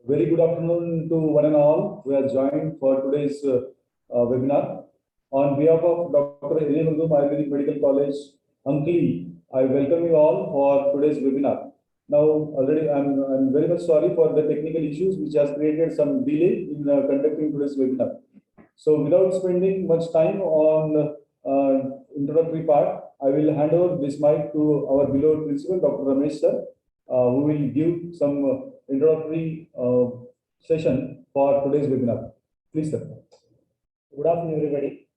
Very good afternoon to one and all who are joined for today's webinar. On behalf of Dr. Ayurvedic Medical College, Ankli, I welcome you all for today's webinar. Now, already I'm very much sorry for the technical issues which has created some delay in conducting today's webinar. So, without spending much time on introductory part, I will hand over this mic to our beloved principal, Dr. Ramesh sir, who will give some introductory session for today's webinar. Please, sir. Good afternoon, everybody.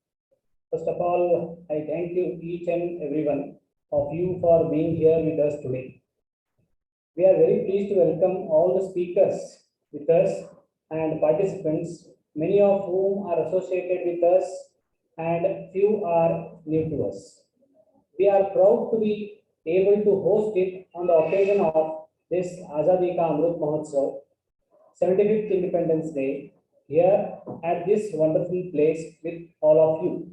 First of all, I thank you each and every one of you for being here with us today. We are very pleased to welcome all the speakers with us and participants, many of whom are associated with us and few are new to us. We are proud to be able to host it on the occasion of this Azadi Ka Amrit Mahotsav, 75th Independence Day, here at this wonderful place with all of you.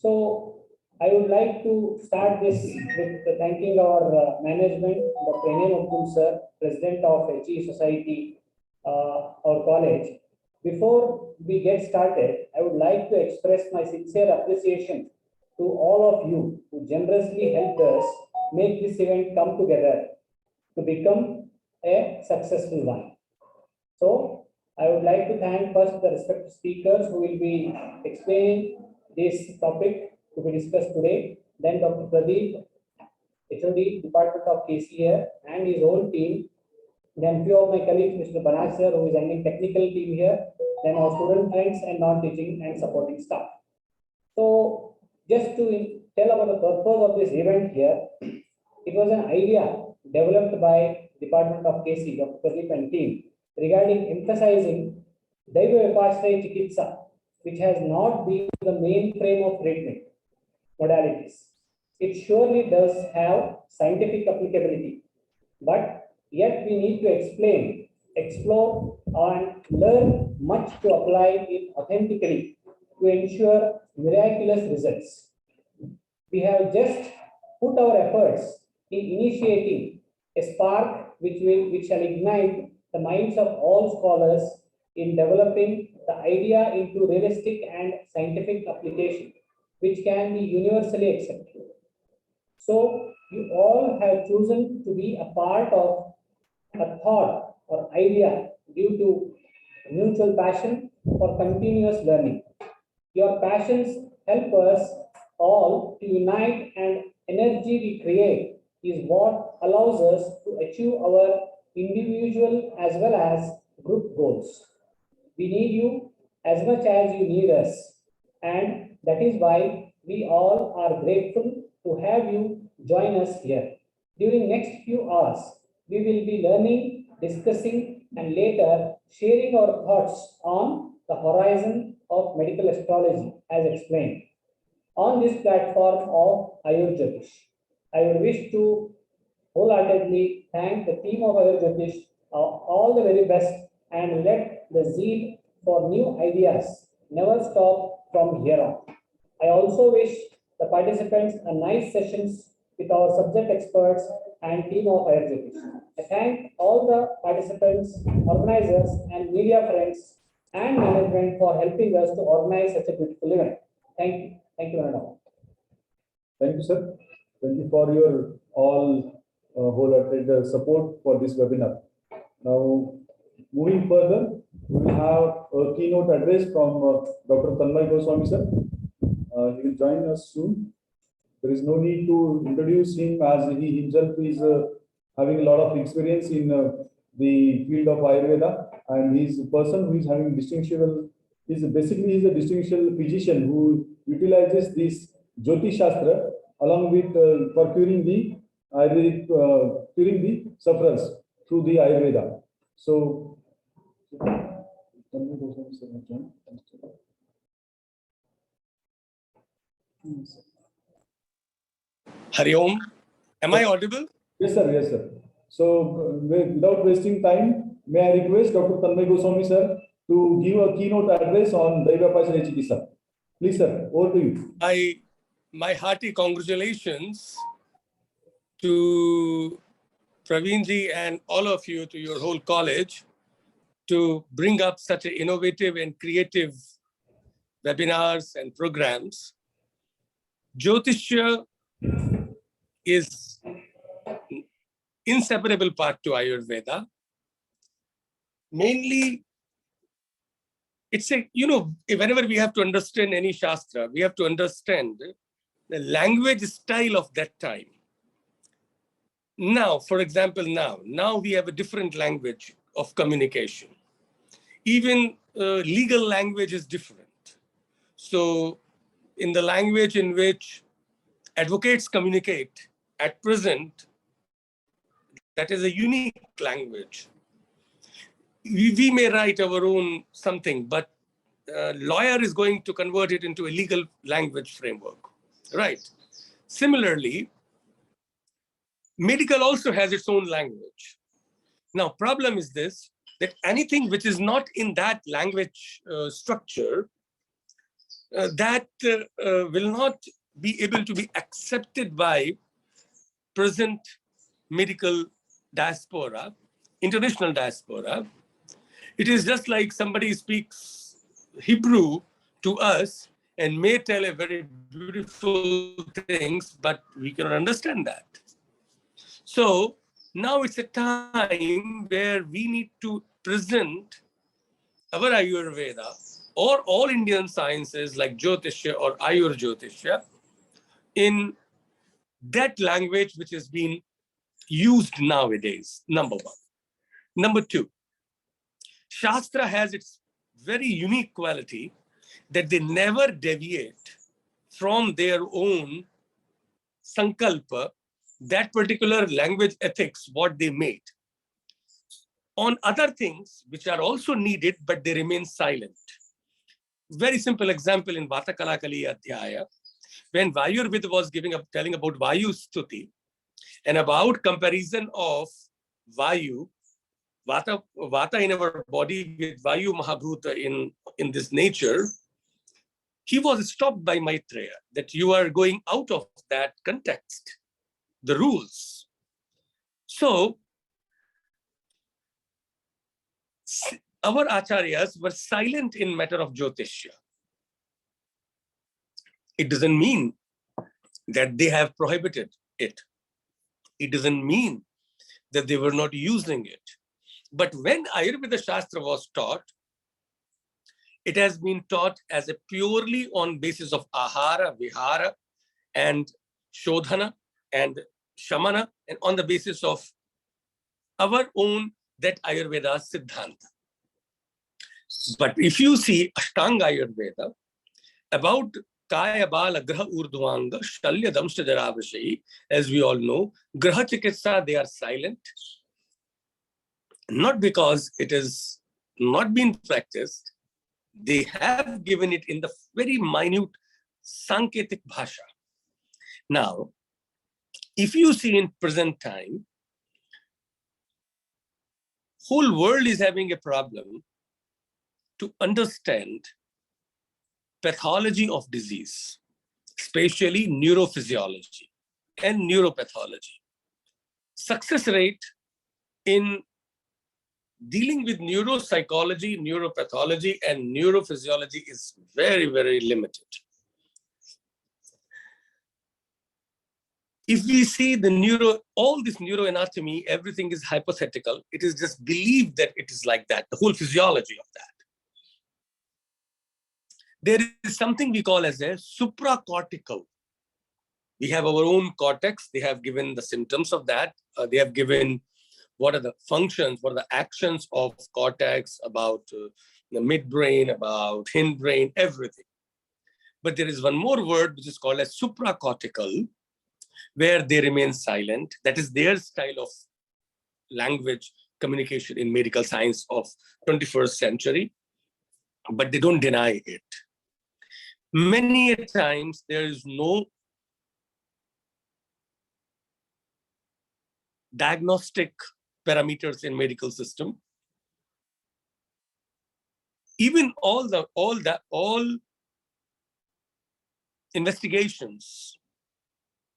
So, I would like to start this with thanking our management, Dr. N. Abdul sir, President of HE Society, our college. Before we get started, I would like to express my sincere appreciation to all of you who generously helped us make this event come together to become a successful one. So, I would like to thank first the respected speakers who will be explaining this topic to be discussed today. Then Dr. Pradeep, HOD, Department of KC here, and his whole team. Then few of my colleagues, Mr. Banaj sir, who is handling technical team here. Then our student friends and non-teaching and supporting staff. So, just to tell about the purpose of this event here, it was an idea developed by Department of KC, Dr. Pradeep and team, regarding emphasizing Daiva Vipashraya Chikitsa, which has not been the mainframe of treatment modalities. It surely does have scientific applicability, but yet we need to explain, explore, and learn much to apply it authentically to ensure miraculous results. We have just put our efforts in initiating a spark which shall ignite the minds of all scholars in developing the idea into realistic and scientific application, which can be universally accepted. So, you all have chosen to be a part of a thought or idea due to mutual passion for continuous learning. Your passions help us all to unite, and energy we create is what allows us to achieve our individual as well as group goals. We need you as much as you need us, and that is why we all are grateful to have you join us here. During next few hours, we will be learning, discussing, and later sharing our thoughts on the horizon of medical astrology as explained on this platform of Ayurjyotish. I would wish to wholeheartedly thank the team of Ayurjyotish, all the very best, and let the zeal for new ideas never stop from here on. I also wish the participants a nice sessions with our subject experts and team of Ayurjyotish. I thank all the participants, organizers, and media friends and management for helping us to organize such a beautiful event. Thank you. Thank you, Madam. Thank you, sir. Thank you for your all wholehearted support for this webinar. Now, moving further, we will have a keynote address from Dr. Tanmay Goswami, sir. He will join us soon. There is no need to introduce him as he himself is having a lot of experience in the field of Ayurveda, and he is a person who is having distinction. He's a distinguished physician who utilizes this Jyotish Shastra along with for curing the Ayurvedic, curing the sufferers through the Ayurveda. So, Hari Om. Am I audible? Yes, sir. Yes, sir. So, without wasting time, may I request Dr. Tanmay Goswami, sir, to give a keynote address on Daiva Vipashraya Chikitsa. Please, sir. Over to you. My hearty congratulations to Praveenji and all of you, to your whole college, to bring up such an innovative and creative webinars and programs. Jyotishya is inseparable part to Ayurveda. Mainly, it's a, whenever we have to understand any Shastra, we have to understand the language style of that time. Now, for example, now we have a different language of communication. Even legal language is different. So in the language in which advocates communicate at present, that is a unique language. We may write our own something, but a lawyer is going to convert it into a legal language framework, right? Similarly, medical also has its own language. Now, problem is this, that anything which is not in that language structure, that will not be able to be accepted by present medical diaspora, international diaspora. It is just like somebody speaks Hebrew to us and may tell a very beautiful things, but we cannot understand that. So now it's a time where we need to present our Ayurveda or all Indian sciences like Jyotishya or Ayurjyotish in that language which is being used nowadays, number one. Number two, Shastra has its very unique quality that they never deviate from their own sankalpa, that particular language ethics, what they made. On other things which are also needed, but they remain silent. Very simple example in Vata Kalakali Adhyaya, when Vayurveda was telling about Vayu Stuti and about comparison of Vayu, Vata in our body with Vayu Mahabhuta in this nature, he was stopped by Maitreya that you are going out of that context, the rules. So, our acharyas were silent in matter of Jyotishya. It doesn't mean that they have prohibited it. It doesn't mean that they were not using it. But when Ayurveda Shastra was taught, it has been taught as a purely on basis of ahara, vihara, and shodhana, and shamana, and on the basis of our own, that Ayurveda Siddhanta. But if you see Ashtanga Ayurveda, about Kaya Bala Graha Urdhvanga, Shalya Damsha Jaravashayi, as we all know, Graha Chikitsa, they are silent. Not because it has not been practiced, they have given it in the very minute Sanketik Bhasha. Now, if you see in present time, whole world is having a problem to understand pathology of disease, especially neurophysiology and neuropathology. Success rate in dealing with neuropsychology, neuropathology, and neurophysiology is very, very limited. If we see all this neuroanatomy, everything is hypothetical. It is just believed that it is like that, the whole physiology of that. There is something we call as a supracortical. We have our own cortex. They have given the symptoms of that. They have given what are the functions, what are the actions of cortex, about the midbrain, about hindbrain, everything. But there is one more word which is called as supracortical, where they remain silent. That is their style of language communication in medical science of 21st century, but they don't deny it. Many times there is no diagnostic parameters in medical system. Even all investigations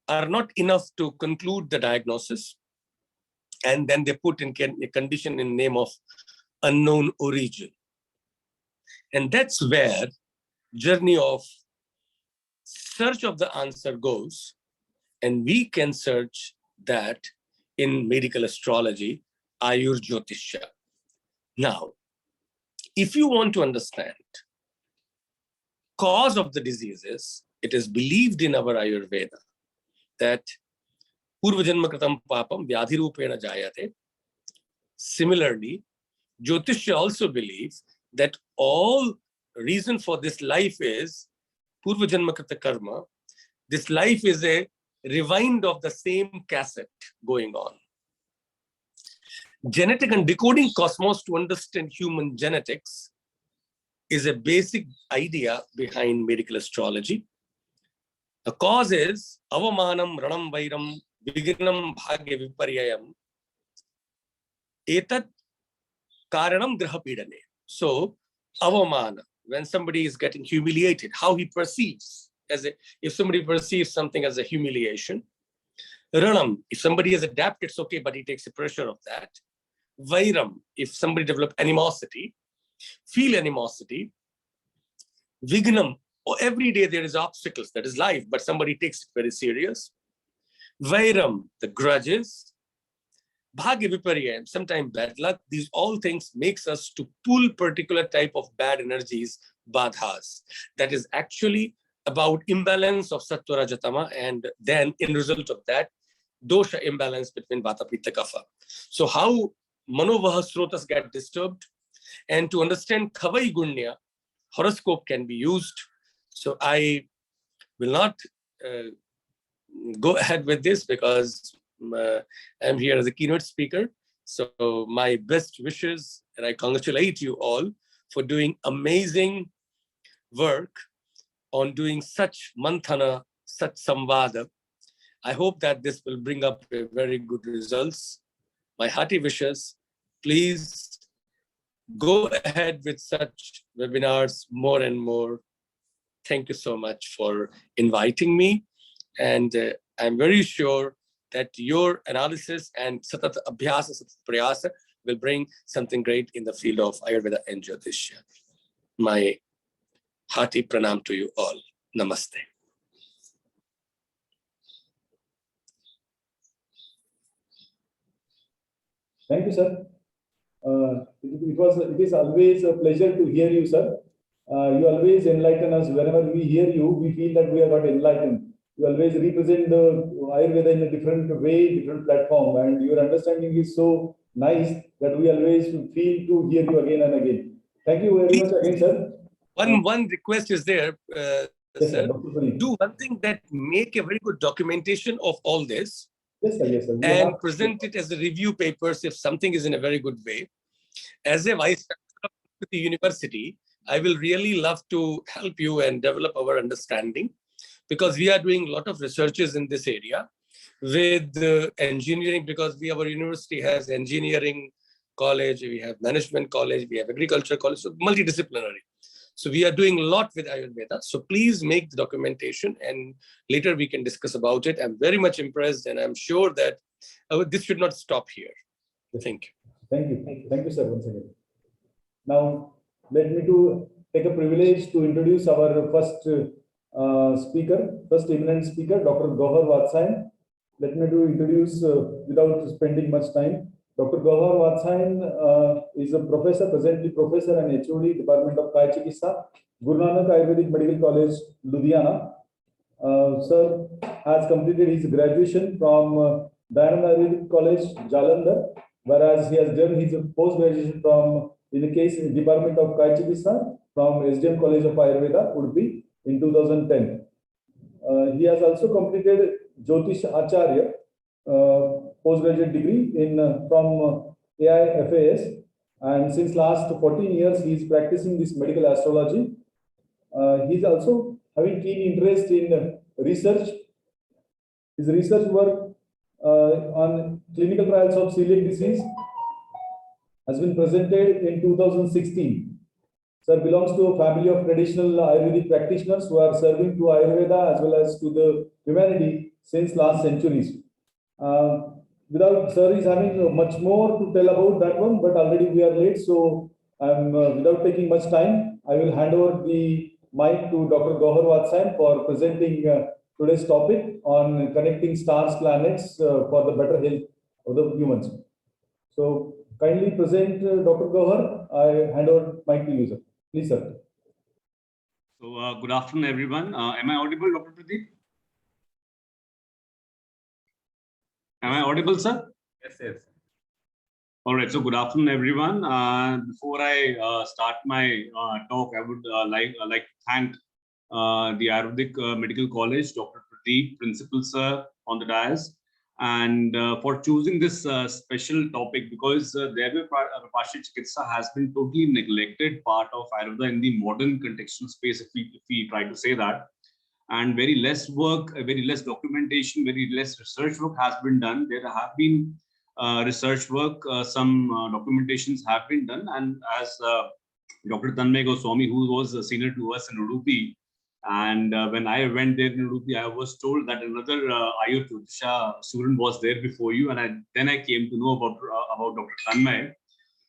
are not enough to conclude the diagnosis, and then they put in a condition in name of unknown origin. And that's where journey of search of the answer goes. And we can search that in medical astrology, Ayurjyotish. Now, if you want to understand cause of the diseases, it is believed in our Ayurveda that Purvajanma Kritam Papam Vyadhirupena Jayate. Similarly, Jyotisha also believes that all reason for this life is Purvajanma Krita Karma. This life is a rewind of the same cassette going on. Genetic and decoding cosmos to understand human genetics is a basic idea behind medical astrology. The cause is avamanam ranam vairam vignam bhagya viparyayam etat karanam graha pidane. So avamana, when somebody is getting humiliated, how he perceives if somebody perceives something as a humiliation. Ranam, if somebody has adapted, it's okay, but he takes the pressure of that. Vairam, if somebody develops animosity, feel animosity. Vignam, every day there is obstacles, that is life, but somebody takes it very serious. Vairam, the grudges. Bhagya viparyayam, sometimes bad luck. These all things makes us to pull particular type of bad energies, badhas. That is actually about imbalance of sattva rajatama, and then in result of that, dosha imbalance between vata pitta kapha. So how manovaha srotas get disturbed, and to understand khavai gunya, horoscope can be used. So I will not go ahead with this because I'm here as a keynote speaker. So my best wishes, and I congratulate you all for doing amazing work on doing such manthana, such samvada. I hope that this will bring up a very good results. My hearty wishes. Please go ahead with such webinars more and more. Thank you so much for inviting me. And I'm very sure that your analysis and satat abhyasa, satat prayasa will bring something great in the field of Ayurveda and Jyotisha. My hearty pranam to you all. Namaste. Thank you, sir. It is always a pleasure to hear you, sir. You always enlighten us. Whenever we hear you, we feel that we are got enlightened. You always represent the Ayurveda in a different way, different platform, and your understanding is so nice that we always feel to hear you again and again. Thank you very much again, sir. One request is there, yes, sir. Do one thing that make a very good documentation of all this. Yes, sir. Yes, sir. And present it as a review papers if something is in a very good way. As a vice chancellor of the university, I will really love to help you and develop our understanding, because we are doing a lot of researches in this area with engineering, because our university has engineering college, we have management college, we have agriculture college, so multidisciplinary. So we are doing a lot with Ayurveda. So please make the documentation and later we can discuss about it. I'm very much impressed and I'm sure that this should not stop here. Thank you. Thank you. Thank you, sir, once again. Now, let me take a privilege to introduce our first eminent speaker, Dr. Gauhar Vatsayan. Let me introduce without spending much time. Dr. Gauhar Vatsayan is a professor, presently professor and HOD, Department of Kaya Chikitsa, Guru Nanak Ayurvedic Medical College, Ludhiana. Sir has completed his graduation from Dayananda Ayurvedic College, Jalandhar, whereas he has done his post-graduation from, in the case, Department of Kaya Chikitsa from SDM College of Ayurveda, Udupi, in 2010. He has also completed Jyotish Acharya postgraduate degree from AIFAS, and since last 14 years he is practicing this medical astrology. He is also having keen interest in research. His research work on clinical trials of celiac disease has been presented in 2016. Sir belongs to a family of traditional Ayurvedic practitioners who are serving to Ayurveda as well as to the humanity since last centuries. without sir is having much more to tell about that one, but already we are late, so I'm without taking much time, I will hand over the mic to Dr. Gauhar Vatsan for presenting today's topic on connecting stars, planets for the better health of the humans. So kindly present Dr. Gauhar. I hand over mic to you, sir. Please, sir. So good afternoon, everyone. Am I audible, Dr. Pradeep? Am I audible, sir? Yes, yes. All right. So good afternoon, everyone. Before I start my talk, I would like to thank the Ayurvedic Medical College, Dr. Pradeep, Principal Sir on the dais, and for choosing this special topic, because Devya Vipassana Chikitsa has been totally neglected part of Ayurveda in the modern contextual space, if we try to say that. And very less work, very less documentation, very less research work has been done. There have been research work, some documentations have been done, and as Dr. Tanmay Goswami, who was a senior to us in Udupi, and when I went there in Udupi, I was told that another Ayurjyotish student was there before you, and then I came to know about Dr. Tanmay.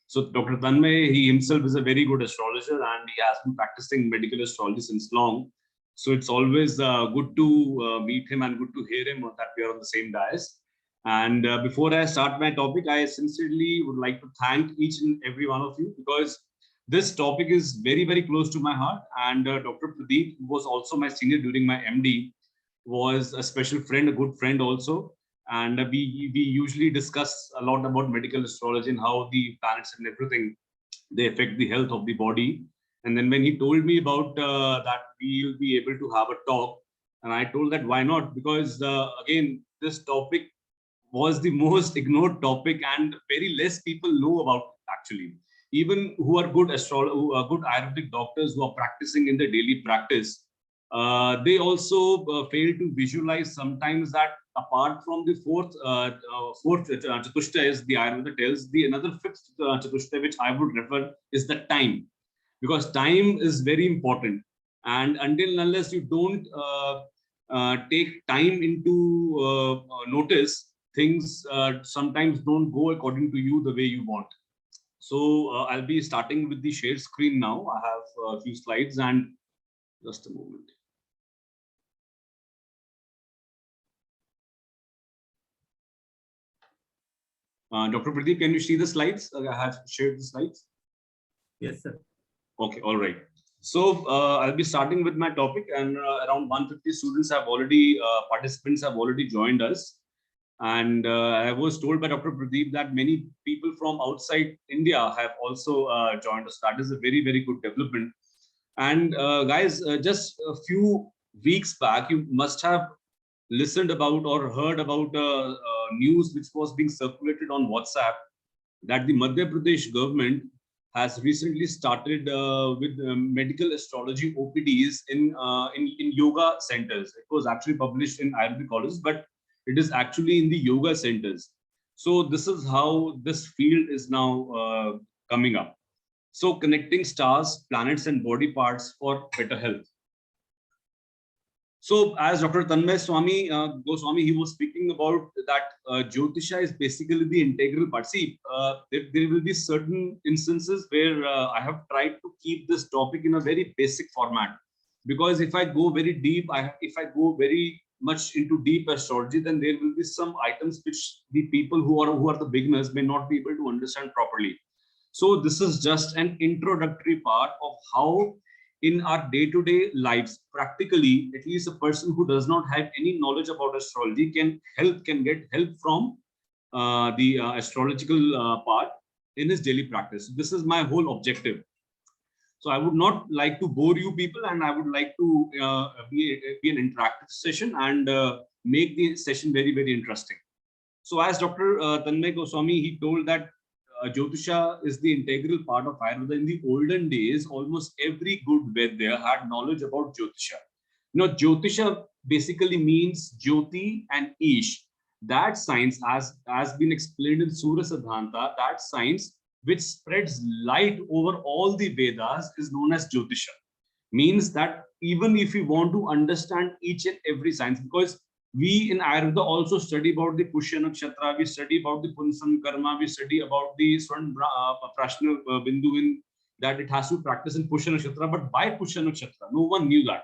So Dr. Tanmay, he himself is a very good astrologer, and he has been practicing medical astrology since long. So it's always good to meet him and good to hear him that we are on the same dais. And before I start my topic, I sincerely would like to thank each and every one of you, because this topic is very, very close to my heart. And Dr. Pradeep, who was also my senior during my MD, was a special friend, a good friend also. And we usually discuss a lot about medical astrology and how the planets and everything, they affect the health of the body. And then when he told me about that we'll be able to have a talk, and I told that why not? Because again, this topic was the most ignored topic, and very less people know about it actually. Even who are good good Ayurvedic doctors who are practicing in their daily practice, they also fail to visualize sometimes that apart from the fourth Chatushta, is the Ayurveda tells, the another fifth Chatushta which I would refer is the time, because time is very important, and until and unless you don't take time into notice, things sometimes don't go according to you the way you want. So I'll be starting with the share screen now. I have a few slides, and just a moment. Dr. Pradeep, can you see the slides? I have shared the slides. Yes, sir. Okay, all right. So I'll be starting with my topic, and around 150 students have already, participants have already joined us. And I was told by Dr. Pradeep that many people from outside India have also joined us. That is a very, very good development. And guys, just a few weeks back, you must have listened about or heard about news which was being circulated on WhatsApp, that the Madhya Pradesh government has recently started with medical astrology OPDs in yoga centers. It was actually published in Ayurvedic colleges, but it is actually in the yoga centers. So this is how this field is now coming up. So connecting stars, planets, and body parts for better health. So as Dr. Tanmay Goswami, he was speaking about that Jyotisha is basically the integral part. See, there will be certain instances where I have tried to keep this topic in a very basic format, because if I go very deep, if I go very much into deep astrology, then there will be some items which the people who are the beginners may not be able to understand properly. So this is just an introductory part of how in our day-to-day lives, practically, at least a person who does not have any knowledge about astrology can get help from the astrological part in his daily practice. This is my whole objective. So I would not like to bore you people, and I would like to be an interactive session and make the session very, very interesting. So as Dr. Tanmay Goswami, he told that Jyotisha is the integral part of Ayurveda. In the olden days, almost every good Vedya had knowledge about Jyotisha. You know, Jyotisha basically means Jyoti and Ish. That science has been explained in Surya Siddhanta, that science which spreads light over all the Vedas is known as Jyotisha. Means that even if you want to understand each and every science, because We in Ayurveda also study about the Pushya Nakshatra, we study about the Punsam Karma, we study about the Swan Prashna Bindu in that it has to practice in Pushya Nakshatra, but by Pushya Nakshatra, no one knew that.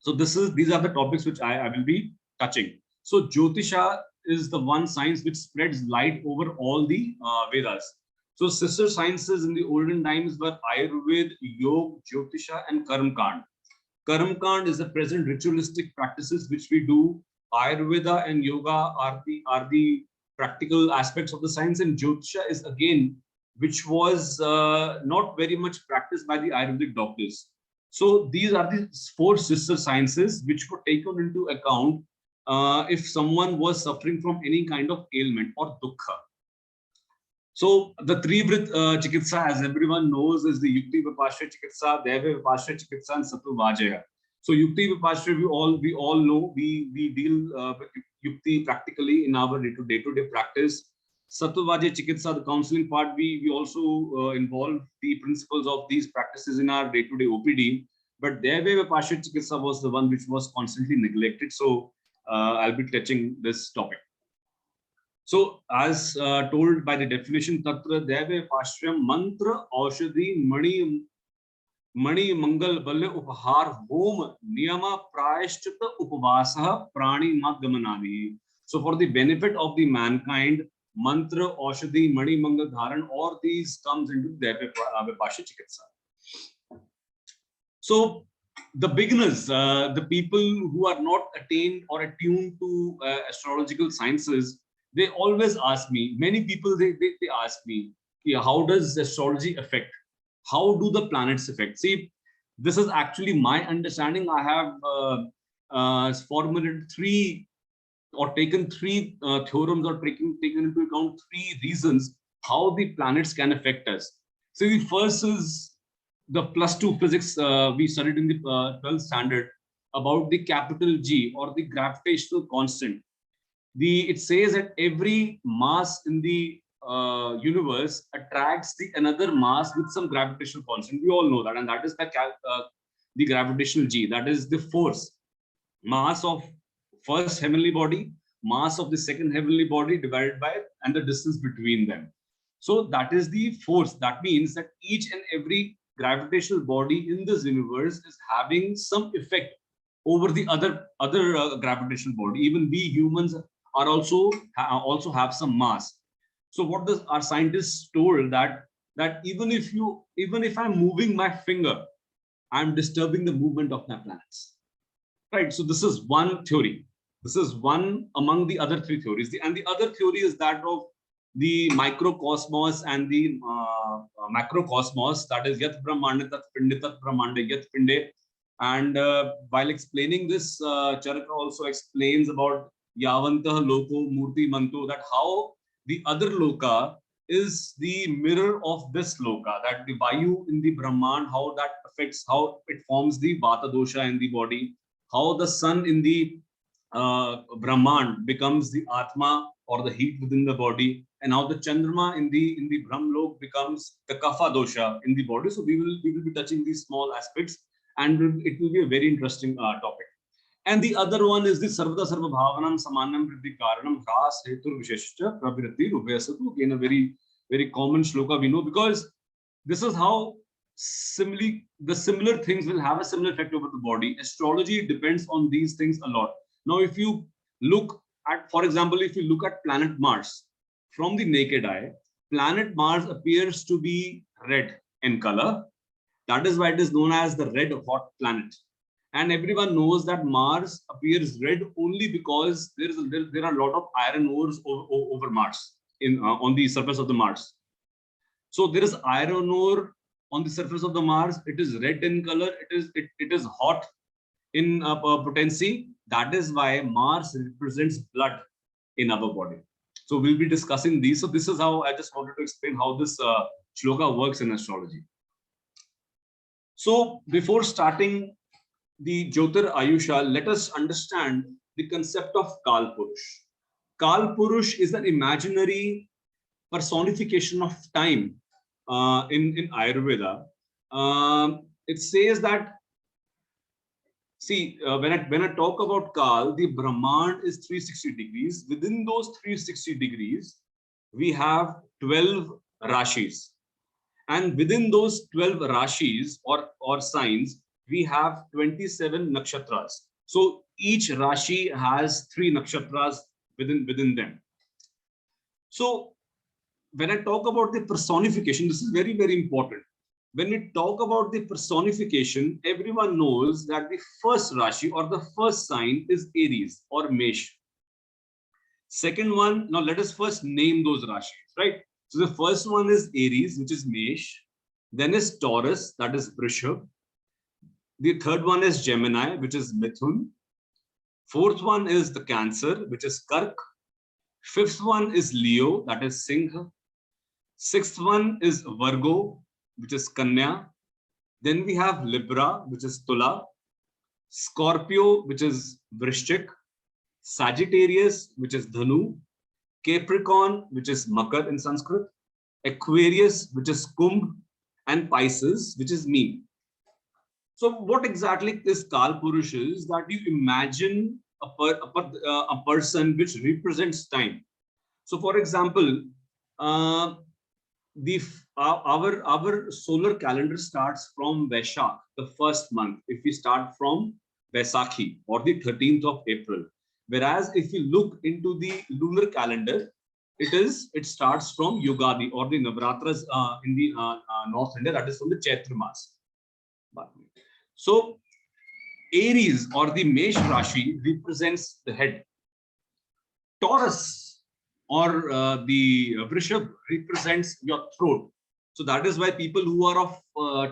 So these are the topics which I will be touching. So Jyotisha is the one science which spreads light over all the Vedas. So sister sciences in the olden times were Ayurveda, Yoga, Jyotisha, and Karmakand. Karmakand is the present ritualistic practices which we do. Ayurveda and Yoga are the practical aspects of the science, and Jyotisha is again which was not very much practiced by the Ayurvedic doctors. So these are the 4 sister sciences which were taken into account if someone was suffering from any kind of ailment or dukkha. So the Trivrit Chikitsa, as everyone knows, is the Yukti Vipashya Chikitsa, Deva Vipashya Chikitsa, and Sattva Vajaya. So Yukti Vipashya, we all know, we deal with Yukti practically in our day-to-day practice. Sattva Vajaya Chikitsa, the counseling part, we also involve the principles of these practices in our day-to-day OPD. But Deva Vipashya Chikitsa was the one which was constantly neglected. So I'll be touching this topic. So, as told by the definition, Tatra Deva Pashyam Mantra Aushadhi Mani Mangal Balle Upahar Hom Niyama Prayashtita Upavasa Prani Madgamanani. So, for the benefit of the mankind, Mantra Aushadhi Mani Mangal Dharan, or these comes into Deva Vipashya Chikitsa. So, the beginners, the people who are not attained or attuned to astrological sciences, they always ask me, many people, they ask me, yeah, how does astrology affect? How do the planets affect? See, this is actually my understanding. I have formulated 3 or taken 3 theorems or taken into account 3 reasons how the planets can affect us. So the first is the +2 physics we studied in the 12th standard about the capital G, or the gravitational constant. It says that every mass in the universe attracts the another mass with some gravitational constant. We all know that, and that is the gravitational G. That is the force, mass of first heavenly body, mass of the second heavenly body divided by and the distance between them. So that is the force. That means that each and every gravitational body in this universe is having some effect over the other gravitational body. Even we humans are also have some mass. So what does our scientists told that even if I'm moving my finger, I'm disturbing the movement of my planets, right? So this is one theory. This is one among the other 3 theories. And the other theory is that of the microcosmos and the macrocosmos. That is Yat Brahmanda Tat Pinde Tat Brahmanda Yat Pinde. And while explaining this, Charaka also explains about Yavantah Loko Murti Manto, that how the other loka is the mirror of this loka, that the Vayu in the Brahman, how that affects, how it forms the Vata dosha in the body, how the sun in the Brahman becomes the Atma or the heat within the body, and how the Chandrama in the Brahmlok becomes the Kapha dosha in the body. So we will be touching these small aspects, and it will be a very interesting topic. And the other one is the Sarvada Sarva Bhavanam Samanam Vriddhi Karanam Ras Hetur Visheshcha Pravritti Rupayasatu. Again, a very, very common shloka we know, because this is how the similar things will have a similar effect over the body. Astrology depends on these things a lot. Now, if you look at, for example, if you look at planet Mars from the naked eye, planet Mars appears to be red in color. That is why it is known as the red hot planet. And everyone knows that Mars appears red only because there are a lot of iron ores over Mars, on the surface of the Mars. So there is iron ore on the surface of the Mars. It is red in color. It is hot in potency. That is why Mars represents blood in our body. So we'll be discussing these. So this is how I just wanted to explain how this shloka works in astrology. So before starting the Jyotir Ayusha, let us understand the concept of Kal Purush. Kal Purush is an imaginary personification of time in Ayurveda. It says that See, when I talk about Kal, the Brahmand is 360 degrees. Within those 360 degrees, we have 12 Rashis. And within those 12 Rashis or signs, we have 27 Nakshatras. So each Rashi has 3 Nakshatras within them. So when I talk about the personification, this is very, very important. When we talk about the personification, everyone knows that the first Rashi or the first sign is Aries or Mesh. Second one, now let us first name those Rashis, right? So the first one is Aries, which is Mesh. Then is Taurus, that is Vrishab. The third one is Gemini, which is Mithun. Fourth one is the Cancer, which is Kark. Fifth one is Leo, that is Singha. Sixth one is Virgo, which is Kanya. Then we have Libra, which is Tula. Scorpio, which is Vrishchik. Sagittarius, which is Dhanu. Capricorn, which is Makar in Sanskrit. Aquarius, which is Kumbh. And Pisces, which is me. So what exactly is Kal Purush is that you imagine a person which represents time. So for example, our solar calendar starts from Vaishak, the first month, if we start from Vaisakhi or the 13th of April. Whereas if you look into the lunar calendar, it starts from Yugadi or the Navratras in the North India, that is from the Chaitra Mas. So Aries or the Mesh Rashi represents the head. Taurus or the Vrishab represents your throat. So that is why people who are of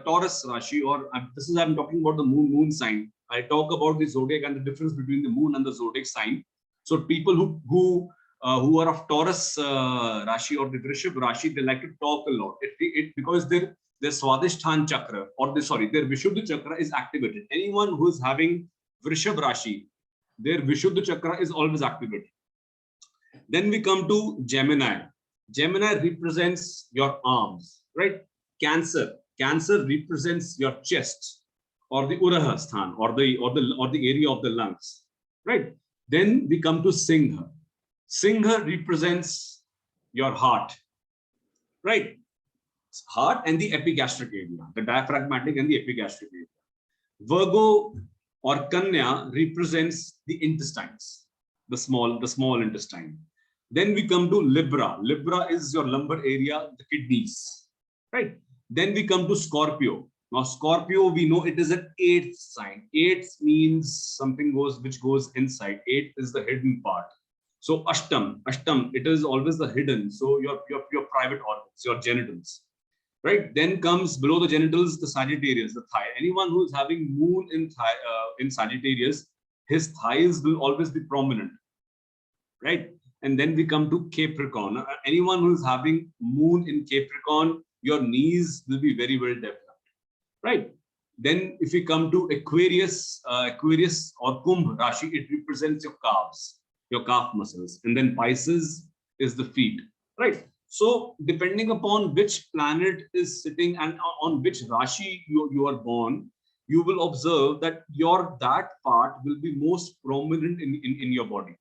Taurus Rashi, or I'm talking about the moon sign. I talk about the zodiac and the difference between the moon and the zodiac sign. So people who are of Taurus Rashi or the Vrishab Rashi, they like to talk a lot. Because their Swadhisthana chakra or their Vishuddha chakra is activated. Anyone who is having Vrishab Rashi, their Vishuddha chakra is always activated. Then we come to Gemini. Gemini represents your arms, right? Cancer represents your chest or the Uraha Sthan or the area of the lungs, right? Then we come to Singha. Singha represents your heart, right? Heart and the epigastric area, the diaphragmatic and the epigastric area. Virgo or Kanya represents the intestines, the small intestine. Then we come to Libra. Libra is your lumbar area, the kidneys, right? Then we come to Scorpio. Now Scorpio, we know it is an 8th sign. 8 means something which goes inside. 8 is the hidden part. So Ashtam, it is always the hidden. So your private organs, your genitals, right? Then comes below the genitals, the Sagittarius, the thigh. Anyone who is having moon in Sagittarius, his thighs will always be prominent, right? And then we come to Capricorn. Anyone who is having moon in Capricorn, your knees will be very well developed, right? Then if we come to Aquarius or Kumbh Rashi, it represents your calves, your calf muscles. And then Pisces is the feet, right? So depending upon which planet is sitting and on which Rashi you are born, you will observe that that part will be most prominent in your body,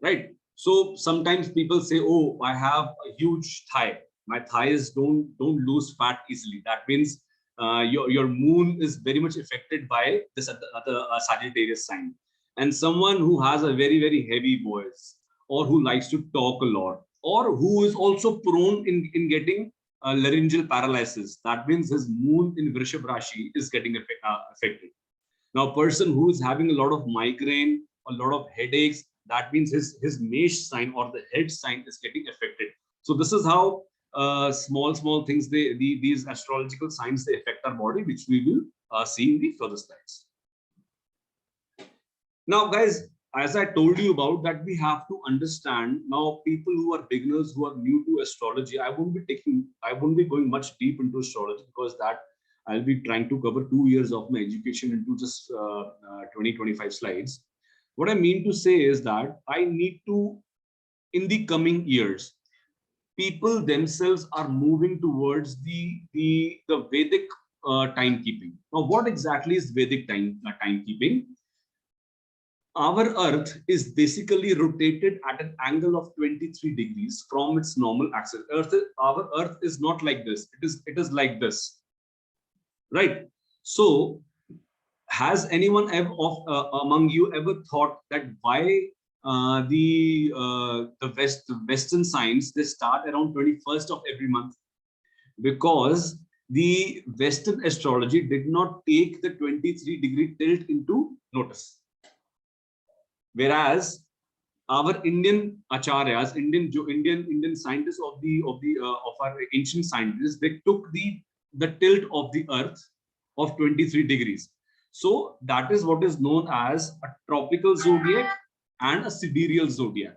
right? So sometimes people say, oh, I have a huge thigh. My thighs don't lose fat easily. That means your moon is very much affected by this other Sagittarius sign. And someone who has a very, very heavy voice, or who likes to talk a lot, or who is also prone in getting laryngeal paralysis, that means his moon in Vrishab Rashi is getting affected. Now, a person who is having a lot of migraine, a lot of headaches, that means his Mesh sign or the head sign is getting affected. So this is how small things, these astrological signs, they affect our body, which we will see in the further slides. Now, guys, as I told you about that, we have to understand now people who are beginners, who are new to astrology. I won't be going much deep into astrology, because that I'll be trying to cover 2 years of my education into just 20-25 slides. What I mean to say is that I need to, in the coming years, people themselves are moving towards the Vedic timekeeping. Now, what exactly is Vedic timekeeping? Our Earth is basically rotated at an angle of 23 degrees from its normal axis. Our Earth is not like this. It is like this, right? So, has anyone ever among you ever thought that why the Western signs, they start around 21st of every month? Because the Western astrology did not take the 23-degree tilt into notice. Whereas our Indian acharyas, Indian scientists of our ancient scientists, they took the tilt of the Earth of 23 degrees. So that is what is known as a tropical zodiac and a sidereal zodiac.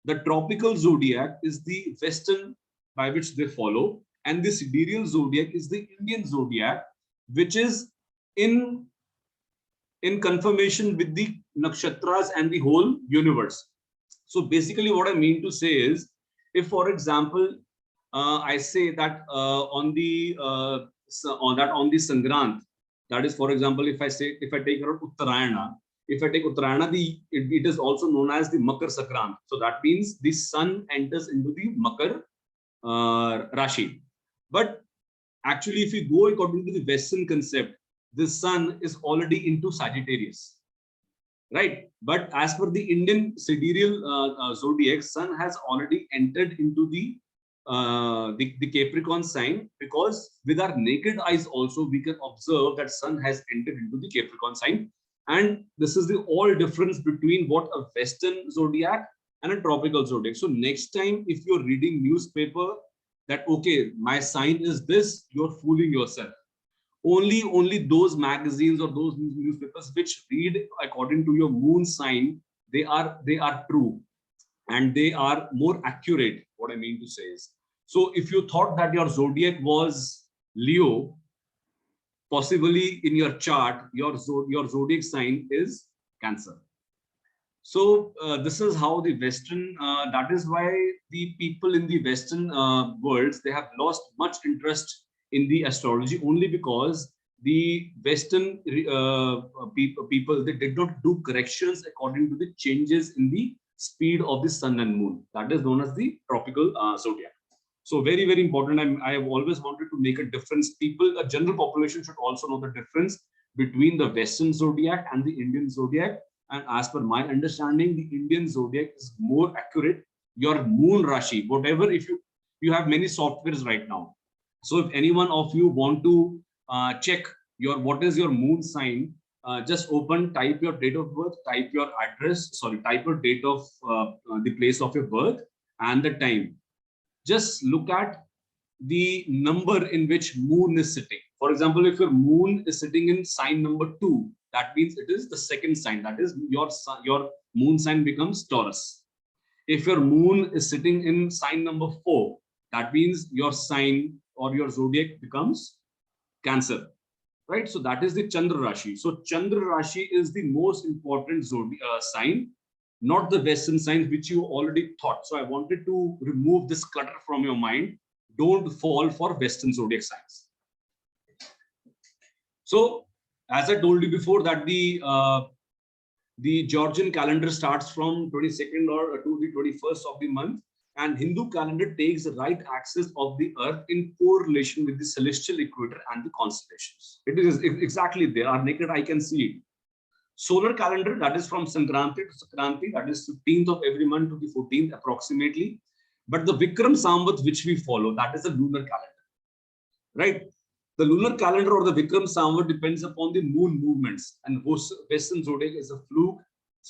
The tropical zodiac is the Western by which they follow, and the sidereal zodiac is the Indian zodiac, which is in confirmation with the nakshatras and the whole universe. So basically what I mean to say is, if for example, I say that on the Sangrant, that is, for example, if I take around Uttarayana, it is also known as the Makar Sakrant. So that means the sun enters into the Makar Rashi. But actually, if you go according to the Western concept, the sun is already into Sagittarius, right? But as per the Indian sidereal zodiac, sun has already entered into the Capricorn sign, because with our naked eyes also we can observe that sun has entered into the Capricorn sign. And this is the all difference between what a Western zodiac and a tropical zodiac. So next time, if you're reading newspaper that, okay, my sign is this, you're fooling yourself. Only those magazines or those newspapers which read according to your moon sign, they are true and they are more accurate. What I mean to say is, so if you thought that your zodiac was Leo, possibly in your chart, your zodiac sign is Cancer. So this is how the Western, that is why the people in the Western worlds, they have lost much interest in the astrology, only because the Western people, they did not do corrections according to the changes in the speed of the sun and moon. That is known as the tropical zodiac. So very, very important. I have always wanted to make a difference. People, a general population should also know the difference between the Western zodiac and the Indian zodiac. And as per my understanding, the Indian zodiac is more accurate. Your moon Rashi, whatever, if you have many softwares right now. So if any one of you want to check what is your moon sign, just type your date of birth, type your address, type your date of the place of your birth and the time. Just look at the number in which moon is sitting. For example, if your moon is sitting in sign number 2, that means it is the second sign. That is, your moon sign becomes Taurus. If your moon is sitting in sign number 4, that means your sign or your zodiac becomes Cancer, right? So that is the Chandra Rashi. So Chandra Rashi is the most important zodiac sign, not the Western signs which you already thought. So I wanted to remove this clutter from your mind. Don't fall for Western zodiac signs. So as I told you before, that the Georgian calendar starts from 22nd or to the 21st of the month, and Hindu calendar takes the right axis of the Earth in correlation with the celestial equator and the constellations. It is exactly there. Our naked eye can see it. Solar calendar, that is from Sankranti to Sankranti, that is 15th of every month to the 14th approximately. But the Vikram Samvat which we follow, that is a lunar calendar, right? The lunar calendar or the Vikram Samvat depends upon the moon movements, and Western zodiac is a fluke.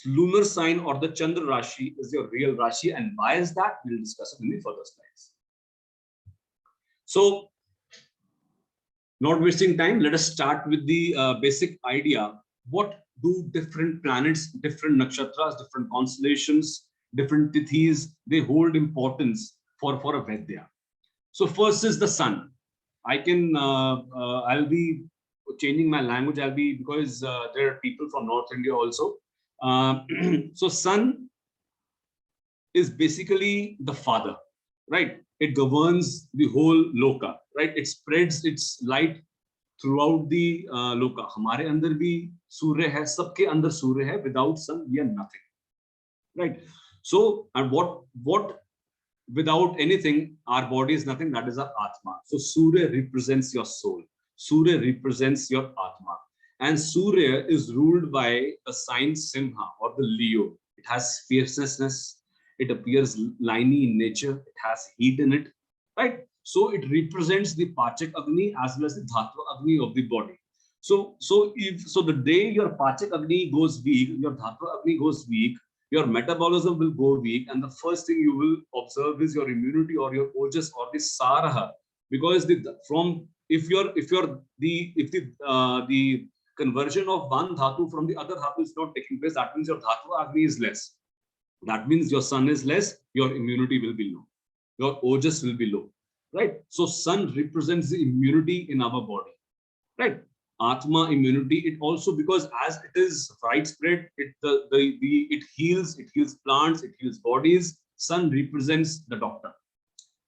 Lunar sign or the Chandra Rashi is your real Rashi, and why is that? We'll discuss it in the further slides. So, not wasting time, let us start with the basic idea. What do different planets, different nakshatras, different constellations, different tithis, they hold importance for a Vedya? So first is the sun. I can, I'll be changing my language, because there are people from North India also. So sun is basically the father, right? It governs the whole loka, right? It spreads its light throughout the loka. हमारे अंदर भी सूर्य है, सबके अंदर सूर्य है. Without sun, we are nothing. Right? So, and what without anything, our body is nothing. That is our Atma. So Surya represents your soul. Surya represents your Atma. And Surya is ruled by the sign Simha or the Leo. It has fierceness. It appears liney in nature. It has heat in it. Right? So it represents the Pachak Agni as well as the Dhatva Agni of the body. So the day your Pachak Agni goes weak, your Dhatva Agni goes weak, your metabolism will go weak, and the first thing you will observe is your immunity or your ojas or the saraha, because if the conversion of one dhatu from the other dhatu is not taking place, that means your dhatu agni is less. That means your sun is less, your immunity will be low, your ojas will be low, right? So sun represents the immunity in our body, right? Atma, immunity. It also, because as it is widespread, it heals plants, it heals bodies. Sun represents the doctor.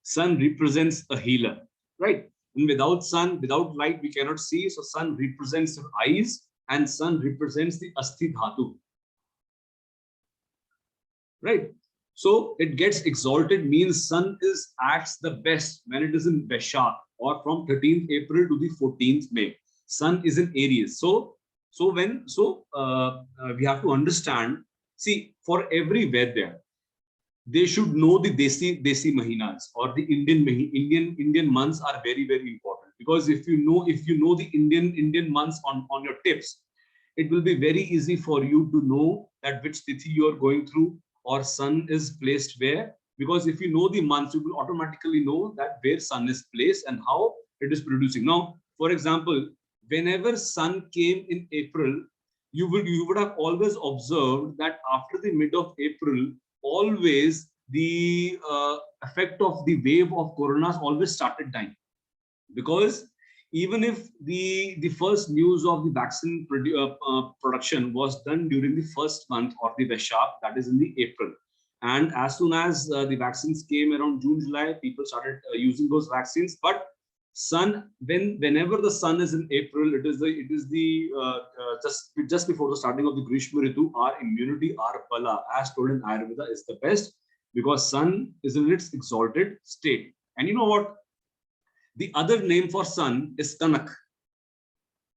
Sun represents a healer, right? And without sun, without light, we cannot see. So sun represents your eyes, and sun represents the Asti Dhatu, right? So it gets exalted, means sun acts the best when it is in Vaishak, or from 13th April to the 14th May. Sun is in Aries. So we have to understand, see, for every Vedya, they should know the Desi Mahinas, or the Indian months are very, very important. Because if you know the Indian months on your tips, it will be very easy for you to know that which tithi you are going through, or sun is placed where. Because if you know the months, you will automatically know that where sun is placed and how it is producing. Now, for example, whenever sun came in April, you would have always observed that after the mid of April, always the effect of the wave of coronas always started dying. Because even if the first news of the vaccine production was done during the first month of the Vaishak, that is in the April, and as soon as the vaccines came around June, July, people started using those vaccines. But sun, whenever the sun is in April, it is just before the starting of the Grishma Ritu, our immunity, our bala, as told in Ayurveda, is the best, because sun is in its exalted state. And you know what? The other name for sun is Kanak,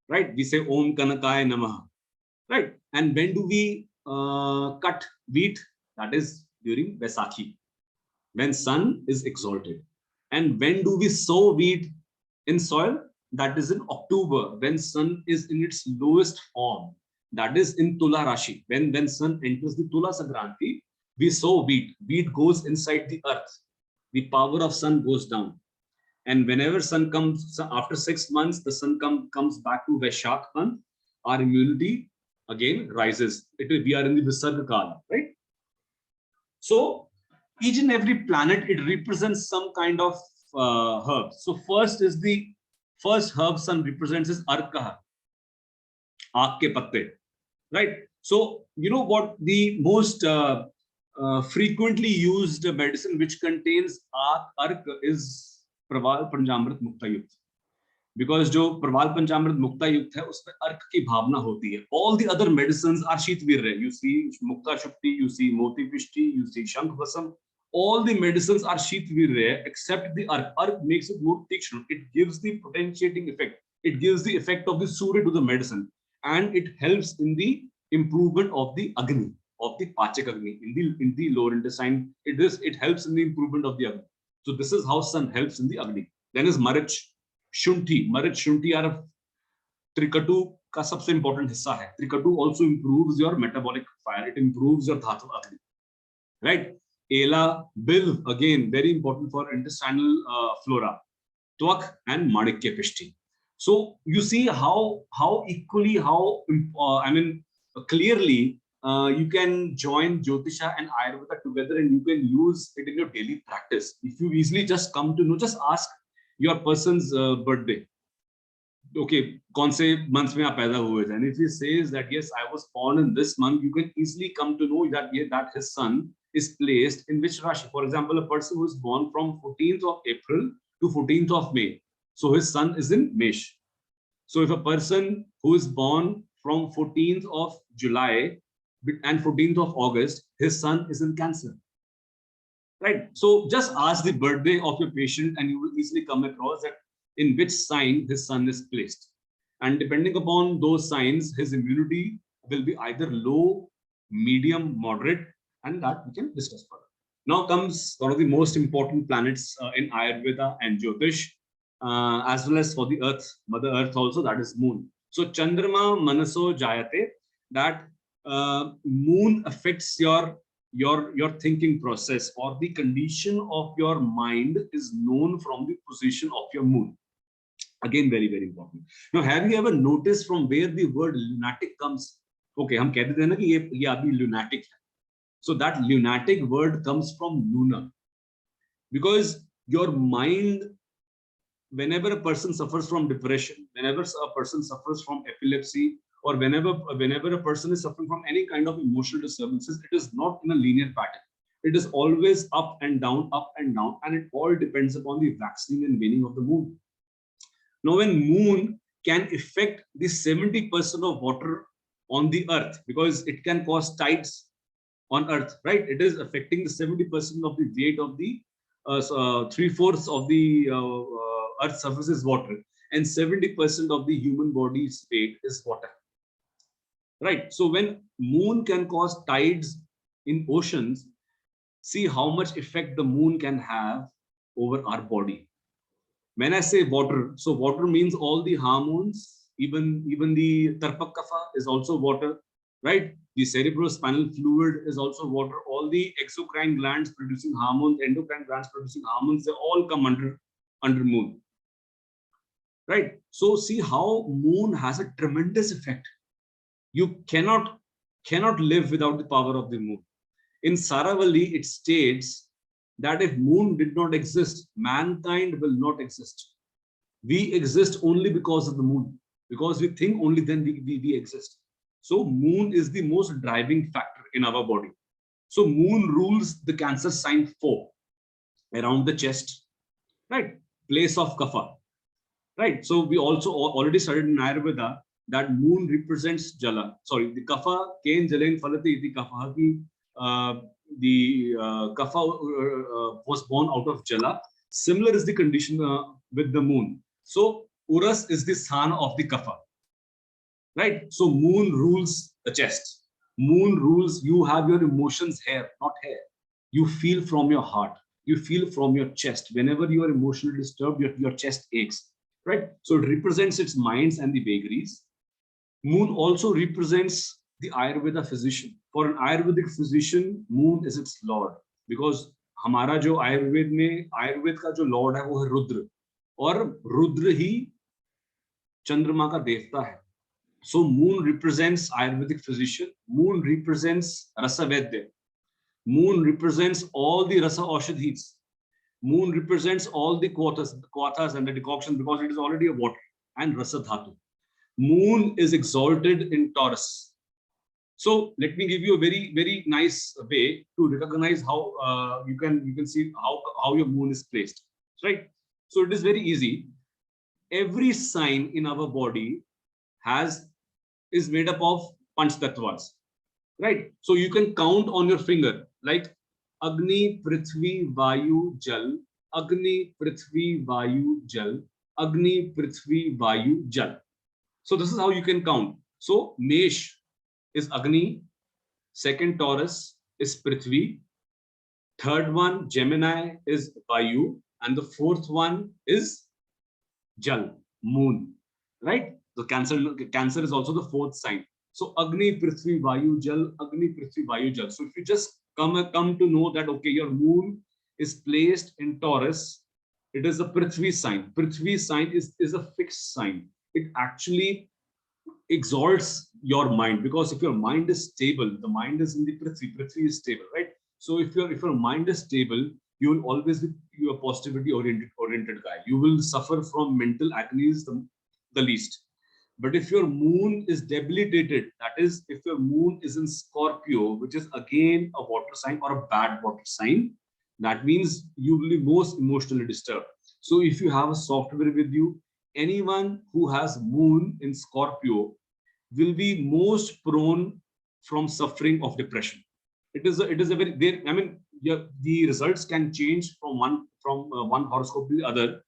right? We say Om Kanakaya Namaha, right? And when do we cut wheat? That is during Vaisakhi, when sun is exalted. And when do we sow wheat in soil? That is in October, when sun is in its lowest form. That is in Tula Rashi. When sun enters the Tula Sagranti, we sow wheat. Wheat goes inside the earth. The power of sun goes down. And whenever sun comes, after 6 months, the sun comes back to Vaishak month, our immunity again rises. We are in the Visarga Kala, right? So each and every planet, it represents some kind of herb. So first herb sun represents is Arka, Aak ke patte, right? So you know what the most frequently used medicine which contains Ark is Praval Panchamrit Mukta Yukt. Because जो Praval Panchamrit Mukta Yukt है, उसमें अर्क की भावना होती है. All the other medicines are Sheetvirya. You see Mukta Shukti, you see Moti Pishti, you see Shankh Vasam. All the medicines are Sheetvirya except the Ark. Ark makes it more tikshna. It gives the potentiating effect. It gives the effect of the Surya to the medicine. And it helps in the improvement of the Agni, of the Pachak Agni, in the lower intestine. It helps in the improvement of the Agni. So this is how sun helps in the Agni. Then is Marich, Shunti. Marich, Shunti are Trikatu का सबसे important हिस्सा है. Trikatu also improves your metabolic fire. It improves your Dhatu Agni, right? Ela, Bilv, again very important for intestinal flora. Twak and Manikya Pishti. So you see how equally, clearly you can join Jyotisha and Ayurveda together, and you can use it in your daily practice. If you easily just come to know, just ask your person's birthday. Okay, kaun se month mein aap paida hue the? And if he says that yes, I was born in this month, you can easily come to know that his sun is placed in which Rashi. For example, a person who is born from 14th of April to 14th of May, so his sun is in Mesh. So if a person who is born from 14th of July and 14th of August, his sun is in Cancer. Right? So just ask the birthday of your patient and you will easily come across that in which sign his sun is placed. And depending upon those signs, his immunity will be either low, medium, moderate, and that we can discuss further. Now comes one of the most important planets in Ayurveda and Jyotish, as well as for the Earth, Mother Earth also, that is Moon. So Chandrama Manaso Jayate, that Moon affects your thinking process, or the condition of your mind is known from the position of your Moon. Again, very, very important. Now, have you ever noticed from where the word lunatic comes? Okay, हम कहते थे ना कि ये आदमी lunatic है. So that lunatic word comes from lunar, because your mind, whenever a person suffers from depression, whenever a person suffers from epilepsy, or whenever a person is suffering from any kind of emotional disturbances, it is not in a linear pattern. It is always up and down, and it all depends upon the waxing and waning of the moon. Now, when moon can affect the 70% of water on the earth, because it can cause tides on earth, right? It is affecting the 70% of the weight of the 3/4 of the earth's surface is water, and 70% of the human body's weight is water. Right. So when moon can cause tides in oceans, see how much effect the moon can have over our body. When I say water, so water means all the hormones, even the Tarpak Kapha is also water, right? The cerebrospinal fluid is also water. All the exocrine glands producing hormones, endocrine glands producing hormones, they all come under moon. Right. So see how moon has a tremendous effect. You cannot live without the power of the moon. In Saravalli, it states that if moon did not exist, mankind will not exist. We exist only because of the moon, because we think only then we exist. So moon is the most driving factor in our body. So moon rules the Cancer sign 4, around the chest, right? Place of Kapha, right? So we also already studied in Ayurveda that moon represents Jala. Sorry, the Kapha, Kain Jalain Falati iti Kapha, the Kapha was born out of Jala. Similar is the condition with the moon. So Urus is the Sthana of the Kapha, right? So moon rules the chest. Moon rules, you have your emotions here, not here. You feel from your heart. You feel from your chest. Whenever you are emotionally disturbed, your chest aches, right? So it represents its minds and the vagaries. Moon also represents the Ayurveda physician. For an Ayurvedic physician, moon is its lord, because हमारा जो आयुर्वेद का जो Lord है वो है रुद्र, और रुद्र ही चंद्रमा का देवता है. So moon represents Ayurvedic physician. Moon represents Rasavedya. Moon represents all the Rasa Aushadhis. Moon represents all the Kwathas and the decoction, because it is already a water, and Rasa Dhatu. Moon is exalted in Taurus. So let me give you a very, very nice way to recognize how you can see how your moon is placed, right? So it is very easy. Every sign in our body is made up of Panch Tattvas, right? So you can count on your finger, like Agni, Prithvi, Vayu, Jal, Agni, Prithvi, Vayu, Jal, Agni, Prithvi, Vayu, Jal. So this is how you can count. So Mesh is Agni, second Taurus is Prithvi, third one Gemini is Vayu, and the fourth one is Jal, moon, right? The Cancer is also the fourth sign. So Agni, Prithvi, Vayu, Jal, Agni, Prithvi, Vayu, Jal. So if you just come to know that, okay, your moon is placed in Taurus, it is a Prithvi sign. Prithvi sign is a fixed sign. It actually exalts your mind, because if your mind is stable, the mind is in the Prithvi is stable, right? So if your mind is stable, you will always be a positivity oriented guy. You will suffer from mental agonies the least. But if your moon is debilitated, that is, if your moon is in Scorpio, which is again a water sign or a bad water sign, that means you will be most emotionally disturbed. So if you have a software with you, anyone who has moon in Scorpio will be most prone from suffering of depression. It is a very there. I mean, the results can change from one horoscope to the other,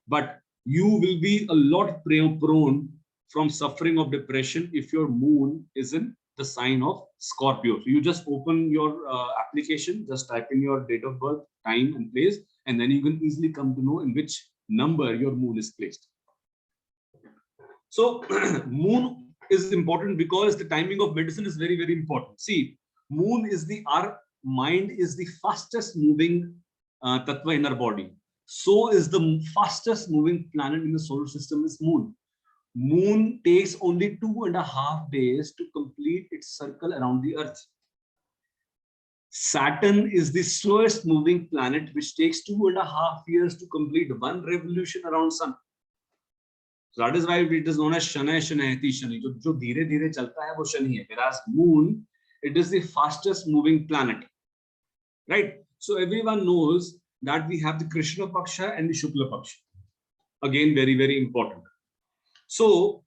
but you will be a lot prone from suffering of depression if your moon is in the sign of Scorpio. So you just open your application, just type in your date of birth, time and place, and then you can easily come to know in which number your moon is placed. So moon is important because the timing of medicine is very, very important. See, moon is our mind is the fastest moving tattva in our body. So is the fastest moving planet in the solar system is moon. Moon takes only 2.5 days to complete its circle around the earth. Saturn is the slowest moving planet, which takes 2.5 years to complete one revolution around sun. So that is why it is known as Shana Shanayati Shani. जो धीरे धीरे चलता है वो शनि है. Whereas moon, it is the fastest moving planet, right? So everyone knows that we have the Krishna Paksha and the Shukla Paksha. Again, very, very important. So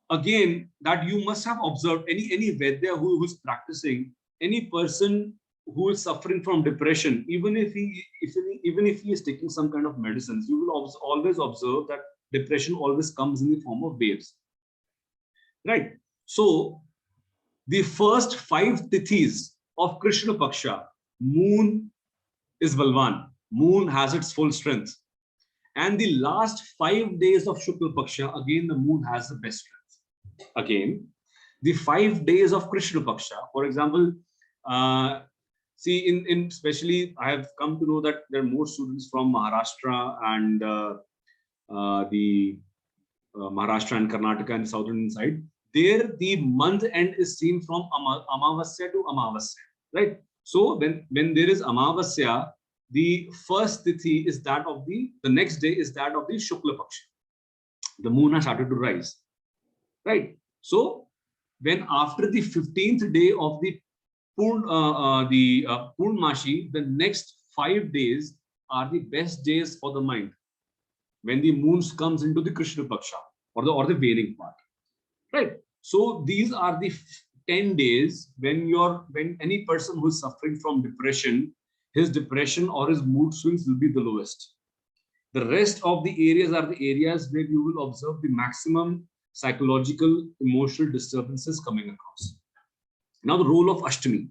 again, that you must have observed any Vaidya who is practicing, any person who is suffering from depression, even if he is taking some kind of medicines, you will always observe that depression always comes in the form of waves, right? So the first 5 tithis of Krishna Paksha, moon is Balwan. Moon has its full strength. And the last 5 days of Shukla Paksha, again, the moon has the best strength. Again, the 5 days of Krishna Paksha, for example, see, in especially, I have come to know that there are more students from Maharashtra and Maharashtra and Karnataka and the southern side. There, the month end is seen from Amavasya to Amavasya, right? So when there is Amavasya, the first tithi is that of the next day is that of the Shukla Paksha. The moon has started to rise, right? So when after the 15th day of the Purnamashi, the next 5 days are the best days for the mind. When the moon comes into the Krishna Paksha or the waning part, right? So these are the 10 days when any person who is suffering from depression, his depression or his mood swings will be the lowest. The rest of the areas are the areas where you will observe the maximum psychological, emotional disturbances coming across. Now the role of Ashtami.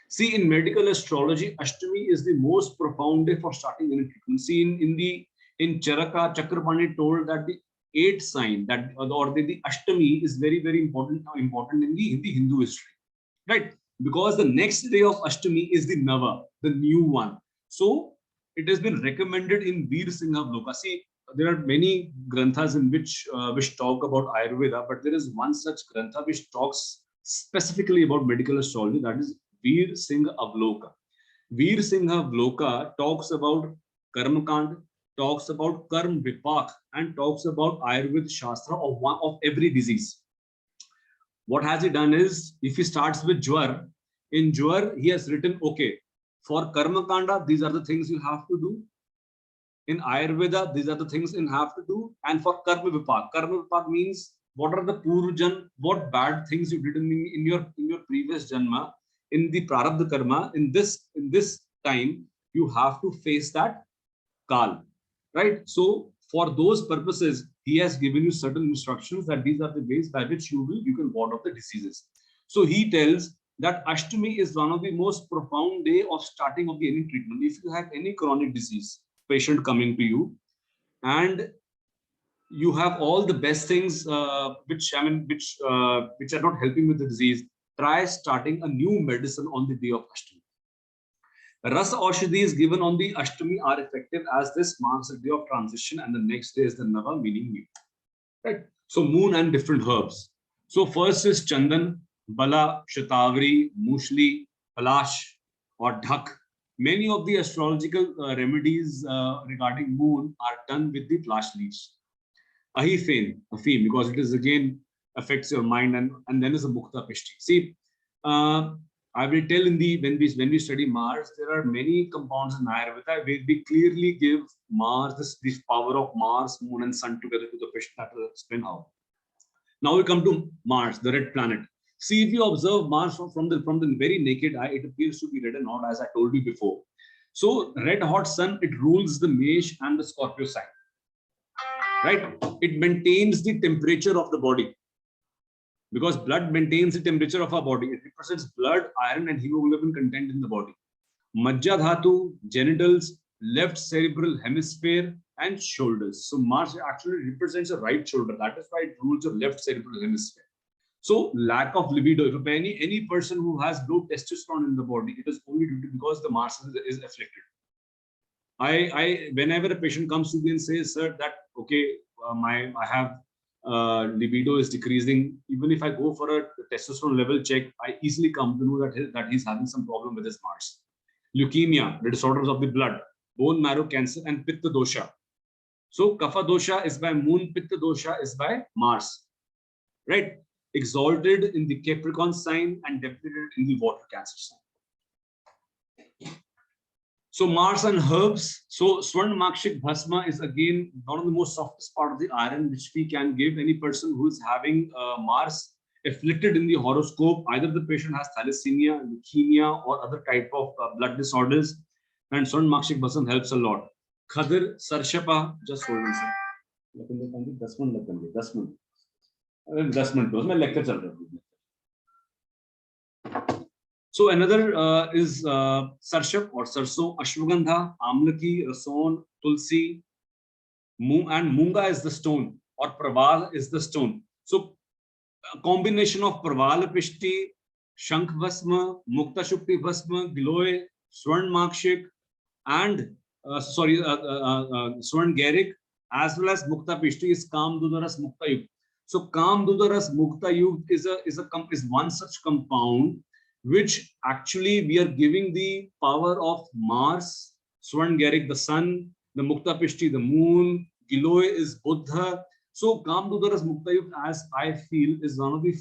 See, in medical astrology, Ashtami is the most profound day for starting any treatment. See, in Charaka, Chakrapani told that the 8th sign that or the Ashtami is very, very important in the Hindu history, right? Because the next day of Ashtami is the Nava, the new one. So it has been recommended in Veer Singha Vloka. See, there are many granthas in which talk about Ayurveda, but there is one such grantha which talks specifically about medical astrology, that is Veer Singha Avloka. Veer Singha Vloka talks about Karmakand, talks about Karm Vipak, and talks about Ayurveda Shastra of every disease. What has he done is, if he starts with Jwar, in Jwar, he has written, okay, for Karmakanda, these are the things you have to do. In Ayurveda, these are the things you have to do. And for Karma Vipak means what are the Purjan, what bad things you did in your previous Janma, in the Prarabdha Karma, in this time, you have to face that Kal, right? So for those purposes, he has given you certain instructions that these are the ways by which you can ward off the diseases. So he tells that Ashtami is one of the most profound day of starting of any treatment. If you have any chronic disease, patient coming to you, and you have all the best things which are not helping with the disease, try starting a new medicine on the day of Ashtami. Rasa Aushadhi is given on the Ashtami are effective as this marks a day of transition, and the next day is the Nava, meaning new. Right? So moon and different herbs. So first is Chandan, Bala, Shatavari, Mushli, Palash or Dhak. Many of the astrological remedies regarding moon are done with the Palash leaves. Ahifane, because it is again affects your mind, and then is a Mukta Pishti. See, I will tell in the when we study Mars, there are many compounds in Ayurveda where we clearly give Mars this power of Mars, Moon, and Sun together to the patient. That will explain how. Now we come to Mars, the red planet. See, if you observe Mars from the very naked eye, it appears to be red and hot, as I told you before. So red hot sun, it rules the Mesh and the Scorpio sign. Right? It maintains the temperature of the body. Because blood maintains the temperature of our body. It represents blood, iron, and hemoglobin content in the body. Majja dhatu, genitals, left cerebral hemisphere, and shoulders. So Mars actually represents a right shoulder. That is why it rules your left cerebral hemisphere. So lack of libido. If any person who has low testosterone in the body, it is only due to because the Mars is afflicted. Whenever a patient comes to me and says, sir, that okay, I have libido is decreasing. Even if I go for a testosterone level check, I easily come to know that he's having some problem with his Mars. Leukemia, the disorders of the blood, bone marrow cancer, and Pitta dosha. So Kapha dosha is by Moon, Pitta dosha is by Mars. Right? Exalted in the Capricorn sign and depleted in the water Cancer sign. So Mars and herbs. So Swarn Makshik Bhasma is again one of the most softest part of the iron which we can give any person who is having Mars afflicted in the horoscope. Either the patient has thalassemia, leukemia, or other type of blood disorders. And Swarn Makshik Bhasma helps a lot. Khadir, Sarshapa, just hold on, sir. 10 minutes. So another is Sarshap or Sarso, Ashwagandha, Amlaki, Rason, Tulsi, and Munga is the stone, or Praval is the stone. So a combination of Pravala Pishti, Shankh Bhasma, Mukta Shukti Bhasma, Giloy, Swarn Makshik, and Swarn Gerik, as well as Mukta Pishti is Kam Dudaras Mukta Yug. So Kam Dudaras Mukta Yug is one such compound which actually we are giving the power of Mars, Swarn Gerik the sun, the Mukta Pishti the moon, Giloy is Buddha. So Kam Dudaras Mukta Yug, as I feel, is one of the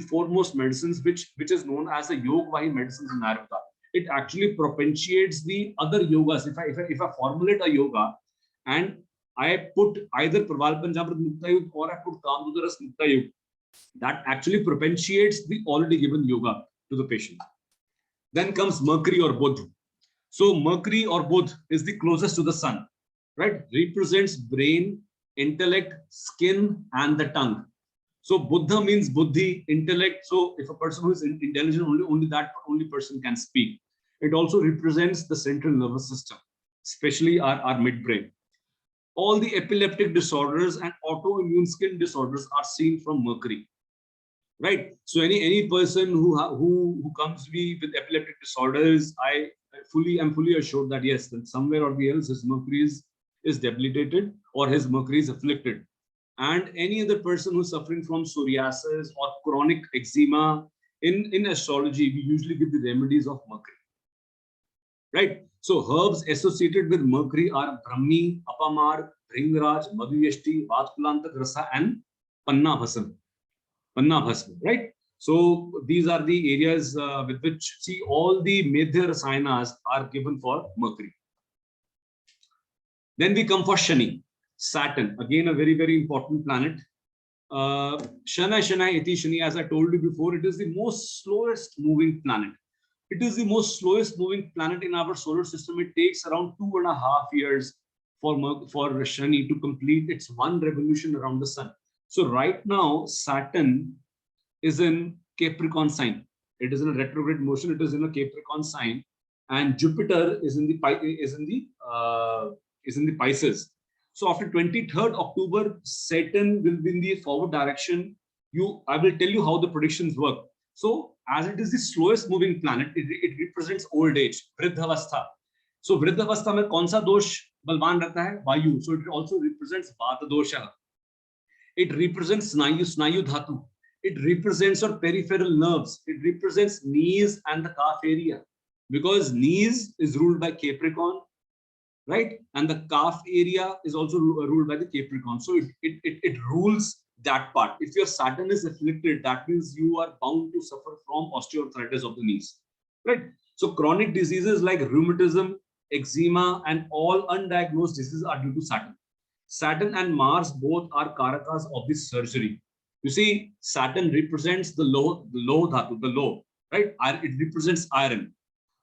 foremost medicines which is known as the Yogvahi medicines in Ayurveda. It actually propitiates the other yogas. If I formulate a yoga and I put either Praval Panjamrit Mukta Yug or I put Kam Dudaras Mukta Yug, that actually propitiates the already given yoga to the patient. Then comes Mercury or Budh. So Mercury or Budh is the closest to the sun, right? Represents brain, intellect, skin, and the tongue. So Buddha means buddhi, intellect. So if a person who is intelligent, only person can speak. It also represents the central nervous system, especially our midbrain. All the epileptic disorders and autoimmune skin disorders are seen from Mercury. Right. So any person who comes to me with epileptic disorders, I'm fully assured that yes, that somewhere or the else his Mercury is debilitated or his Mercury is afflicted. And any other person who's suffering from psoriasis or chronic eczema, in astrology, we usually give the remedies of Mercury. Right. So herbs associated with Mercury are Brahmi, Apamar, Bhringraj, Madhyashti, Vatkulantak Rasa, and Panna Bhasam. Right? So these are the areas with which, see, all the Medhya Rasayanas are given for Mercury. Then we come for Shani, Saturn, again a very, very important planet. Shana Iti Shani, as I told you before, it is the most slowest moving planet. It is the most slowest moving planet in our solar system. It takes around 2.5 years for Shani to complete its one revolution around the sun. So right now, Saturn is in Capricorn sign. It is in a retrograde motion. It is in a Capricorn sign, and Jupiter is in the Pisces. So after 23rd October, Saturn will be in the forward direction. I will tell you how the predictions work. So as it is the slowest moving planet, it represents old age, Vriddhavastha. So Vriddhavastha mein kaun sa dosh balwan rehta hai? Vayu. So it also represents Vata dosha. It represents Snayu Dhatu. It represents our peripheral nerves. It represents knees and the calf area. Because knees is ruled by Capricorn, right? And the calf area is also ruled by the Capricorn. So it rules that part. If your Saturn is afflicted, that means you are bound to suffer from osteoarthritis of the knees, right? So chronic diseases like rheumatism, eczema, and all undiagnosed diseases are due to Saturn. Saturn and Mars both are karakas of this surgery. You see, Saturn represents the low dhatu, the low, right? It represents iron.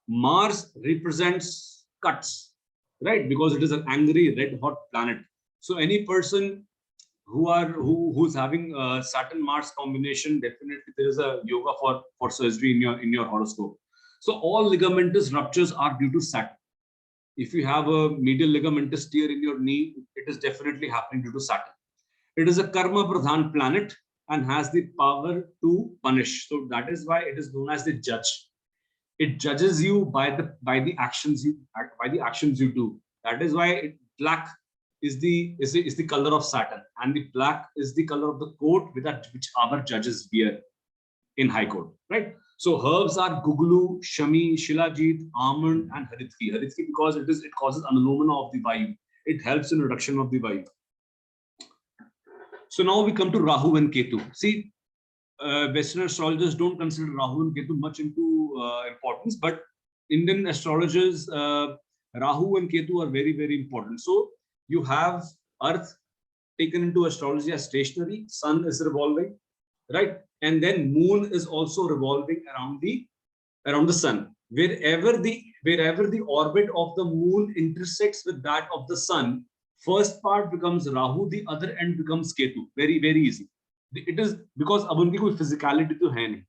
Mars represents cuts, right? Because it is an angry red hot planet. So any person who's having a Saturn Mars combination, definitely there is a yoga for surgery in your horoscope. So all ligamentous ruptures are due to Saturn. If you have a medial ligamentous tear in your knee, it is definitely happening due to Saturn. It is a karma pradhan planet and has the power to punish. So that is why it is known as the judge. It judges you by the actions you do. That is why black is the color of Saturn, and the black is the color of the coat which our judges wear in High Court, right? So herbs are gugulu, shami, shilajit, almond, and haritki. Haritki because it causes anulomana of the Vayu. It helps in reduction of the Vayu. So now we come to Rahu and Ketu. See, Western astrologers don't consider Rahu and Ketu much into importance, but Indian astrologers, Rahu and Ketu are very, very important. So you have Earth taken into astrology as stationary, Sun is revolving, right? And then Moon is also revolving around the Sun. Wherever the orbit of the Moon intersects with that of the Sun, first part becomes Rahu, the other end becomes Ketu. Very, very easy. It is because ab unki koi physicality to hai nahi.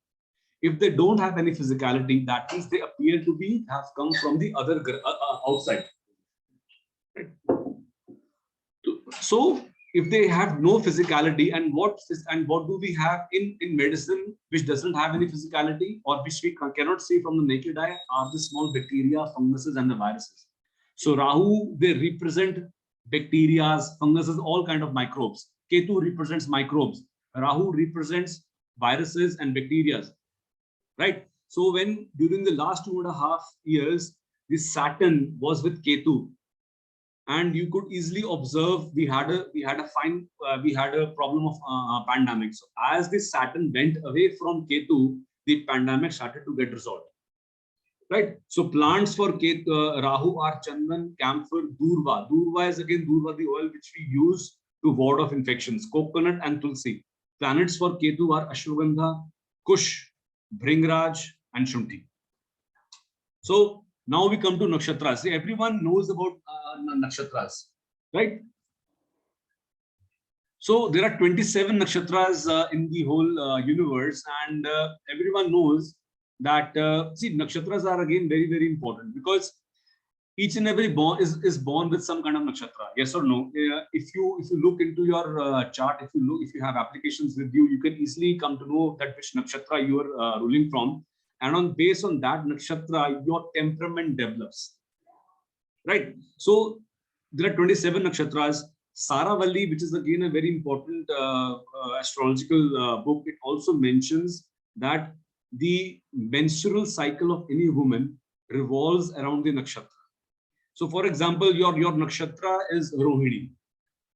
If they don't have any physicality, that means they appear to have come from the other outside. Right? So if they have no physicality, and what do we have in medicine which doesn't have any physicality, or which we cannot see from the naked eye, are the small bacteria, funguses, and the viruses. So Rahu, they represent bacteria, funguses, all kind of microbes. Ketu represents microbes. Rahu represents viruses and bacteria, right? So when during the last 2.5 years, the Saturn was with Ketu, and you could easily observe we had a problem of pandemic. So as the Saturn went away from Ketu, the pandemic started to get resolved, right? So plants for Ketu, Rahu are chandan, camphor, durva. Durva is again durva, the oil which we use to ward off infections. Coconut and tulsi. Planets for Ketu are Ashwagandha, Kush, Bhringraj, and Shunti. So now we come to nakshatras. See, everyone knows about nakshatras, right? So there are 27 nakshatras in the whole universe, and everyone knows that see, nakshatras are again very, very important, because each and every born is born with some kind of nakshatra. Yes or no? If you look into your chart, if you have applications with you, you can easily come to know that which nakshatra you are ruling from, and based on that nakshatra, your temperament develops, right? So there are 27 nakshatras. Saravalli, which is again a very important astrological book, it also mentions that the menstrual cycle of any woman revolves around the nakshatra. So for example, your nakshatra is Rohini,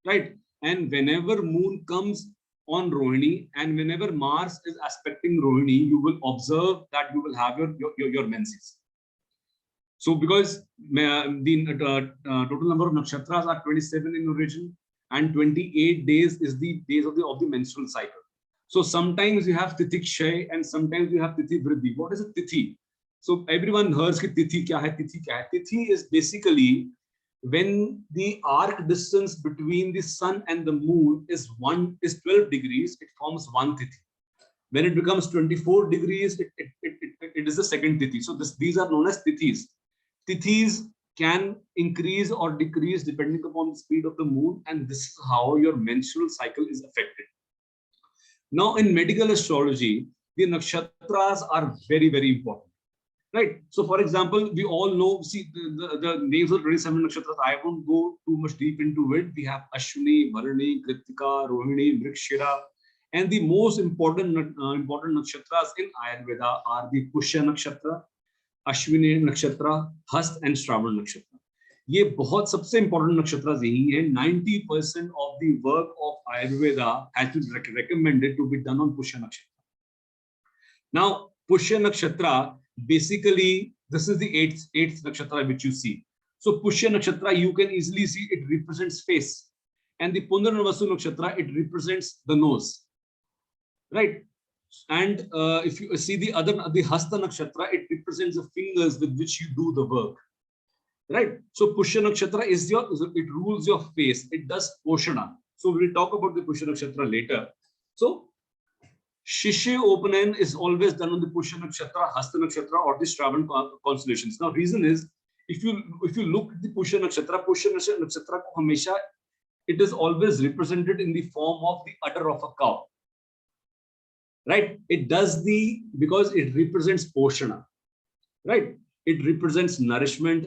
right? And whenever moon comes on Rohini, and whenever Mars is aspecting Rohini, you will observe that you will have your menses. So because the total number of nakshatras are 27 in origin, and 28 days is the days of the menstrual cycle. So sometimes you have Tithi Kshay and sometimes you have Tithi Vriddhi. What is a Tithi? So everyone hears ki Tithi kya hai, Tithi kya hai. Tithi is basically when the arc distance between the sun and the moon is 12 degrees, it forms one Tithi. When it becomes 24 degrees, it is the second Tithi. So these are known as Tithis. Tithis can increase or decrease depending upon the speed of the moon, and this is how your menstrual cycle is affected. Now in medical astrology, the nakshatras are very, very important. Right. So, for example, we all know, see, the names of 27 nakshatras. I won't go too much deep into it. We have Ashwini, Bharani, Kritika, Rohini, Mrigashira, and the most important nakshatras in Ayurveda are the Pushya nakshatra, Ashwini nakshatra, Hast, and Shravan nakshatra. ये बहुत सबसे important नक्षत्र यही है. 90% of the work of Ayurveda has been recommended to be done on Pushya Nakshatra. Now, Pushya Nakshatra, basically, this is the eighth Nakshatra which you see. So, Pushya Nakshatra, you can easily see it represents face. And the Punarnavasu Nakshatra, it represents the nose. Right? And if you see the Hasta Nakshatra, it represents the fingers with which you do the work. Right? So Pushya Nakshatra it rules your face. It does Poshana. So we'll talk about the Pushya Nakshatra later. So Shishya Upanan is always done on the Pushya Nakshatra, Hasta Nakshatra, or the Shravan constellations. Now, reason is, if you look at the Pushya Nakshatra ko hamesha, it is always represented in the form of the udder of a cow. Right? It does because it represents Poshana. Right? It represents nourishment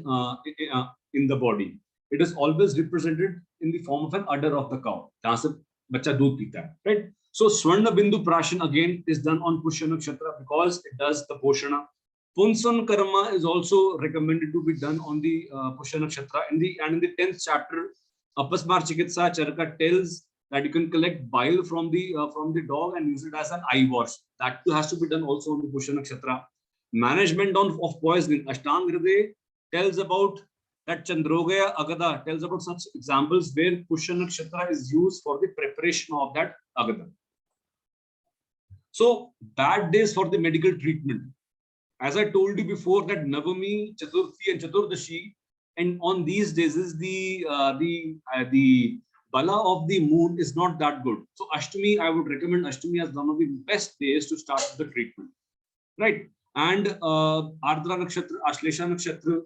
in the body. It is always represented in the form of an udder of the cow. Jahan se bachcha doodh peeta hai, right? So Swarna Bindu Prashan again is done on Pushya Nakshatra because it does the Poshana. Punsan Karma is also recommended to be done on the Pushya Nakshatra. In the 10th chapter, Apasmar Chikitsa Charaka tells that you can collect bile from the dog and use it as an eye wash. That too has to be done also on the Pushya Nakshatra. Management of poisoning. Ashtang Hriday tells about that. Chandrogaya Agada tells about such examples where Pushya Nakshatra is used for the preparation of that Agada. So bad days for the medical treatment. As I told you before, that Navami, Chaturthi and Chaturdashi, and on these days is the Bala of the moon is not that good. So Ashtami, I would recommend Ashtami as one of the best days to start the treatment. Right? And Ardra Nakshatra, Ashlesha Nakshatra,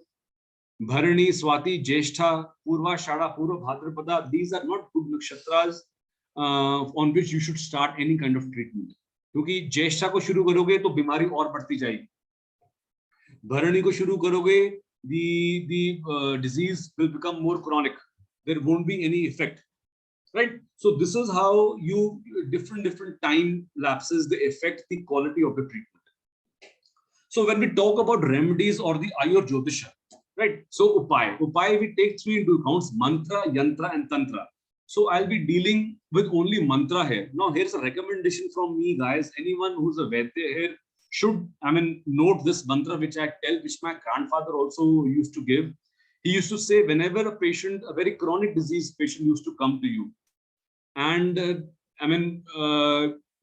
Bharani, Swati, Jeshtha, Purva, Shada, Purva, Bhadrapada, these are not good nakshatras on which you should start any kind of treatment. क्योंकि ज्येष्ठा को शुरू करोगे तो बीमारी और बढ़ती जाएगी. भरणी को शुरू करोगे, the disease will become more chronic. There won't be any effect. Right? So this is how you different time lapses they affect the quality of the treatment. So when we talk about remedies or the Ayurjyotish, right? So Upay we take three into accounts: mantra, yantra, and tantra. So I'll be dealing with only mantra here. Now here's a recommendation from me, guys. Anyone who's a Vaidya here should, note this mantra which I tell, which my grandfather also used to give. He used to say, whenever a patient, a very chronic disease patient used to come to you, and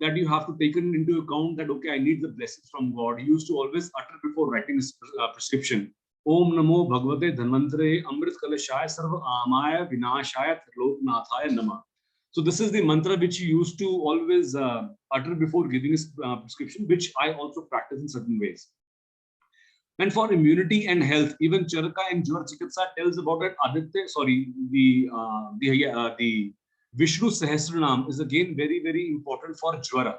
that you have to take into account that, okay, I need the blessings from God. He used to always utter before writing his prescription, Om Namo Bhagavate Dhanvantare Amrit Kalashaya Sarva Amaya Vinashaya Triloknathaya Nama. So this is the mantra which he used to always utter before giving his prescription, which I also practice in certain ways. And for immunity and health, even Charaka and Jwar Chikitsa tells about it. The Vishnu Sahasranam is again very, very important for Jwara.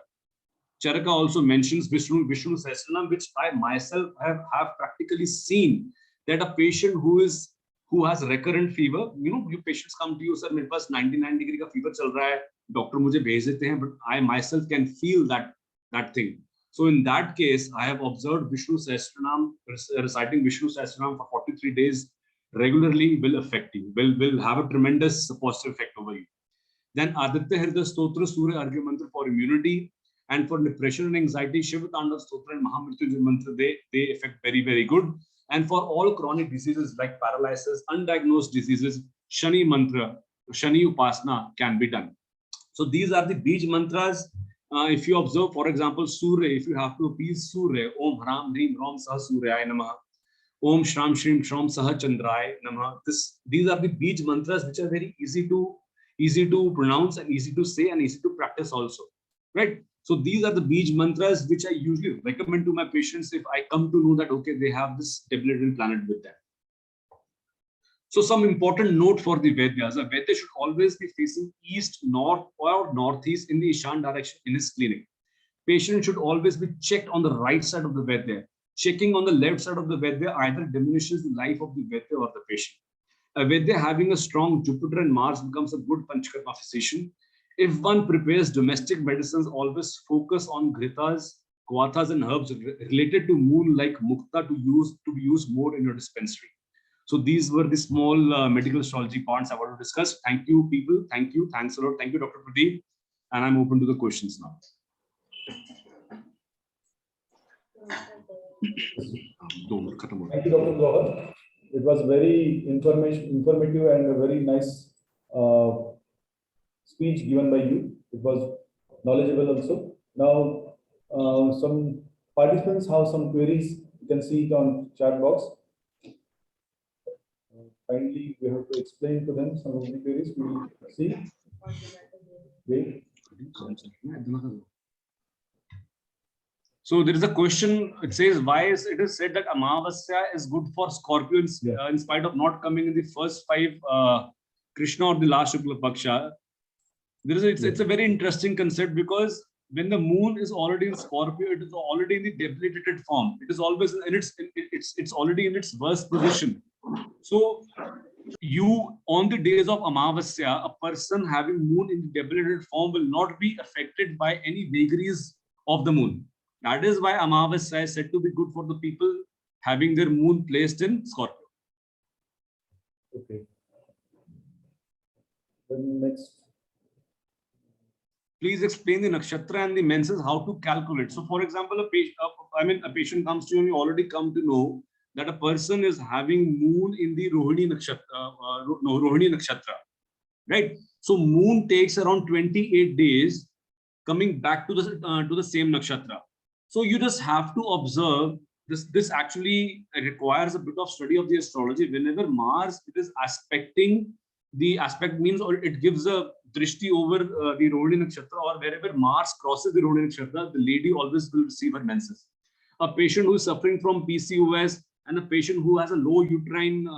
Charaka also mentions Vishnu Sahasranam, which I myself have practically seen that a patient who has recurrent fever, you patients come to you, sir, मेरे पास 99 degree का fever चल रहा है, doctor मुझे भेज देते हैं, but I myself can feel that thing. So in that case, I have observed Vishnu Sahasranam, reciting Vishnu Sahasranam for 43 days regularly will affect you, will have a tremendous positive effect over you. Then Aditya Hridaya Stotra, Surya Arghya Mantra for immunity, and for depression and anxiety, Shiva Tandav Stotra and Mahamrityunjay Mantra, they affect very, very good. And for all chronic diseases like paralysis, undiagnosed diseases, Shani Mantra, Shani Upasana can be done. So these are the Bij mantras. If you observe, for example, Surya, if you have to appease Surya, Om Hram Hrim Ram Sah Suryaya Namaha, Om Shram Shrim Shram Sah Chandraya Namaha. These are the Bij mantras which are very easy to pronounce and easy to say and easy to practice also. Right? So these are the Bij mantras which I usually recommend to my patients if I come to know that, okay, they have this Tibetan planet with them. So some important note for the Vaidyas. A Vaidya should always be facing east, north, or northeast in the Ishan direction in his clinic. Patient should always be checked on the right side of the Vaidya. Checking on the left side of the Vaidya either diminishes the life of the Vaidya or the patient. A Vaidya having a strong Jupiter and Mars becomes a good Panchakarma physician. If one prepares domestic medicines, always focus on Ghritas, Kvathas, and herbs related to moon like Mukta to be used more in your dispensary. So these were the small medical astrology points I want to discuss. Thank you, people. Thank you. Thanks a lot. Thank you, Dr. Pradeep. And I'm open to the questions now. Thank you, Dr. Jawahar. It was very informative and a very nice speech given by you. It was knowledgeable also. Now, some participants have some queries. You can see it on chat box. Kindly, we have to explain to them some of the queries. We will see. Wait. So there is a question. It says, why is it is said that Amavasya is good for Scorpio in spite of not coming in the first 5 Krishna or the last Shukla Paksha? It's a very interesting concept, because when the moon is already in Scorpio, it is already in the debilitated form. It is always it's already in its worst position. So you, on the days of Amavasya, a person having moon in the debilitated form will not be affected by any vagaries of the moon. That is why Amavasya is said to be good for the people having their moon placed in Scorpio. Okay. Then next. Please explain the nakshatra and the menses, how to calculate. So, for example, a patient comes to you and you already come to know that a person is having moon in the Rohini nakshatra, right? So, moon takes around 28 days coming back to the same nakshatra. So you just have to observe this. This actually requires a bit of study of the astrology. Whenever Mars is aspecting, the aspect means, or it gives a drishti over the Rohini nakshatra, or wherever Mars crosses the Rohini nakshatra, the lady always will receive her menses. A patient who is suffering from PCOS and a patient who has a low uterine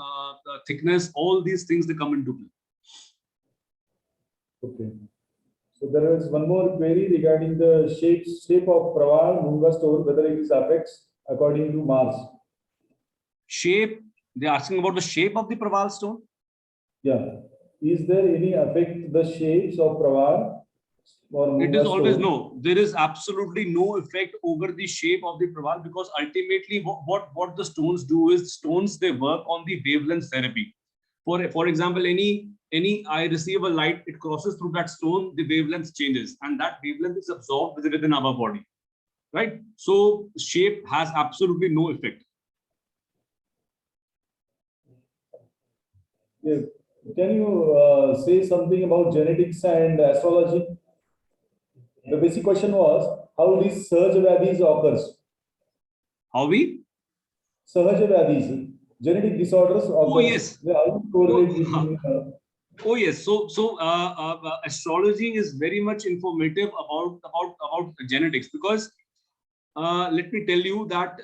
thickness, all these things, they come into play. Okay. So there is one more query regarding the shape of Praval Munga stone, whether it is affects according to Mars. Shape, they're asking about the shape of the Praval stone? Yeah. Is there any affect the shapes of Praval or Munga? It is always stone? No. There is absolutely no effect over the shape of the Praval, because ultimately what the stones do is, stones, they work on the wavelength therapy. For example, I receive a light, it crosses through that stone, the wavelength changes, and that wavelength is absorbed within our body, right? So shape has absolutely no effect. Yeah. Can you say something about genetics and astrology? The basic question was how these Sahaja Vyadhis occurs. How we? Sahaja Vyadhis, genetic disorders occurs. Oh yes. Oh yes. So astrology is very much informative about genetics, because let me tell you that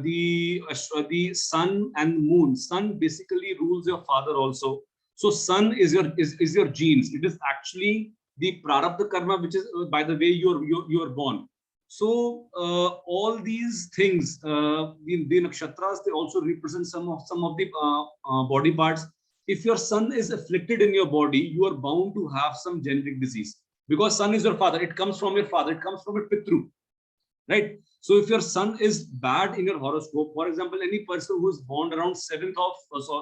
the sun and moon. Sun basically rules your father also. So sun is your genes. It is actually the prarabdha karma, which is by the way you are born. So all these things, the nakshatras, they also represent some of the body parts. If your sun is afflicted in your body, you are bound to have some genetic disease, because sun is your father. It comes from your father. It comes from a pitru, right? So if your sun is bad in your horoscope, for example, any person who is born around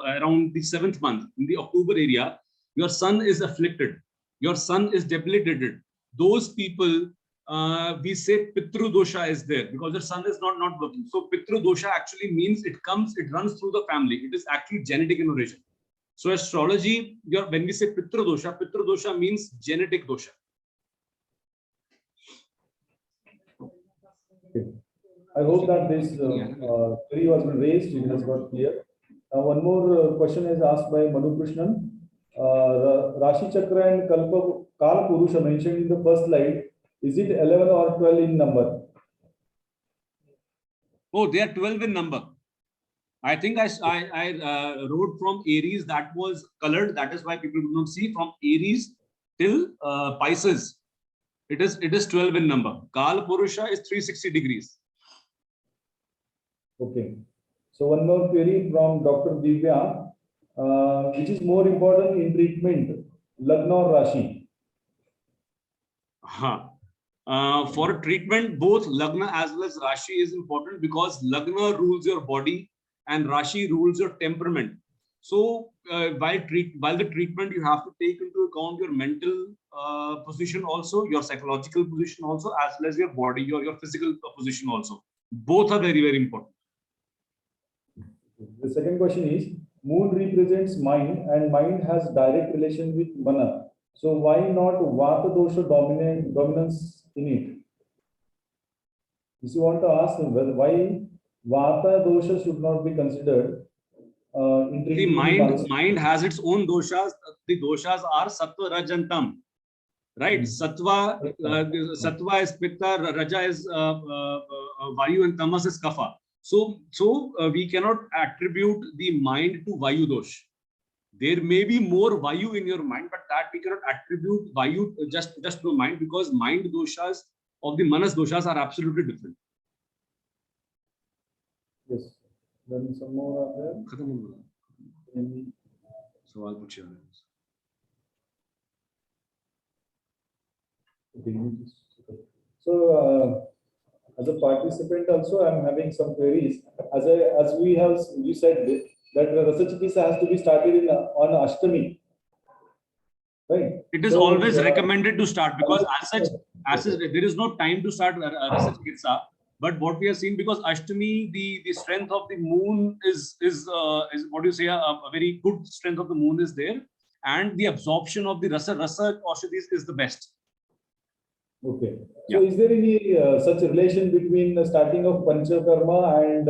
around the 7th month in the October area, your sun is afflicted. Your sun is debilitated. Those people, we say pitru dosha is there, because the sun is not working. So pitru dosha actually means it runs through the family. It is actually genetic inheritance. So astrology, when we say pitru dosha means genetic dosha. Okay. I hope that this query was raised, it has got clear. One more question is asked by Madhu Krishnan. Rashi Chakra and Kala Purusha mentioned in the first slide, is it 11 or 12 in number? Oh, they are 12 in number. I think I wrote from Aries, that was colored. That is why people do not see. From Aries till Pisces, it is 12 in number. Kala Purusha is 360 degrees. Okay. So one more query from Dr. Divya. Which is more important in treatment, Lagna or Rashi? For treatment, both Lagna as well as Rashi is important, because Lagna rules your body and Rashi rules your temperament. So while the treatment, you have to take into account your mental position also, your psychological position also, as well as your body, your physical position also. Both are very, very important. The second question is, moon represents mind and mind has direct relation with mana. So why not Vata dosha dominance in it? If you want to ask him why Vata dosha should not be considered. The mind has its own doshas. The doshas are sattva, raj, and tam. Right? Sattva is pitta, raja is vayu, and tamas is kapha. So we cannot attribute the mind to vayu dosh. There may be more vayu in your mind, but that we cannot attribute vayu just to mind, because mind doshas of the manas doshas are absolutely different. Yes. Then some more are there. So I'll put you on. So as a participant also, I'm having some queries. As you said that Rasa Chikitsa has to be started on Ashtami, right? It is always recommended to start, because as such, there is no time to start Rasa Chikitsa. But what we have seen, because Ashtami, the strength of the moon is what you say, a very good strength of the moon is there, and the absorption of the rasa aushadhis is the best. Okay. Yeah. So is there any such relation between the starting of Panchakarma and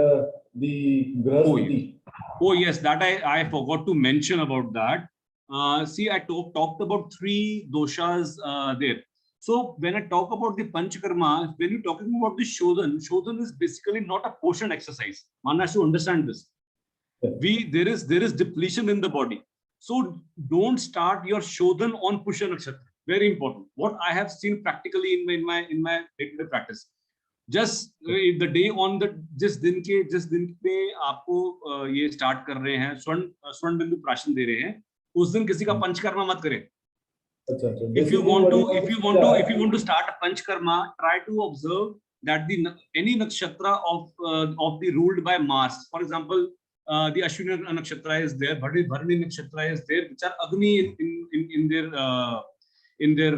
the Grahasthiti? Oh yes, that I forgot to mention about that. See, I talked about 3 doshas there. So when I talk about the Panchakarma, when you're talking about the Shodhan is basically not a portion exercise. One has to understand this. There is depletion in the body. So don't start your Shodhan on Pusha Nakshatra. Very important. What I have seen practically in my day-to-day practice. Just the day on the जिस दिन पे आपको ये start कर रहे हैं, स्वर्ण बिंदु प्राशन दे रहे हैं, उस दिन किसी का पंचकर्मा मत करें. If you want to start a panchkarma, try to observe that any nakshatra of the ruled by Mars. For example, the Ashwini nakshatra is there, Bharani nakshatra is there, which are Agni in their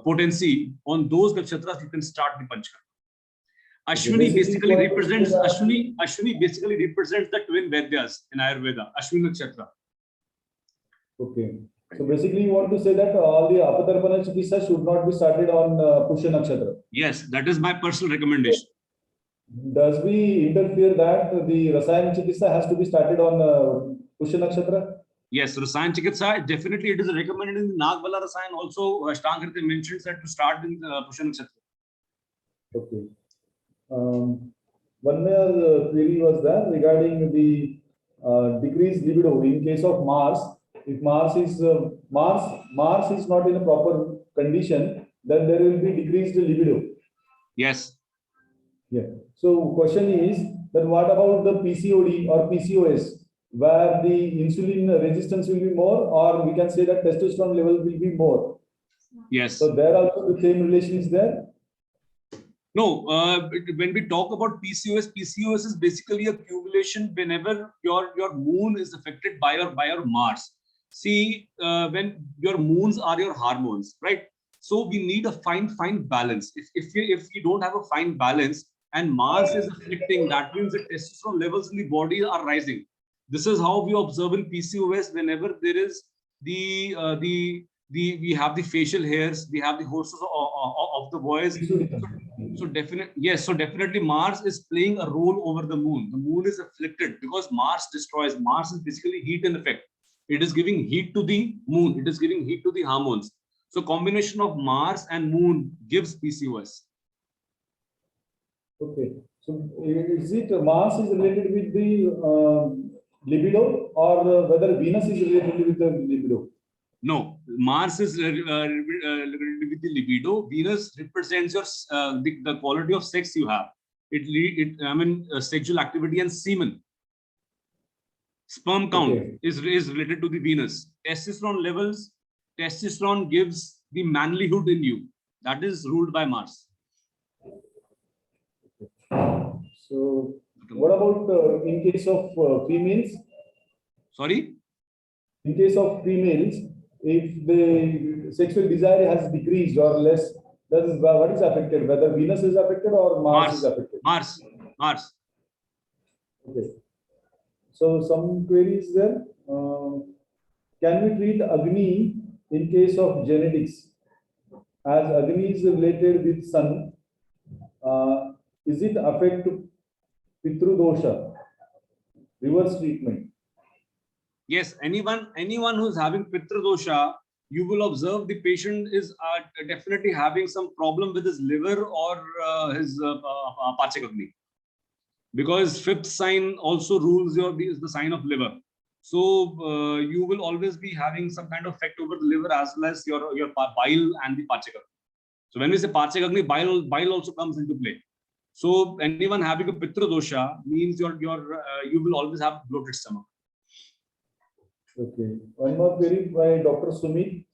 potency. On those nakshatras, you can start the panchkarma. Ashwini basically represents the twin Vedyas in Ayurveda. Ashwini nakshatra. Okay. So basically, you want to say that all the Apatarpana Chikitsa should not be started on Pusha Nakshatra. Yes, that is my personal recommendation. Does we interfere that the Rasayan Chikitsa has to be started on Pusha Nakshatra? Yes, Rasayan Chikitsa, definitely it is recommended in the Nagbala Rasayan. Also, Ashtangriti mentions that to start in Pusha Nakshatra. Okay. One more query was there regarding the decreased libido in case of Mars. If Mars is not in a proper condition, then there will be decreased libido. Yes. Yeah. So question is that what about the PCOD or PCOS, where the insulin resistance will be more, or we can say that testosterone level will be more? Yes. So there also the same relation is there. No, when we talk about PCOS is basically a accumulation whenever your moon is affected by your Mars. See, when your moons are your hormones, right? So we need a fine balance. If you don't have a fine balance and Mars is afflicting, that means the testosterone levels in the body are rising. This is how we observe in PCOS. Whenever there is we have the facial hairs, we have the horses of the voice. So definitely Mars is playing a role over the moon. The moon is afflicted because Mars destroys. Mars is basically heat and effect. It is giving heat to the moon. It is giving heat to the hormones. So combination of Mars and moon gives PCOS. Okay. So is it Mars is related with the libido, or whether Venus is related with the libido? No, Mars is related with the libido. Venus represents your the quality of sex you have. Sexual activity and semen. Sperm count is related to the Venus. Testosterone levels, testosterone gives the manlyhood in you. That is ruled by Mars. So What about in case of females? Sorry? In case of females, if the sexual desire has decreased or less, that is what is affected? Whether Venus is affected or Mars is affected? Mars. Okay. So some queries there. Can we treat Agni in case of genetics? As Agni is related with Sun, is it affect Pitru dosha? Reverse treatment. Yes, anyone who is having Pitra dosha, you will observe the patient is definitely having some problem with his liver or his Pachak Agni. Because fifth sign also rules is the sign of liver. So you will always be having some kind of effect over the liver as well as your bile and the Pachak Agni. So when we say Pachak Agni, bile also comes into play. So anyone having a Pitra dosha means you will always have bloated stomach. Okay. One more query by Dr. Sumit.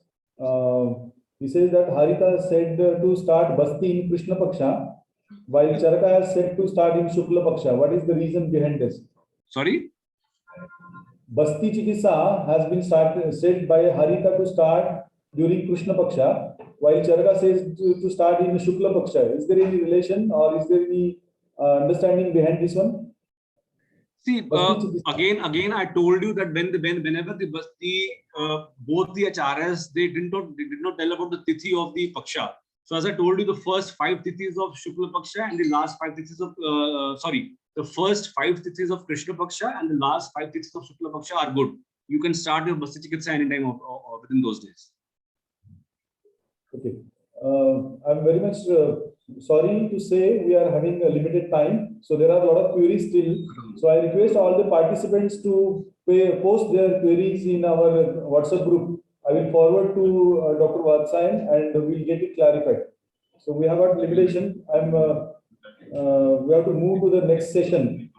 He says that Harita said to start Basti in Krishna Paksha, while Charaka has said to start in Shukla Paksha. What is the reason behind this? Sorry? Basti Chikitsa has been said by Harita to start during Krishna Paksha, while Charaka says to start in Shukla Paksha. Is there any relation or is there any understanding behind this one? See, again, I told you that whenever both the acharyas, they did not tell about the tithi of the paksha. So as I told you, the first 5 tithis of Shukla Paksha and the last 5 tithis of the first 5 tithis of Krishna Paksha and the last 5 tithis of Shukla Paksha are good. You can start your Basti Chikitsa anytime or within those days. Okay. I'm very much sorry to say we are having a limited time. So there are a lot of queries still. So I request all the participants to post their queries in our WhatsApp group. I will forward to Dr. Vatsayan and we'll get it clarified. So we have got limitation. We have to move to the next session.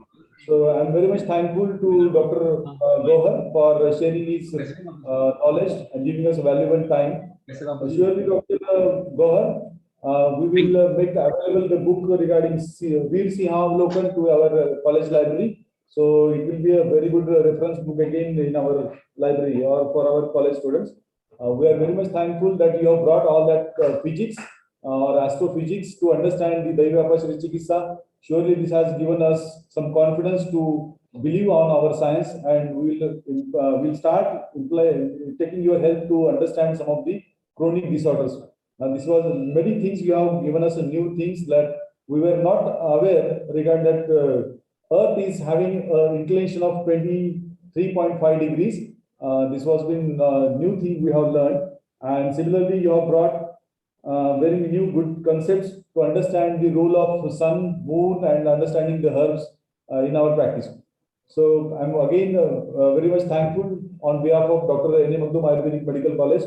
So I'm very much thankful to Dr. Gohar for sharing his knowledge and giving us valuable time. Surely, Dr. Gohar, we will make available the book regarding Veer Sihavlokan to our college library. So it will be a very good reference book again in our library or for our college students. We are very much thankful that you have brought all that physics or astrophysics to understand the Daivapashri Chikitsa. Surely this has given us some confidence to believe on our science, and we will start taking your help to understand some of the chronic disorders. Now, this was many things you have given us new things that we were not aware regarding that Earth is having an inclination of 23.5 degrees. This was been new thing we have learned, and similarly you have brought very new good concepts to understand the role of sun, moon, and understanding the herbs in our practice. So I'm again very much thankful on behalf of Dr. N. Magdum Ayurvedic Medical College.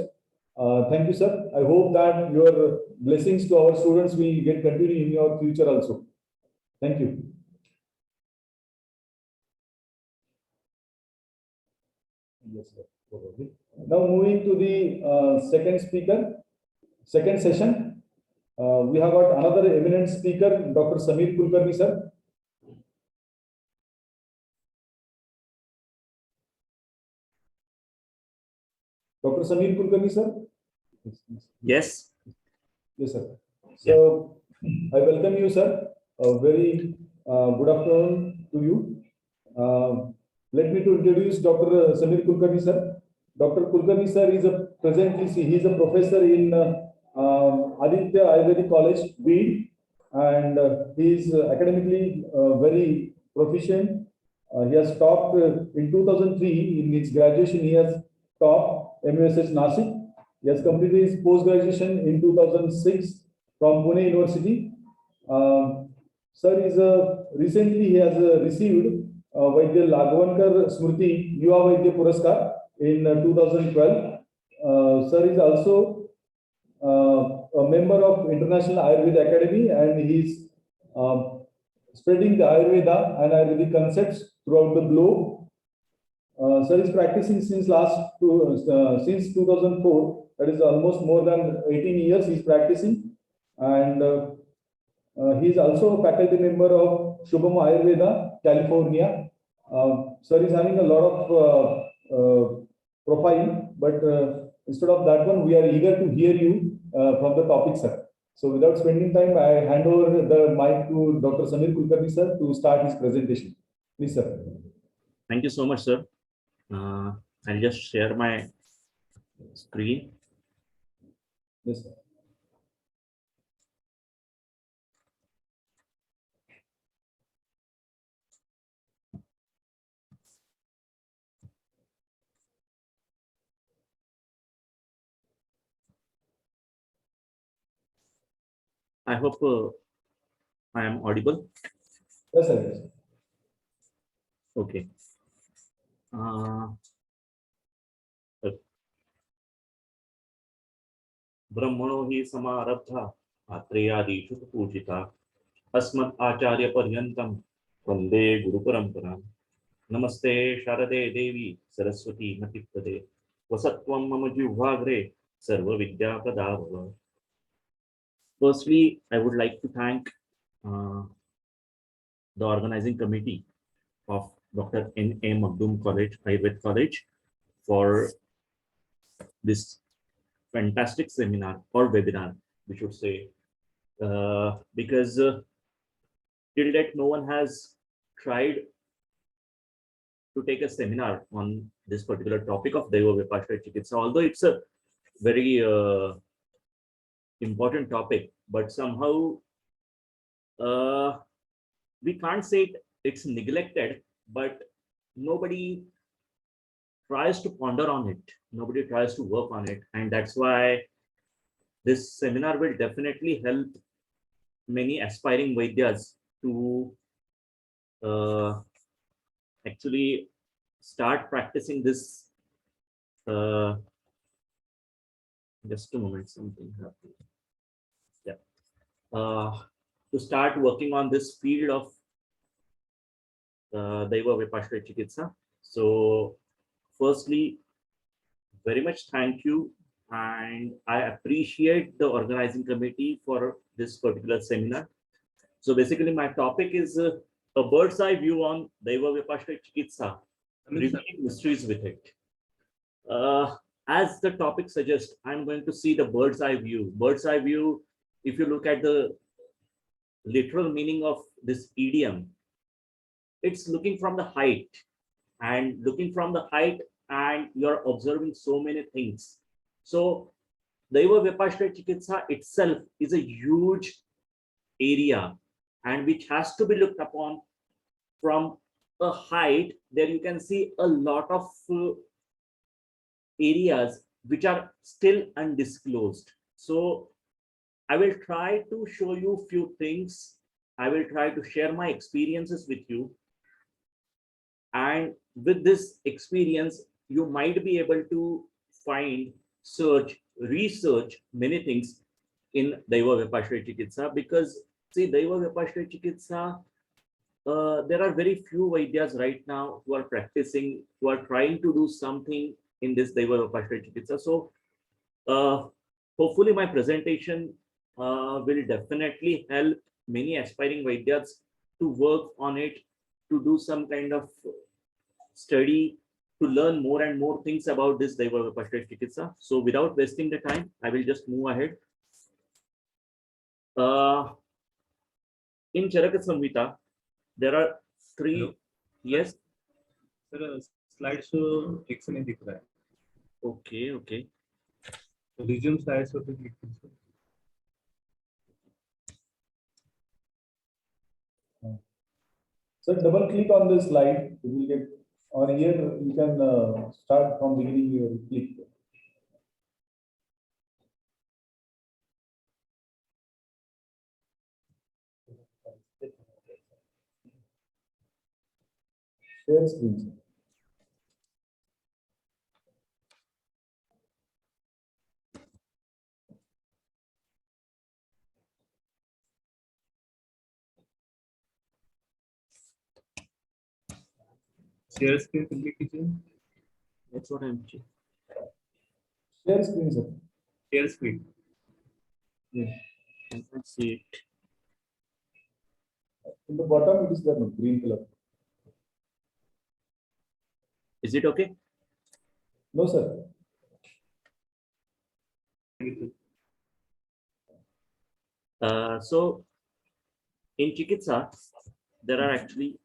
Thank you, sir. I hope that your blessings to our students will get continued in your future also. Thank you. Yes, sir. Now moving to the second session. We have got another eminent speaker, Dr. Samir Kulkarni, sir. Dr. Samir Kulkarni, sir. Yes. Yes, sir. So I welcome you, sir. A very good afternoon to you. Let me to introduce Dr. Samir Kulkarni, sir. Dr. Kulkarni, sir, is he is a professor in Aditya Ayurvedic College, Bid, and he is academically very proficient. He has topped in 2003 in his graduation. He has topped MUSH Nasik. He has completed his post-graduation in 2006 from Pune University. Sir is recently he has received Vaidya Lagavankar Smriti Yuva Vaidya Puraskar in 2012. Sir is also a member of International Ayurveda Academy, and he is spreading the Ayurveda and Ayurvedic concepts throughout the globe. Sir is practicing since 2004. That is almost more than 18 years he is practicing, and he is also a faculty member of Shubham Ayurveda California. Sir is having a lot of profile, but instead of that one, we are eager to hear you from the topic, sir. So without spending time, I hand over the mic to Dr. Samir Kulkarni, sir, to start his presentation. Please, sir. Thank you so much, sir. I'll just share my screen. Yes, sir. I hope I am audible. Yes, sir. Yes. Okay. ब्रह्मणो हि समारब्धा आत्रेयादीषु पूजिता अस्मत् आचार्य पर्यन्तं वन्दे गुरुपरम्पराम् नमस्ते शारदे देवी सरस्वती मतिप्रदे वसत्वं मम जिह्वाग्रे सर्वविद्याप्रदा भव. Firstly, I would like to thank the organizing committee of Dr. N.A. Magdum College, Ayurveda College, for this fantastic seminar or webinar, we should say, because till date no one has tried to take a seminar on this particular topic of Daiva Vipashya Chikitsa, although it's a very important topic, but somehow we can't say it's neglected, but nobody tries to ponder on it, nobody tries to work on it, and that's why this seminar will definitely help many aspiring Vaidyas to actually start practicing this. Just a moment, something happened. Yeah. To start working on this field of Daiva Vipashya Chikitsa. So firstly, very much thank you, and I appreciate the organizing committee for this particular seminar. So basically my topic is a bird's eye view on Daiva Vipashya Chikitsa, revealing mysteries with it. As the topic suggests, I'm going to see the bird's eye view. Bird's eye view, if you look at the literal meaning of this idiom, it's looking from the height, and looking from the height, and you're observing so many things. So Daiva Vipashya Chikitsa itself is a huge area, and which has to be looked upon from a height. There you can see a lot of areas which are still undisclosed. So I will try to show you few things. I will try to share my experiences with you. And with this experience, you might be able to find, search, research many things in Daiva Vipashya Chikitsa, because see, Daiva Vipashya Chikitsa, there are very few Vaidyas right now who are practicing, who are trying to do something in this Daiva Vipashya Chikitsa. So hopefully my presentation will definitely help many aspiring Vaidyas to work on it, to do some kind of study, to learn more and more things about this Daiva Vipashya Chikitsa. So without wasting the time, I will just move ahead. In Charaka Samhita, there are three. Hello? Yes. Sir, slide show excellent दिख रहा है. Okay, okay. Resume slide show पे click कीजिए. So double click on this slide. You will get, or here you can start from beginning. You will click. Share screen. Share screen पे click कीजिए. That's what I'm checking. Share screen, sir. Share screen. Yeah. I can see it. In the bottom, it is the green color. Is it okay? No, sir. So in Chikitsa, there are actually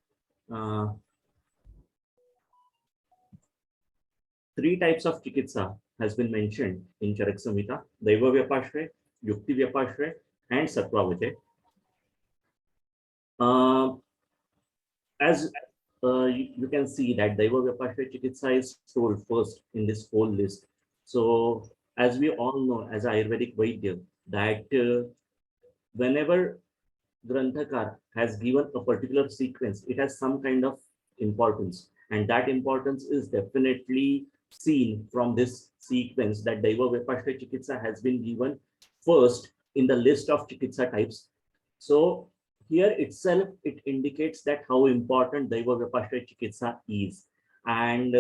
3 types of Chikitsa has been mentioned in Charak Samhita: Daiva Vyapashray, Yukti Vyapashray, and Sattva Vijay. As you can see that Daiva Vyapashray Chikitsa is told first in this whole list. So as we all know, as Ayurvedic Vaidya, that whenever Granthakar has given a particular sequence, it has some kind of importance. And that importance is definitely seen from this sequence that Daiva Vyapashray Chikitsa has been given first in the list of Chikitsa types. So here itself, it indicates that how important Daiva Vyapashray Chikitsa is. And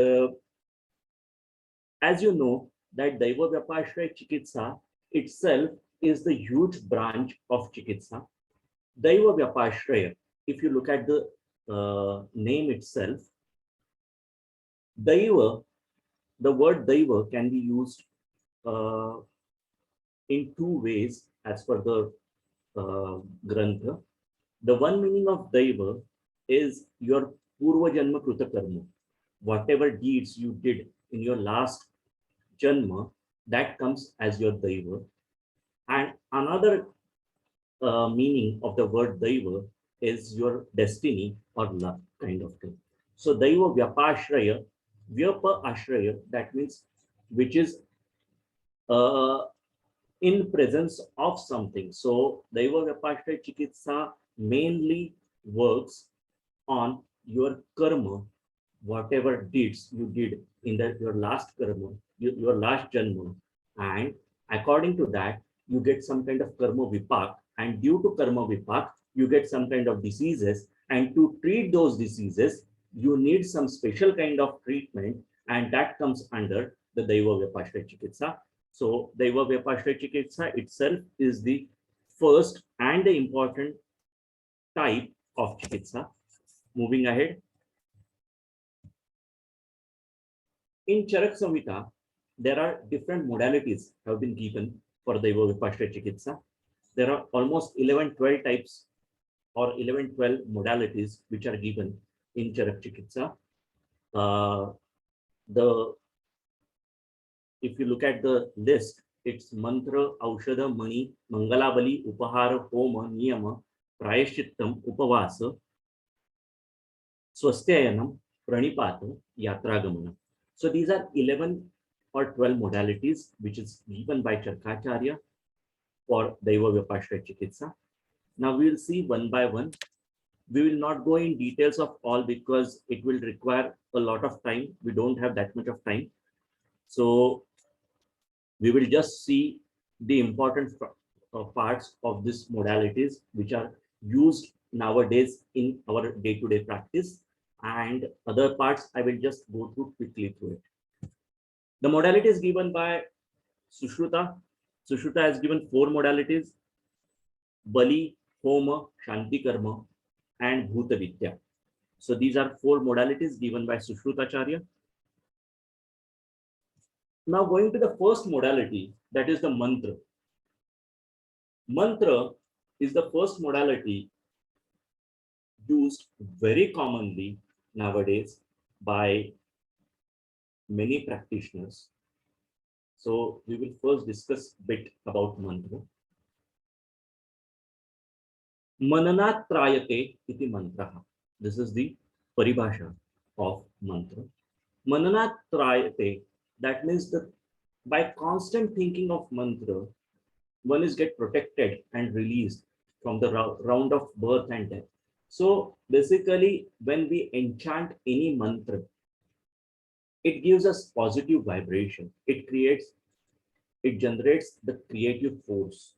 as you know, that Daiva Vyapashray Chikitsa itself is the huge branch of Chikitsa. Daiva Vyapashraya, if you look at the name itself, Daiva, the word Daiva can be used in 2 ways as per the Grantha. The one meaning of Daiva is your Purva Janma Kruta Karma. Whatever deeds you did in your last Janma, that comes as your Daiva. And another meaning of the word Daiva is your destiny or luck kind of thing. So Daiva Vyapashraya, Vyapa Ashraya, that means which is in presence of something. So Daiva Vyapashraya Chikitsa mainly works on your karma, whatever deeds you did in your last karma, your last janma, and according to that, you get some kind of karma vipak, and due to karma vipak, you get some kind of diseases, and to treat those diseases, you need some special kind of treatment, and that comes under the Daiva Vyapashraya Chikitsa. So Daiva Vyapashraya Chikitsa itself is the first and the important type of Chikitsa. Moving ahead. In Charak Samhita, there are different modalities have been given for Daiva Vyapashraya Chikitsa. There are almost 11-12 types or 11-12 modalities which are given in Charak Chikitsa. If you look at the list, it's Mantra, Aushadha, Mani, Mangalabali, Upahara, Homa, Niyama, Prayashittam, Upavasa, Swasthayanam, Pranipata, Yatragamana. So these are 11 or 12 modalities which is given by Charkacharya for Daiva Vyapashraya Chikitsa. Now we will see one by one. We will not go in details of all because it will require a lot of time. We don't have that much of time. So we will just see the important parts of these modalities which are used nowadays in our day-to-day practice, and other parts I will just go through quickly through it. The modality is given by Sushruta. Sushruta has given 4 modalities: Bali, Homa, Shanti Karma, and Bhuta Vidya. So these are 4 modalities given by Sushrutacharya. Now going to the first modality, that is the mantra. Mantra is the first modality used very commonly nowadays by many practitioners. So we will first discuss a bit about mantra. Mananat trayate iti mantraha. This is the paribhasha of mantra. Mananat trayate, that means that by constant thinking of mantra, one is get protected and released from the round of birth and death. So basically, when we enchant any mantra, it gives us positive vibration. It generates the creative force.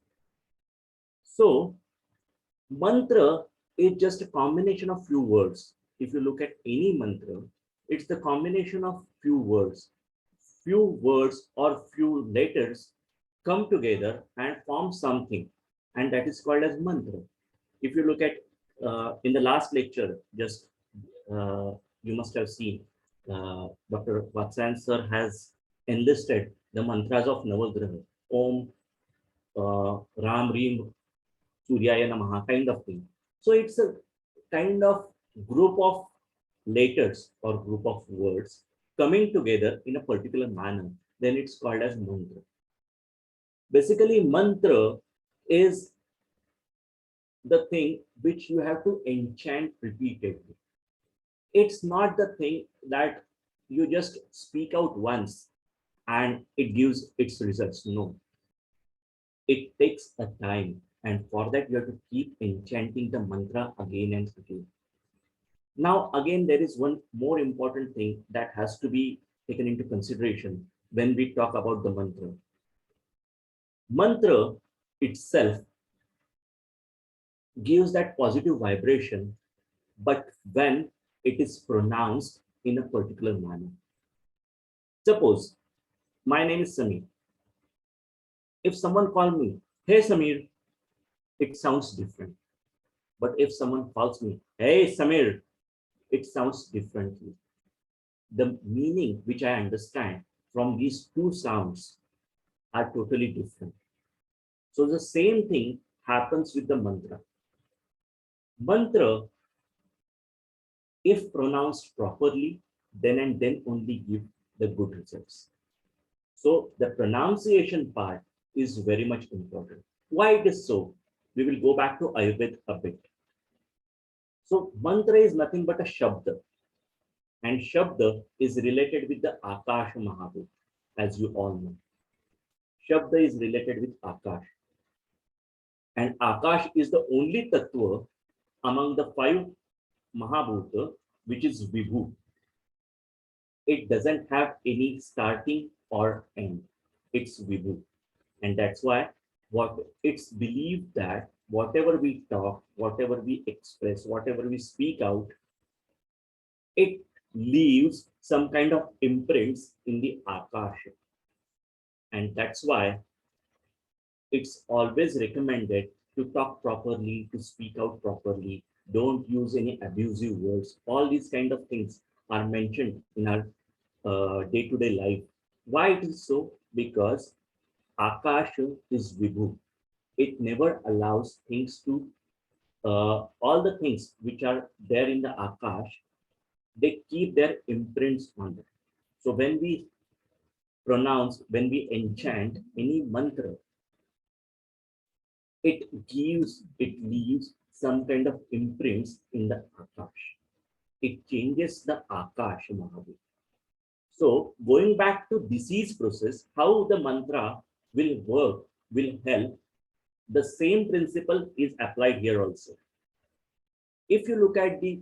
So mantra is just a combination of few words. If you look at any mantra, it's the combination of few words. Few words or few letters come together and form something, and that is called as mantra. If you look at in the last lecture, just you must have seen Dr. Vatsan sir has enlisted the mantras of Navagraha, Om, Ram, Reem, Suryaya Namaha, kind of thing. So it's a kind of group of letters or group of words coming together in a particular manner. Then it's called as mantra. Basically, mantra is the thing which you have to enchant repeatedly. It's not the thing that you just speak out once and it gives its results. No, it takes a time, and for that you have to keep enchanting the mantra again and again. Now, again, there is one more important thing that has to be taken into consideration when we talk about the mantra. Mantra itself gives that positive vibration, but when it is pronounced in a particular manner. Suppose my name is Samir. If someone calls me, hey Samir, it sounds different. But if someone calls me, hey Samir, it sounds differently. The meaning which I understand from these two sounds are totally different. So the same thing happens with the mantra. Mantra, if pronounced properly, then and then only give the good results. So the pronunciation part is very much important. Why it is so? We will go back to Ayurveda a bit. So mantra is nothing but a shabda. And shabda is related with the Akash Mahabhut, as you all know. Shabda is related with Akash. And Akash is the only tattva among the 5 Mahabhuta, which is Vibhu. It doesn't have any starting or end. It's Vibhu. And that's why it's believed that whatever we talk, whatever we express, whatever we speak out, it leaves some kind of imprints in the Akasha. And that's why it's always recommended to talk properly, to speak out properly. Don't use any abusive words. All these kind of things are mentioned in our day-to-day life. Why it is so? Because Akasha is Vibhu. It never allows things to, all the things which are there in the Akash, they keep their imprints on it. So when we pronounce, when we enchant any mantra, it leaves some kind of imprints in the Akash. It changes the Akash Mahabhut. So going back to disease process, how the mantra will work, will help, the same principle is applied here also. If you look at the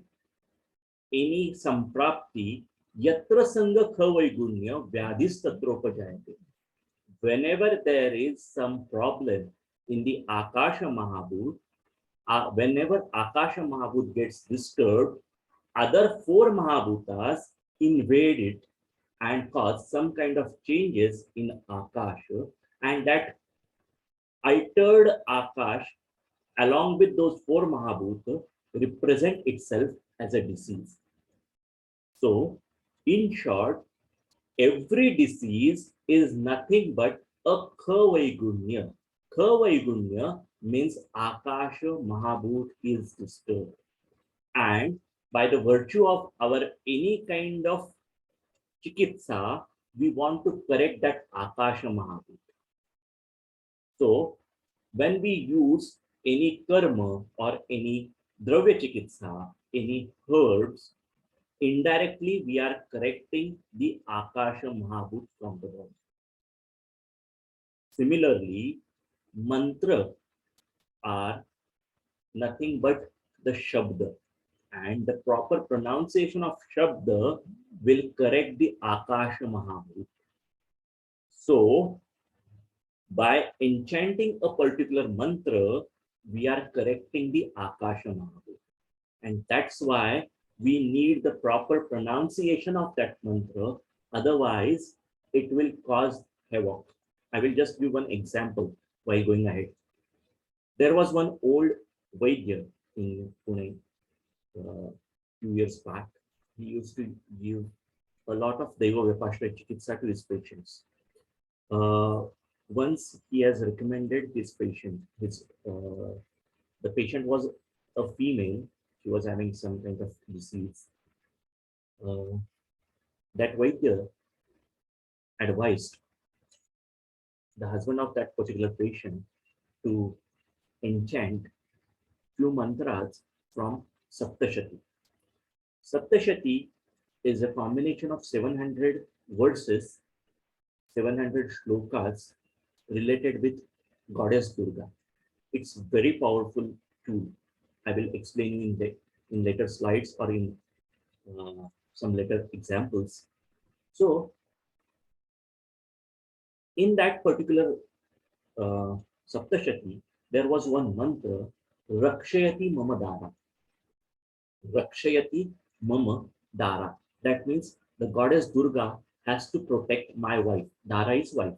any samprapti, yatra sangha khavaigunya vyadhis tatropajayate. Whenever there is some problem in the Akasha Mahabhut, whenever Akasha Mahabhut gets disturbed, other 4 Mahabhutas invade it and cause some kind of changes in Akasha, and that altered Akash along with those 4 Mahabhutas represent itself as a disease. So, in short, every disease is nothing but a khavaigunya. Khavaigunya means Akasha Mahabhut is disturbed. And by the virtue of our any kind of chikitsa, we want to correct that Akasha Mahabhut. So, when we use any karma or any dravya chikitsa, any herbs, indirectly we are correcting the Akasha Mahabhut from the body. Similarly, mantra are nothing but the shabda, and the proper pronunciation of shabda will correct the Akasha Mahabhut. So, by enchanting a particular mantra, we are correcting the Akasha Mahabhut. And that's why we need the proper pronunciation of that mantra. Otherwise, it will cause havoc. I will just give one example while going ahead. There was one old Vaidya in Pune few years back. He used to give a lot of Daiva Vipassana Chikitsa to his patients. Once he has recommended his patient, the patient was a female, she was having some kind of disease. That Vaidya advised the husband of that particular patient to enchant few mantras from Saptashati. Saptashati is a combination of 700 verses, 700 shlokas related with Goddess Durga. It's very powerful tool. I will explain in later slides or in some later examples. So, in that particular Saptashati, there was one mantra, Rakshayati Mama Dara. Rakshayati Mama Dara. That means the goddess Durga has to protect my wife. Dara is wife.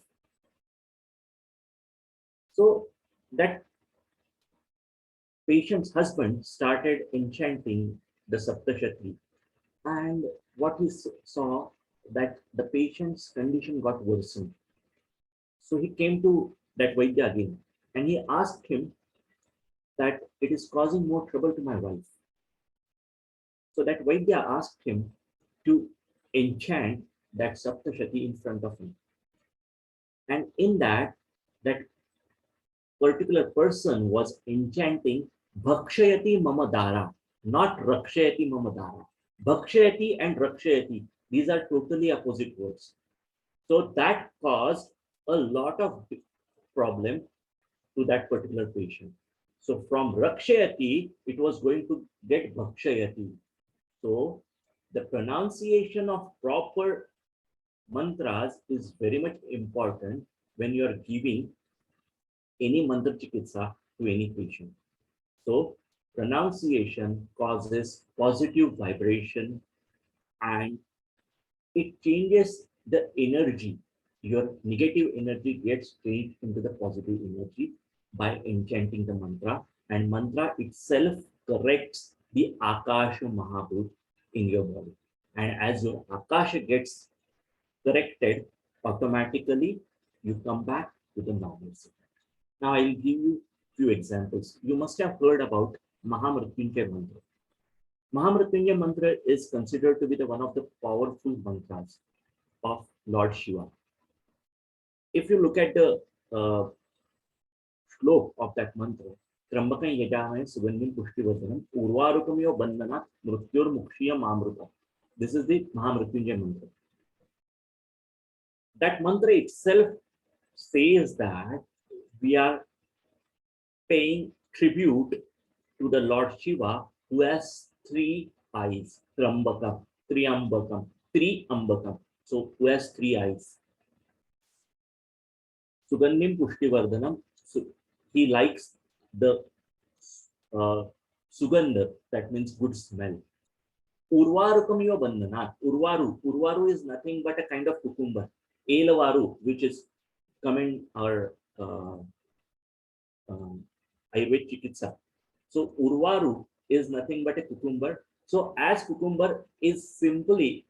So that patient's husband started enchanting the Saptashati, and what he saw that the patient's condition got worsened. So he came to that Vaidya again and he asked him that it is causing more trouble to my wife. So that Vaidya asked him to enchant that Saptashati in front of him. And in that particular person was enchanting Bhakshayati Mama Dara, not Rakshayati Mama Dara. Bhakshayati and Rakshayati, these are totally opposite words. So that caused a lot of problem to that particular patient. So from Rakshayati, it was going to get Bhakshayati. So the pronunciation of proper mantras is very much important when you are giving any mantra chikitsa to any patient. So pronunciation causes positive vibration and it changes the energy. Your negative energy gets changed into the positive energy by enchanting the mantra, and mantra itself corrects the Akasha Mahabhut in your body. And as your Akasha gets corrected, automatically you come back to the normal state. Now I will give you few examples. You must have heard about Mahamrityunjaya mantra. Mahamrityunjaya mantra is considered to be one of the powerful mantras of Lord Shiva. If you look at the slope of that mantra, Trambakam Yajamaya Sugandhim Pushtivardhanam Urvarukamiyo Bandhanat Mrityor Mukshiyam Amruta. This is the Mahamrityunjaya mantra. That mantra itself says that we are paying tribute to the Lord Shiva who has three eyes. Trambakam, Triambakam, Triambakam. So who has three eyes. Sugandhim Pushtivardhanam. So he likes the Sugandha, that means good smell. Urvarukamiyo Bandhanat. Urvaru is nothing but a kind of cucumber. Elavaru, which is coming our Ayurvedic Chikitsa. So Urvaru is nothing but a cucumber. So as cucumber is simply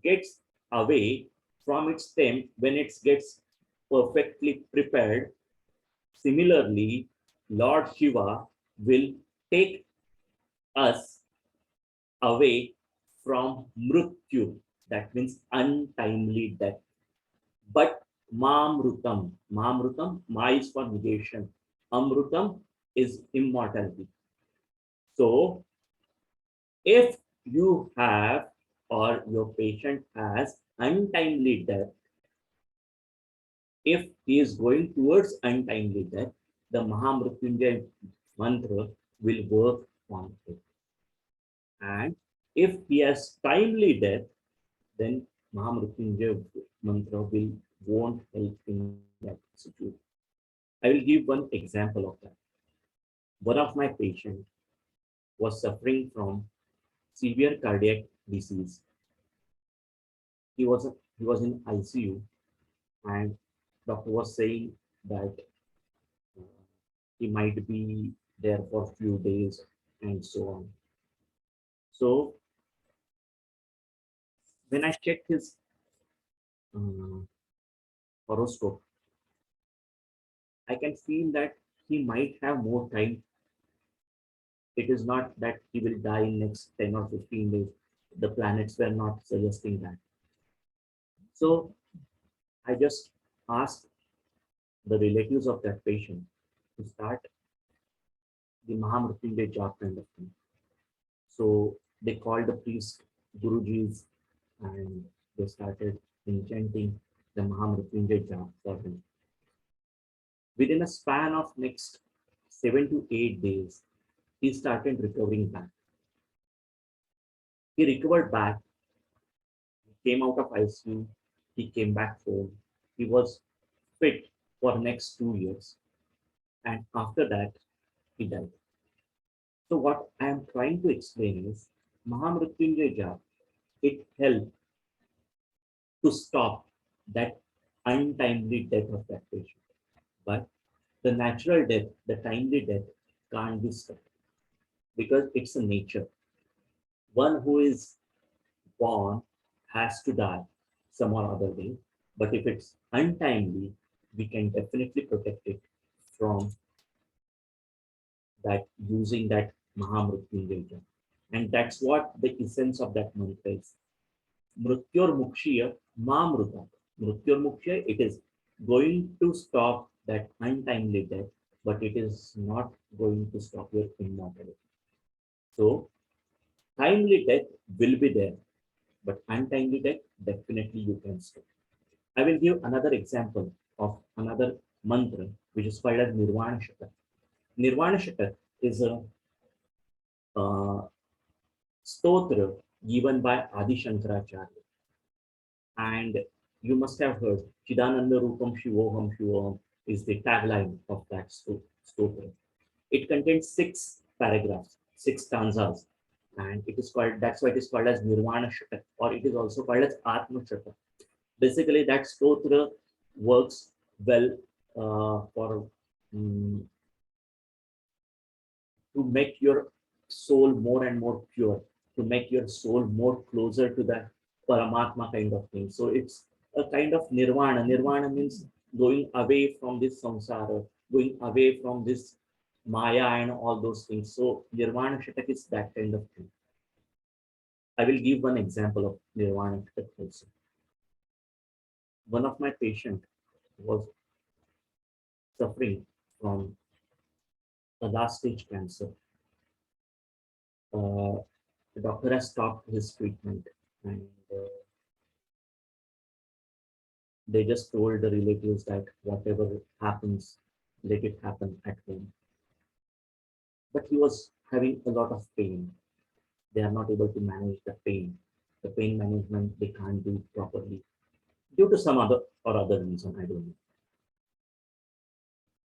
gets away from its stem when it gets perfectly prepared, similarly, Lord Shiva will take us away from Mrityu, that means untimely death. But Mamrutam, Ma is for negation, Amrutam is immortality. So, if you have or your patient has untimely death, if he is going towards untimely death, the Mahamrityunjaya mantra will work on it. And if he has timely death, then Mahamrityunjaya mantra won't help in that situation. I will give one example of that. One of my patients was suffering from severe cardiac disease. He was in ICU, and doctor was saying that he might be there for a few days and so on. So when I checked his horoscope, I can feel that he might have more time. It is not that he will die in next 10 or 15 days. The planets were not suggesting that. So I just asked the relatives of that patient to start the Mahamrityunjay job kind of thing. So they called the priest, Gurujis, and they started enchanting the Mahamrityunjay job for him. Within a span of next 7 to 8 days, he started recovering back. He recovered back, he came out of ICU, he came back home. He was fit for next 2 years. And after that, he died. So what I am trying to explain is Mahamrityunjay Jap, it helped to stop that untimely death of that patient. But the natural death, the timely death can't be stopped because it's a nature. One who is born has to die some or other way. But if it's untimely, we can definitely protect it from that using that Mahamrityunjaya. And that's what the essence of that mantra is. Mrityor Mukshya Mamruta. Mrityor Mukshya, it is going to stop that untimely death, but it is not going to stop your immortality. So, timely death will be there, but untimely death, definitely you can stop. I will give another example of another mantra, which is called as Nirvana Shatak. Nirvana Shatak is a stotra given by Adi Shankaracharya. And you must have heard Chidananda Rupam Shivoham Shivoham is the tagline of that stotra. It contains 6 paragraphs, 6 stanzas, and it is called, that's why it is called as Nirvana Shatak, or it is also called as Atma Shatak. Basically, that stotra works well for to make your soul more and more pure, to make your soul more closer to that Paramatma kind of thing. So it's a kind of nirvana. Nirvana means going away from this samsara, going away from this Maya and all those things. So Nirvana Shatak is that kind of thing. I will give one example of Nirvana Shatak also. One of my patients was suffering from a last stage cancer. The doctor has stopped his treatment, and they just told the relatives that whatever happens, let it happen at home. But he was having a lot of pain. They are not able to manage the pain. The pain management they can't do properly due to some other reason, I don't know.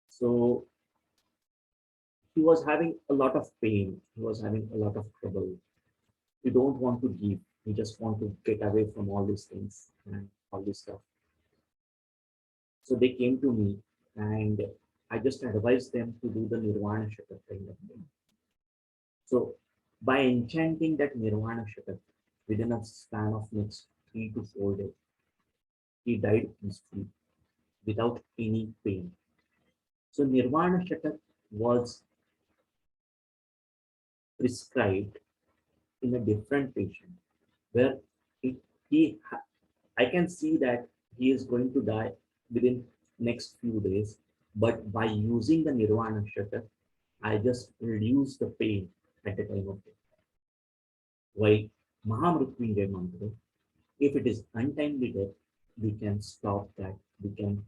So he was having a lot of pain. He was having a lot of trouble. He don't want to give. He just want to get away from all these things and all this stuff. So they came to me and I just advised them to do the Nirvana Shatak kind of thing. So by enchanting that Nirvana Shatak within a span of next 3 to 4 days, he died peacefully without any pain. So Nirvana Shatak was prescribed in a different patient where I can see that he is going to die within next few days, but by using the Nirvana Shatak, I just reduce the pain at the time of death. Why Mahamrityunjay mantra, if it is untimely death, we can stop that, we can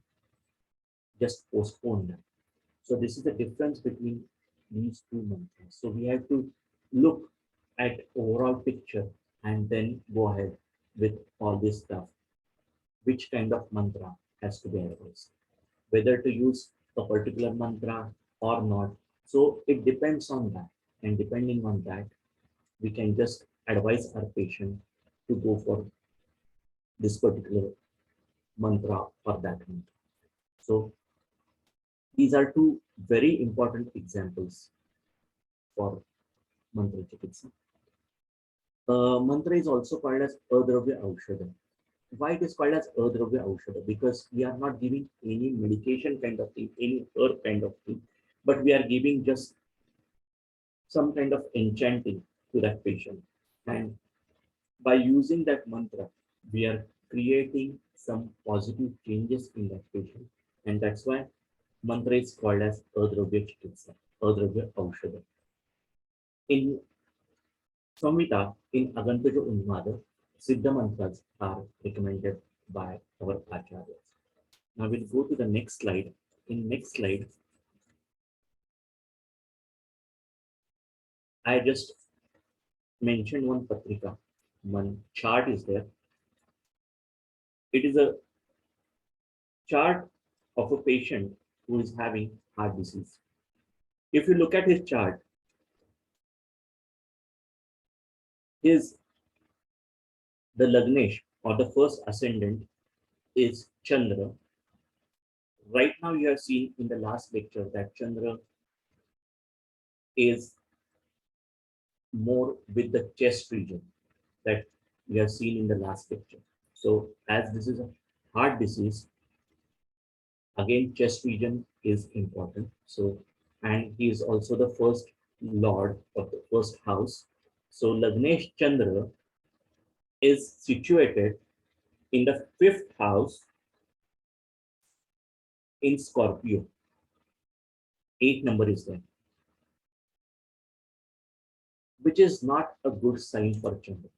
just postpone that. So this is the difference between these two mantras. So we have to look at overall picture and then go ahead with all this stuff. Which kind of mantra has to be advised? Whether to use a particular mantra or not. So it depends on that. And depending on that, we can just advise our patient to go for this particular mantra or that mantra. So these are two very important examples for mantra chikitsa. Mantra is also called as Adravya Aushadha. Why it is called as Adravya Aushadha? Because we are not giving any medication kind of thing, any herb kind of thing, but we are giving just some kind of enchanting to that patient. And by using that mantra, we are creating some positive changes in that patient. And that's why mantra is called as Adravya Chikitsa, Adravya Aushadha. In Samhita, in Agantaja Unmada, Siddha mantras are recommended by our acharyas. Now we'll go to the next slide. In next slide, I just mentioned one patrika, one chart is there. It is a chart of a patient who is having heart disease. If you look at his chart, the Lagnesh or the first ascendant is Chandra. Right now you have seen in the last lecture that Chandra is more with the chest region that we have seen in the last lecture. So as this is a heart disease, again chest region is important. So, and he is also the first lord of the first house. So Lagnesh Chandra is situated in the fifth house in Scorpio. 8 number is there, which is not a good sign for Chandra.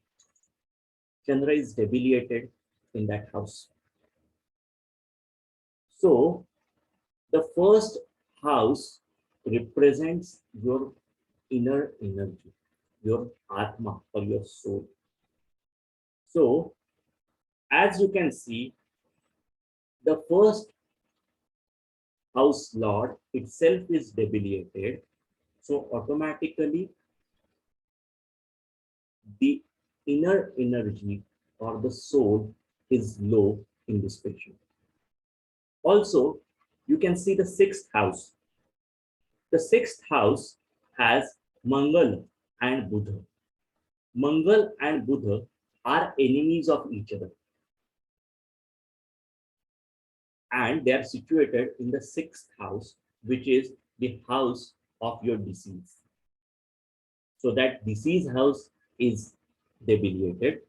Chandra is debilitated in that house. So the first house represents your inner energy, your Atma or your soul. So as you can see, the first house lord itself is debilitated. So automatically the inner energy or the soul is low in this patient. Also, you can see the sixth house. The sixth house has Mangal and Buddha. Mangal and Buddha are enemies of each other. And they are situated in the sixth house, which is the house of your disease. So that disease house is debilitated,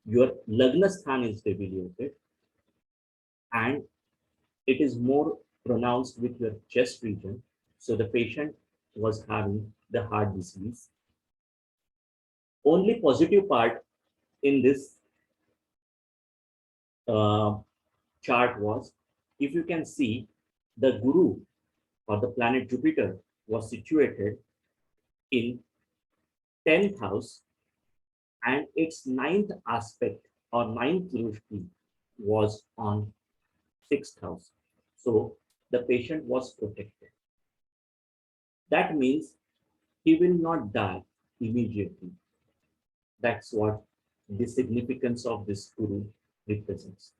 your Lagna Sthan is debilitated, and it is more pronounced with your chest region. So the patient was having the heart disease. Only positive part in this chart was, if you can see, the Guru or the planet Jupiter was situated in 10th house, and its ninth aspect or ninth drishti was on 6th house. So the patient was protected. That means he will not die immediately. That's what the significance of this Guru represents.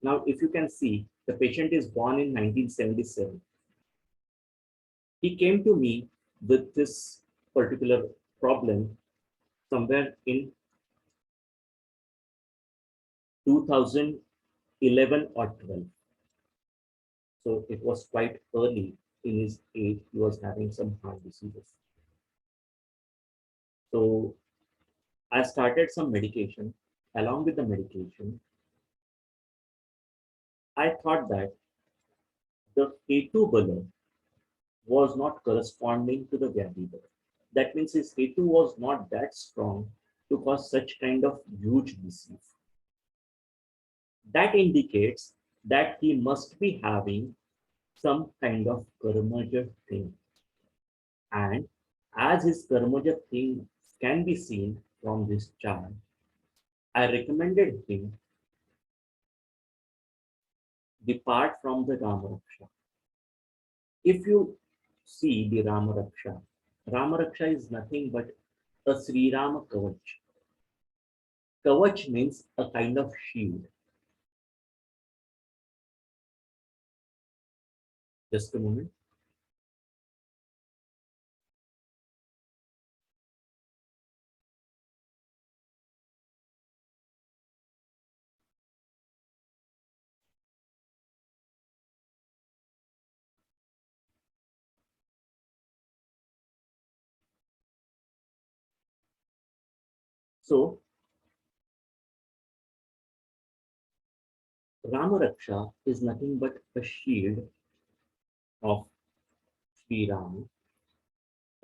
Now, if you can see, the patient is born in 1977. He came to me with this particular problem somewhere in 2011 or 12. So it was quite early in his age. He was having some heart diseases. So I started some medication. Along with the medication, I thought that the Ketu Bala was not corresponding to the Vyadhi Bala. That means his Ketu was not that strong to cause such kind of huge disease. That indicates that he must be having some kind of Karmaja thing. And as his Karmaja thing can be seen from this chart, I recommended him depart from the Rama Raksha. If you see the Rama Raksha is nothing but a Sri Rama Kavach. Kavach means a kind of shield. Just a moment. So Rama Raksha is nothing but a shield of Sri Rama.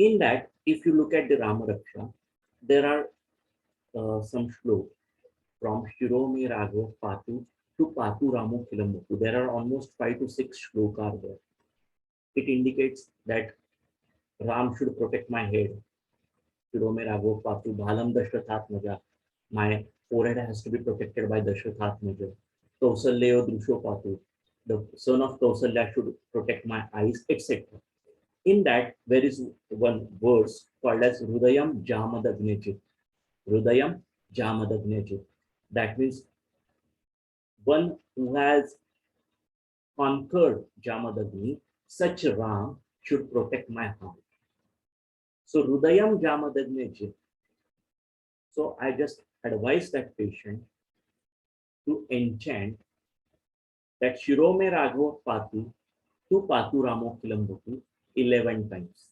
In that, if you look at the Rama Raksha, there are some shlokas from Shirome Raghav Patu to Patu Ramo Kilamutu. There are almost 5 to 6 shlokas there. It indicates that Ram should protect my head. Shirome Raghav Patu Bhalam Dashrathatmaja. My forehead has to be protected by Dashrathatmaja. Kausalya Drusho Patu. The son of Kausalya should protect my eyes, etc. In that, there is one verse called as Rudayam Jamadagnechi. Rudayam Jamadagnechi. That means one who has conquered Jamadagni, such Ram should protect my heart. So Rudayam Jamadagnechi. So I just advise that patient to enchant that Shirome Raghav Patu to Patu Ramo Kilambutu 11 times.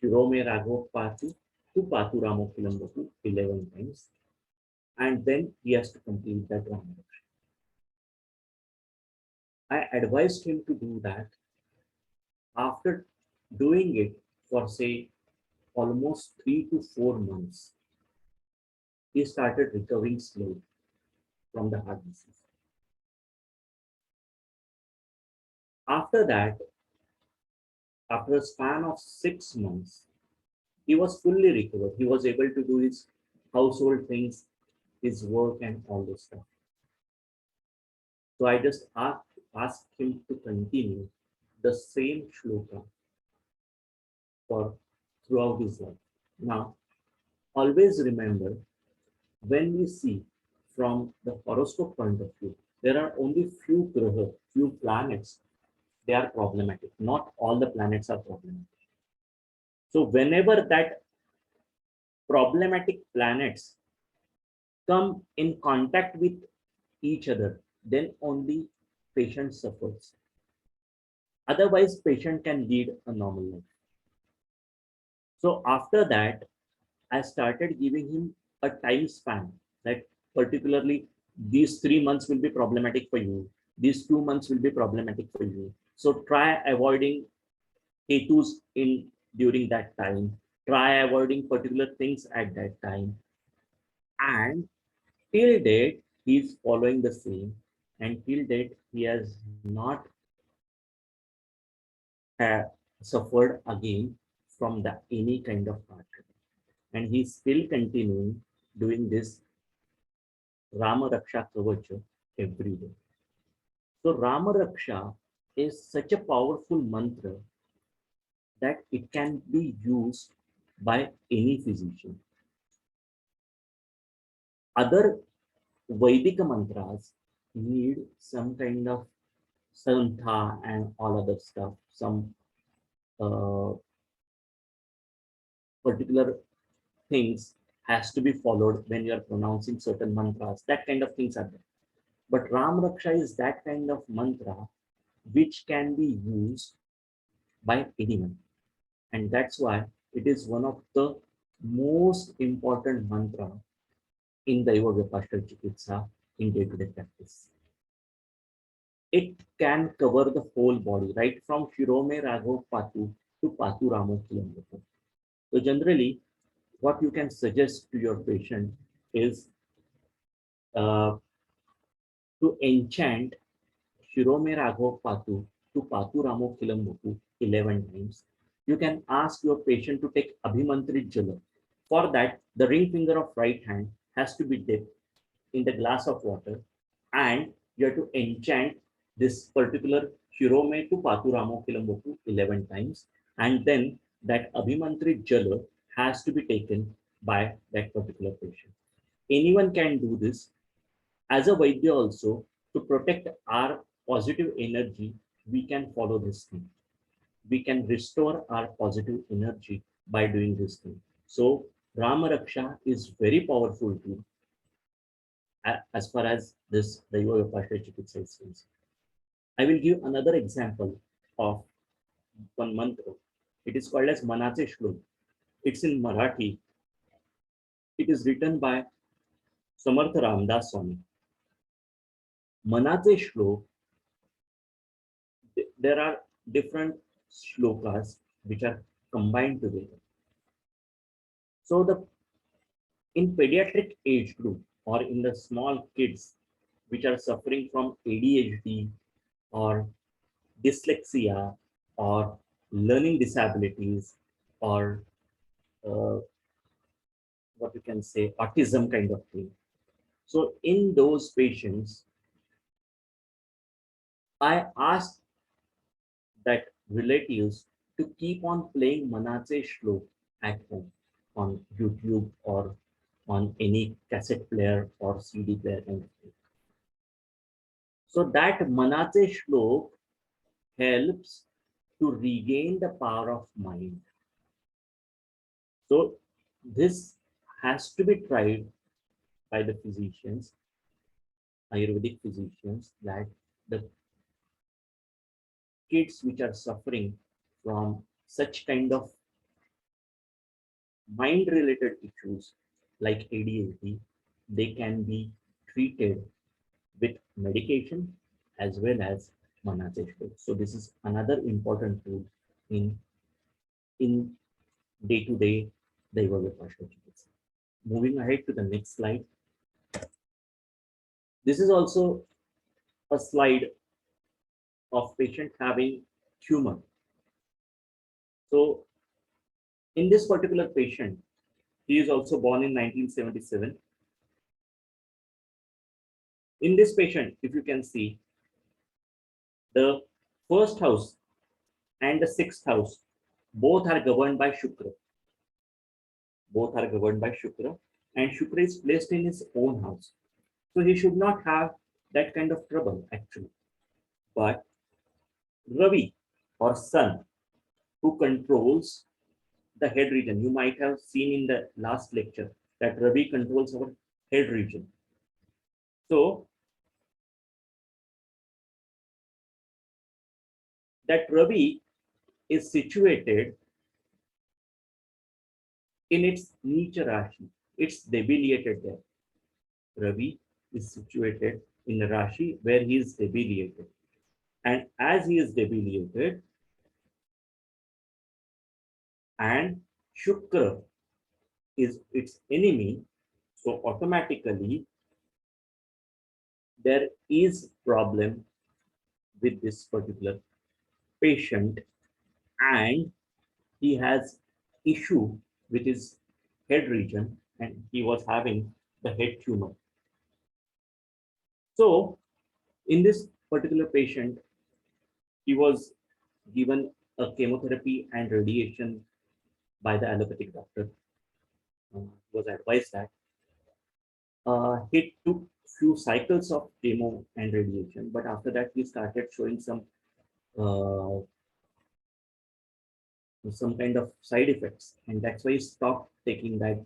Shirome Raghav Patu to Patu Ramo Kilambutu 11 times. And then he has to complete that Rama Raksha. I advised him to do that. After doing it for say almost 3 to 4 months, he started recovering slowly from the heart disease. After that, after a span of 6 months, he was fully recovered. He was able to do his household things, his work and all this stuff. So I just asked him to continue the same shloka for throughout his life. Now, always remember, when we see from the horoscope point of view, there are only few graha, few planets, they are problematic. Not all the planets are problematic. So whenever that problematic planets come in contact with each other, then only patient suffers. Otherwise, patient can lead a normal life. So after that, I started giving him a time span that particularly these 3 months will be problematic for you. These 2 months will be problematic for you. So try avoiding Ketus in during that time. Try avoiding particular things at that time. And till date, he is following the same. And till date, he has not suffered again from any kind of heart attack. And he's still continuing doing this Rama Raksha Kavacha every day. So Rama Raksha is such a powerful mantra that it can be used by any physician. Other Vedic mantras need some kind of santha and all other stuff, some particular things has to be followed when you are pronouncing certain mantras. That kind of things are there. But Ram Raksha is that kind of mantra which can be used by anyone. And that's why it is one of the most important mantra in the Ayurvedic Chikitsa in day-to-day practice. It can cover the whole body, right from Shirome Raghav Patu to Patu Ramo Kilambutu. So generally, what you can suggest to your patient is to enchant Shirome Raghav Patu to Patu Ramo Kilambutu 11 times. You can ask your patient to take Abhimantrit Jala. For that, the ring finger of right hand has to be dipped in the glass of water, and you have to enchant this particular Shirome to Patu Ramo Kilambutu 11 times, and then that Abhimantrit Jala has to be taken by that particular patient. Anyone can do this. As a Vaidya also, to protect our positive energy, we can follow this thing. We can restore our positive energy by doing this thing. So Rama Raksha is very powerful tool as far as this Daiva Vyapashya Chikitsa is concerned. I will give another example of one mantra. It is called as Manache Shlok. It's in Marathi. It is written by Samartha Ramdas Swami. Manache Shlok, there are different shlokas which are combined together. So in pediatric age group or in the small kids which are suffering from ADHD or dyslexia or learning disabilities or what you can say, autism kind of thing. So in those patients, I asked that relatives to keep on playing Manache Shlok at home on YouTube or on any cassette player or CD player kind of thing. So that Manache Shlok helps to regain the power of mind. So this has to be tried by the physicians, Ayurvedic physicians, that the kids which are suffering from such kind of mind-related issues like ADHD, they can be treated with medication as well as Manache Shlok. So this is another important tool in day-to-day Daiva Vipashya Chikitsa. Moving ahead to the next slide. This is also a slide of patient having tumor. So in this particular patient, he is also born in 1977. In this patient, if you can see, the first house and the sixth house, both are governed by Shukra. Both are governed by Shukra, and Shukra is placed in his own house. So he should not have that kind of trouble actually. But Ravi or Sun, who controls the head region, you might have seen in the last lecture that Ravi controls our head region. So that Ravi is situated in its Nicha Rashi. It's debilitated there. Ravi is situated in the Rashi where he is debilitated. And as he is debilitated, and Shukra is its enemy, so automatically there is problem with this particular patient, and he has issue with his head region, and he was having the head tumor. So in this particular patient, he was given a chemotherapy and radiation by the allopathic doctor. He was advised that he took few cycles of chemo and radiation, but after that he started showing some kind of side effects, and that's why he stopped taking that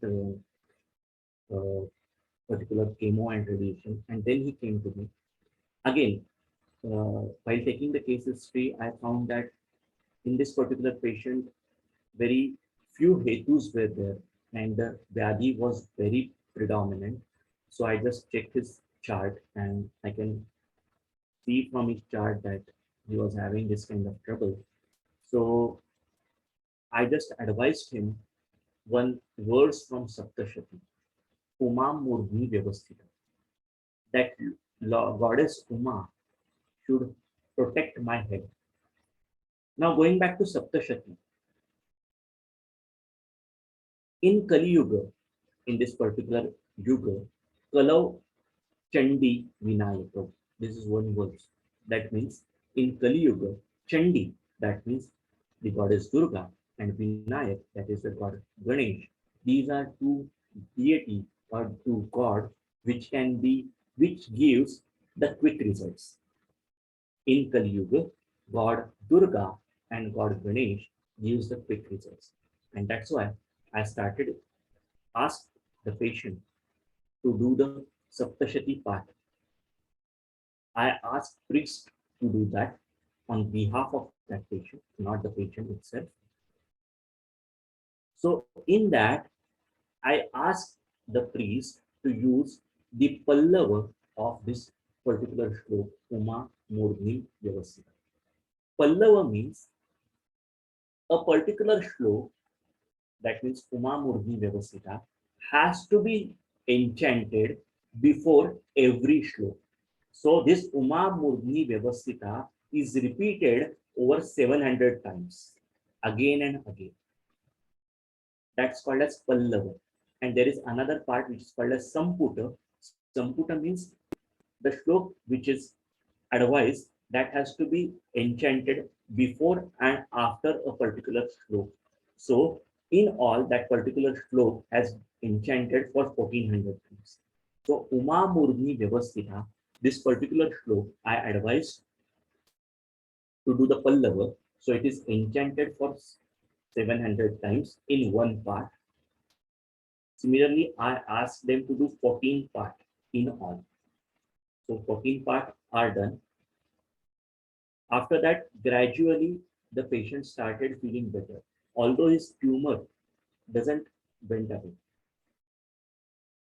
particular chemo and radiation. And then he came to me again. While taking the case history, I found that in this particular patient, very few hetus were there, and the Vyadhi was very predominant. So I just checked his chart, and I can see from his chart that he was having this kind of trouble. So I just advised him one verse from Saptashati, Uma Murni Vyavasthita, that goddess Uma should protect my head. Now going back to Saptashati, in Kali Yuga, in this particular Yuga, Kalau Chandi Vinayaka, this is one verse. That means in Kali Yuga, Chandi, that means the goddess Durga, and Vinayak, that is the god Ganesh. These are two deities or two gods which gives the quick results. In Kali Yuga, God Durga and God Ganesh gives the quick results. And that's why I started ask the patient to do the Saptashati Path. I asked priest to do that on behalf of that patient, not the patient itself. So in that, I asked the priest to use the pallava of this particular shlok, Uma Murni Vyavasita. Pallava means a particular shlok, that means Uma Murni Vyavasita, has to be enchanted before every shlok. So this Uma Murni Vyavasita is repeated over 700 times, again and again. That's called as Pallava. And there is another part which is called as Samputa. Samputa means the shlok which is advised that has to be enchanted before and after a particular shlok. So in all, that particular shlok has enchanted for 1400 times. So Uma Murni Vyavasthita, this particular shlok, I advise to do the Pallava. So it is enchanted for 700 times in one part. Similarly, I asked them to do 14 parts in all. So 14 parts are done. After that, gradually the patient started feeling better. Although his tumor doesn't went away,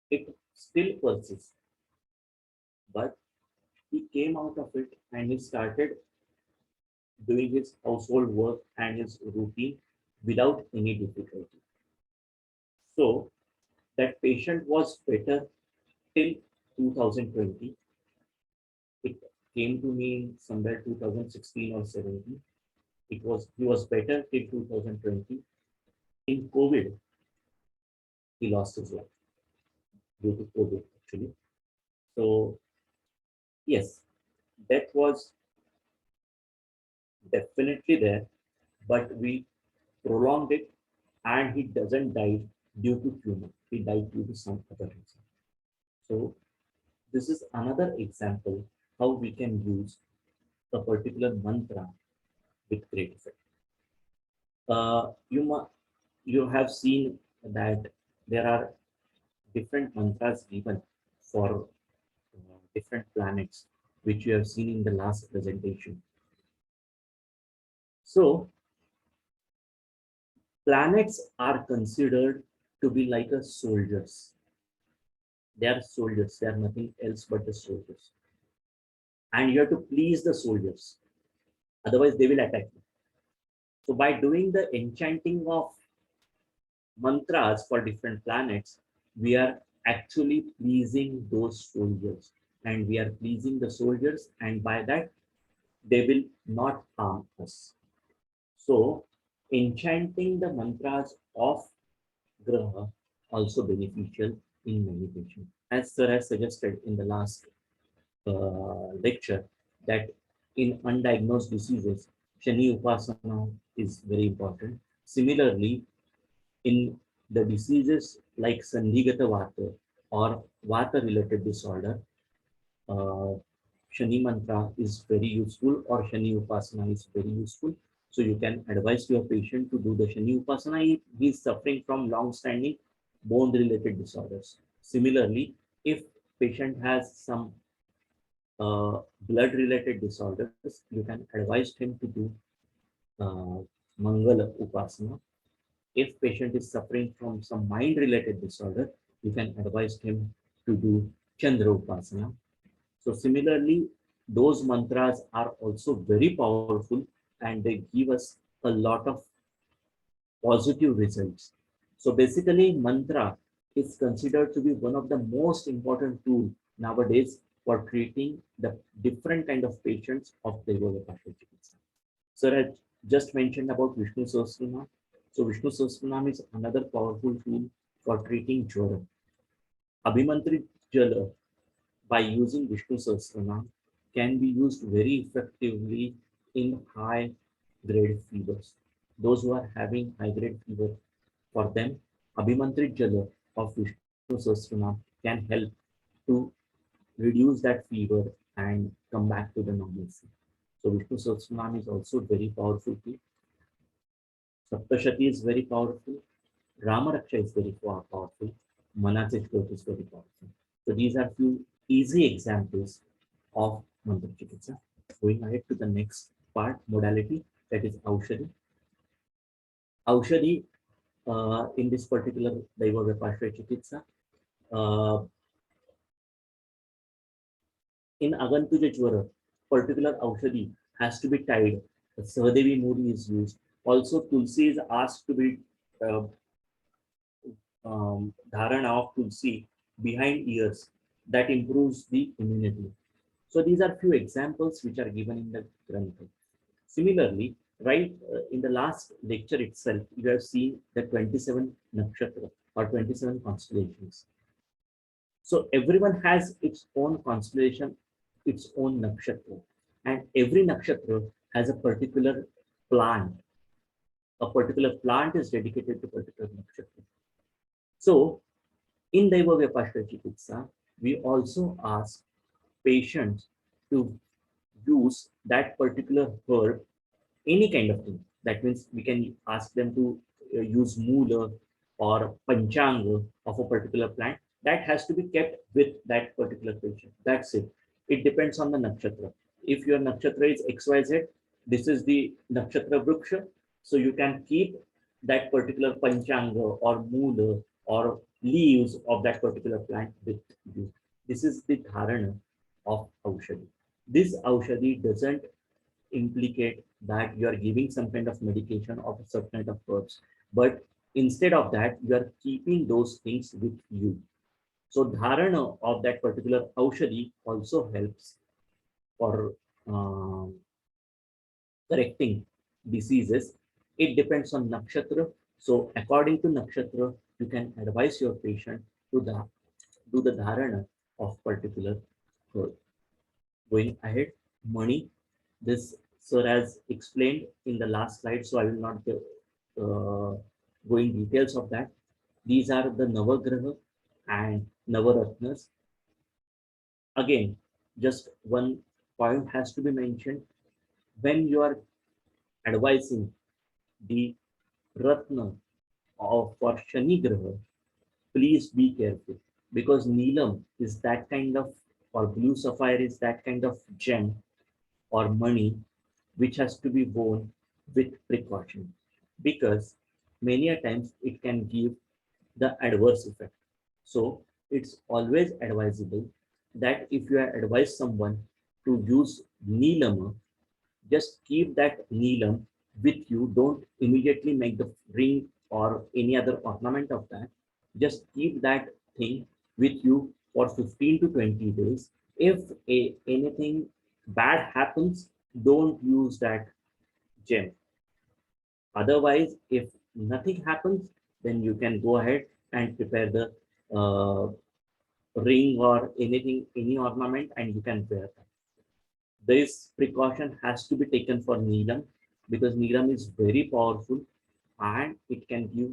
it still persists. But he came out of it and he started doing his household work and his routine without any difficulty. So that patient was better till 2020. It came to me somewhere 2016 or 17. He was better till 2020. In COVID, he lost his life due to COVID actually. So yes, death was definitely there, but we prolonged it and he doesn't die due to tumor. He died due to some other reason. So this is another example how we can use a particular mantra with great effect. You have seen that there are different mantras given for different planets, which you have seen in the last presentation. So planets are considered to be like a soldiers. They are soldiers. They are nothing else but the soldiers. And you have to please the soldiers. Otherwise, they will attack you. So by doing the enchanting of mantras for different planets, we are actually pleasing those soldiers. And we are pleasing the soldiers, and by that, they will not harm us. So enchanting the mantras of Graha also beneficial in meditation. As Sir has suggested in the last lecture, that in undiagnosed diseases, Shani Upasana is very important. Similarly, in the diseases like Sandhigata Vata or Vata related disorder, Shani Mantra is very useful, or Shani Upasana is very useful. So you can advise your patient to do the Shani Upasana if he is suffering from long-standing bone-related disorders. Similarly, if patient has some blood-related disorders, you can advise him to do Mangala Upasana. If patient is suffering from some mind-related disorder, you can advise him to do Chandra Upasana. So similarly, those mantras are also very powerful and they give us a lot of positive results. So basically, mantra is considered to be one of the most important tools nowadays for treating the different kind of patients of Ayurvedic. Sir had just mentioned about Vishnu Sahasranam. So Vishnu Sahasranam is another powerful tool for treating Jwara. Abhimantrit Jala, by using Vishnu Sahasranam, can be used very effectively in high grade fevers. Those who are having high grade fever, for them, Abhimantrit Jala of Vishnu Sahasranam can help to reduce that fever and come back to the normalcy. So Vishnu Sahasranam is also very powerful too. Saptashati is very powerful. Rama Raksha is very powerful. Manasik Shlok is very powerful. So these are few easy examples of Mantra Chikitsa. Going ahead to the next part, modality, that is Aushadhi. Aushadhi, in this particular Daiva Vipashya Chikitsa, in Agantujajwara, particular Aushadhi has to be tied. The Sahadevi Muri is used. Also, Tulsi is asked to be uh, dharana of Tulsi behind ears. That improves the immunity. So these are few examples which are given in the Grantha. Similarly, right in the last lecture itself, you have seen the 27 nakshatra or 27 constellations. So everyone has its own constellation, its own nakshatra, and every nakshatra has a particular plant. A particular plant is dedicated to particular nakshatra. So in Daiva Vyapashya Chikitsa, we also ask patients to use that particular herb, any kind of thing. That means we can ask them to use Mula or Panchanga of a particular plant. That has to be kept with that particular patient. That's it. It depends on the nakshatra. If your nakshatra is XYZ, this is the nakshatra bruksha. So you can keep that particular Panchanga or Mula or leaves of that particular plant with you. This is the dharana of Aushadhi. This Aushadhi doesn't implicate that you are giving some kind of medication of a certain kind of herbs, but instead of that, you are keeping those things with you. So dharana of that particular Aushadhi also helps for correcting diseases. It depends on nakshatra. So according to nakshatra, you can advise your patient to do the dharana of particular herb. Going ahead, money. This sir has explained in the last slide, so I will not go in details of that. These are the Navagraha and Navaratnas. Again, just one point has to be mentioned. When you are advising the Ratna for Shani Graha, please be careful, because Neelam is that kind of, or blue sapphire is that kind of gem or money which has to be worn with precaution, because many a times it can give the adverse effect. So it's always advisable that if you advise someone to use Neelam, just keep that Neelam with you. Don't immediately make the ring or any other ornament of that. Just keep that thing with you for 15 to 20 days. If anything bad happens, don't use that gem. Otherwise, if nothing happens, then you can go ahead and prepare the ring or anything, any ornament, and you can wear that. This precaution has to be taken for Neelam, because Neelam is very powerful and it can give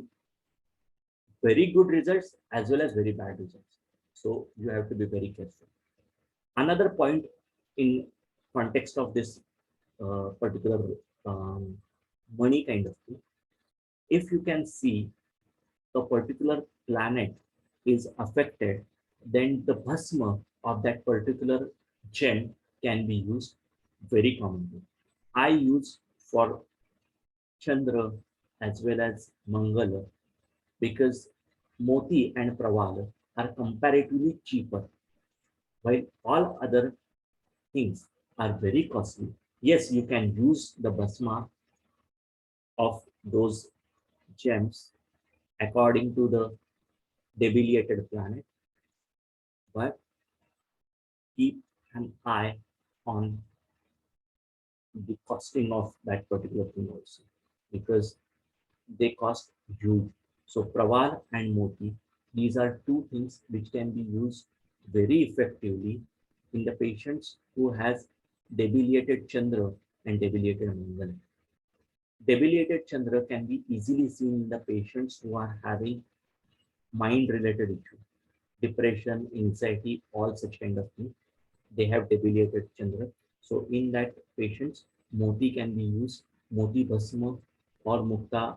very good results as well as very bad results. So you have to be very careful. Another point in context of this particular money kind of thing, if you can see a particular planet is affected, then the bhasma of that particular gem can be used very commonly. I use for Chandra as well as Mangala, because Moti and Pravala are comparatively cheaper, while all other things are very costly. Yes, you can use the bhasma of those gems according to the debiliated planet, but keep an eye on the costing of that particular thing also, because they cost huge. So Praval and Moti, these are two things which can be used very effectively in the patients who has debiliated Chandra and debiliated Mangala. Debiliated Chandra can be easily seen in the patients who are having mind-related issues, depression, anxiety, all such kind of things. They have debiliated Chandra. So in that patients, Moti can be used, Moti Bhasma or Mukta,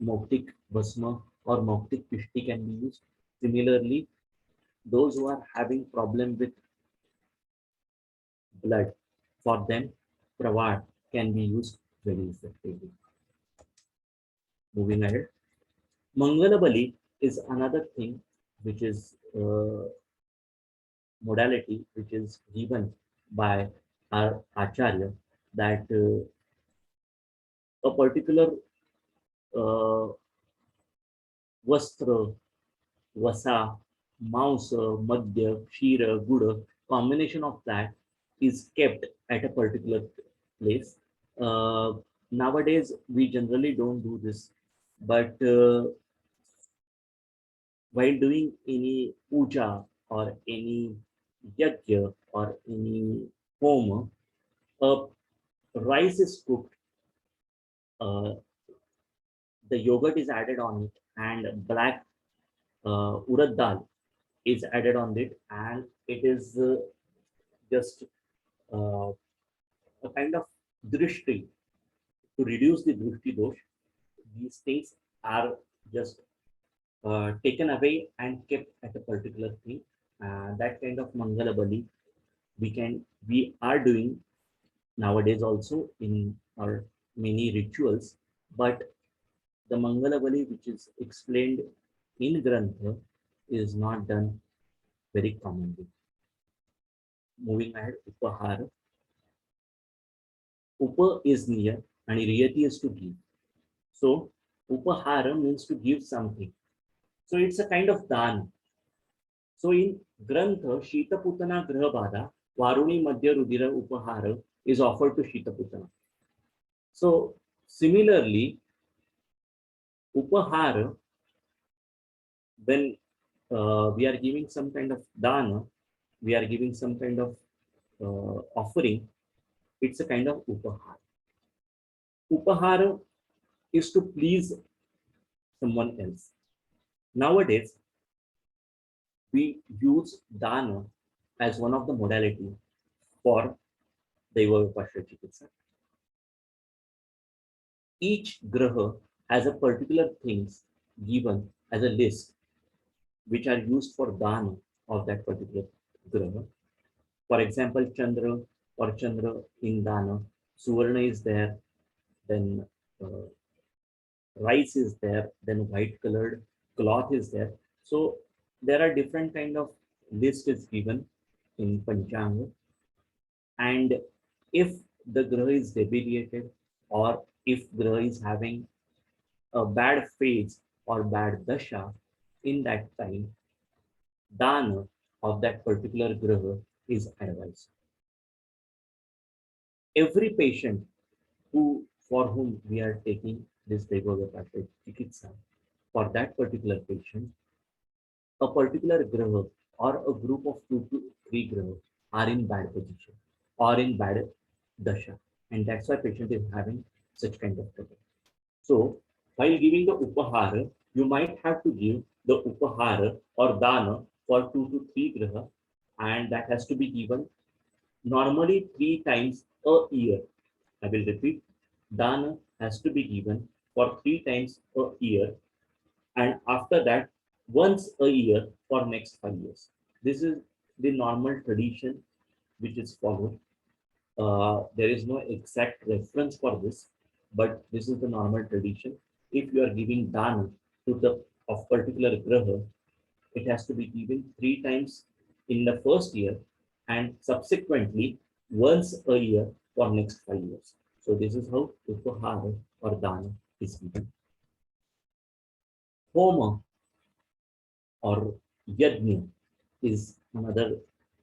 Moktik Bhasma or Moktik Pishti can be used. Similarly, those who are having problem with blood, for them, Pravat can be used very effectively. Moving ahead, Mangala Bali is another thing which is modality which is given by our Acharya, that a particular uh, vastra, vasa, mausa, madhya, kshira, guda, combination of that is kept at a particular place. Uh, Nowadays, we generally don't do this, but while doing any puja or any yajna or any homa, rice is cooked, uh, the yogurt is added on it, and black urad dal is added on it, and it is just uh, a kind of drishti to reduce the drishti dosh. These things are just taken away and kept at a particular thing. That kind of mangala bali we are doing nowadays also in our many rituals, but the mangala bali which is explained in Grantha is not done very commonly. Moving ahead, upahara. Upa is near and riyati is to give. So upahara means to give something. So it's a kind of dan. So in Grantha, Shita Putana Graha Bada, Varuni Madhya Rudira Upahara is offered to Shita Putana. So similarly, Upahara, when we are giving some kind of dana, we are giving some kind of offering, it's a kind of upahara. Upahara is to please someone else. Nowadays, we use dana as one of the modality for Daiva Vipashya Chikitsa. Each graha has a particular things given as a list which are used for dana of that particular graha. For example, Chandra or Chandra in dana, Suvarna is there, then rice is there, then white colored cloth is there. So there are different kind of list is given in Panchanga. And if the graha is debilitated or if graha is having a bad phase or bad dasha, in that time, dana of that particular graha is advised. Every patient for whom we are taking this Daiva Chikitsa, for that particular patient, a particular graha or a group of 2 to 3 graha are in bad position or in bad dasha, and that's why patient is having such kind of trouble. So while giving the upahara, you might have to give the upahara or dana for 2 to 3 graha, and that has to be given normally 3 times a year. I will repeat, dana has to be given for 3 times a year, and after that, once a year for next 5 years. This is the normal tradition which is followed. There is no exact reference for this, but this is the normal tradition. If you are giving dana to the of particular graha, it has to be given 3 times in the first year and subsequently once a year for next 5 years. So this is how upahara or dana is given. Homa or yajna is another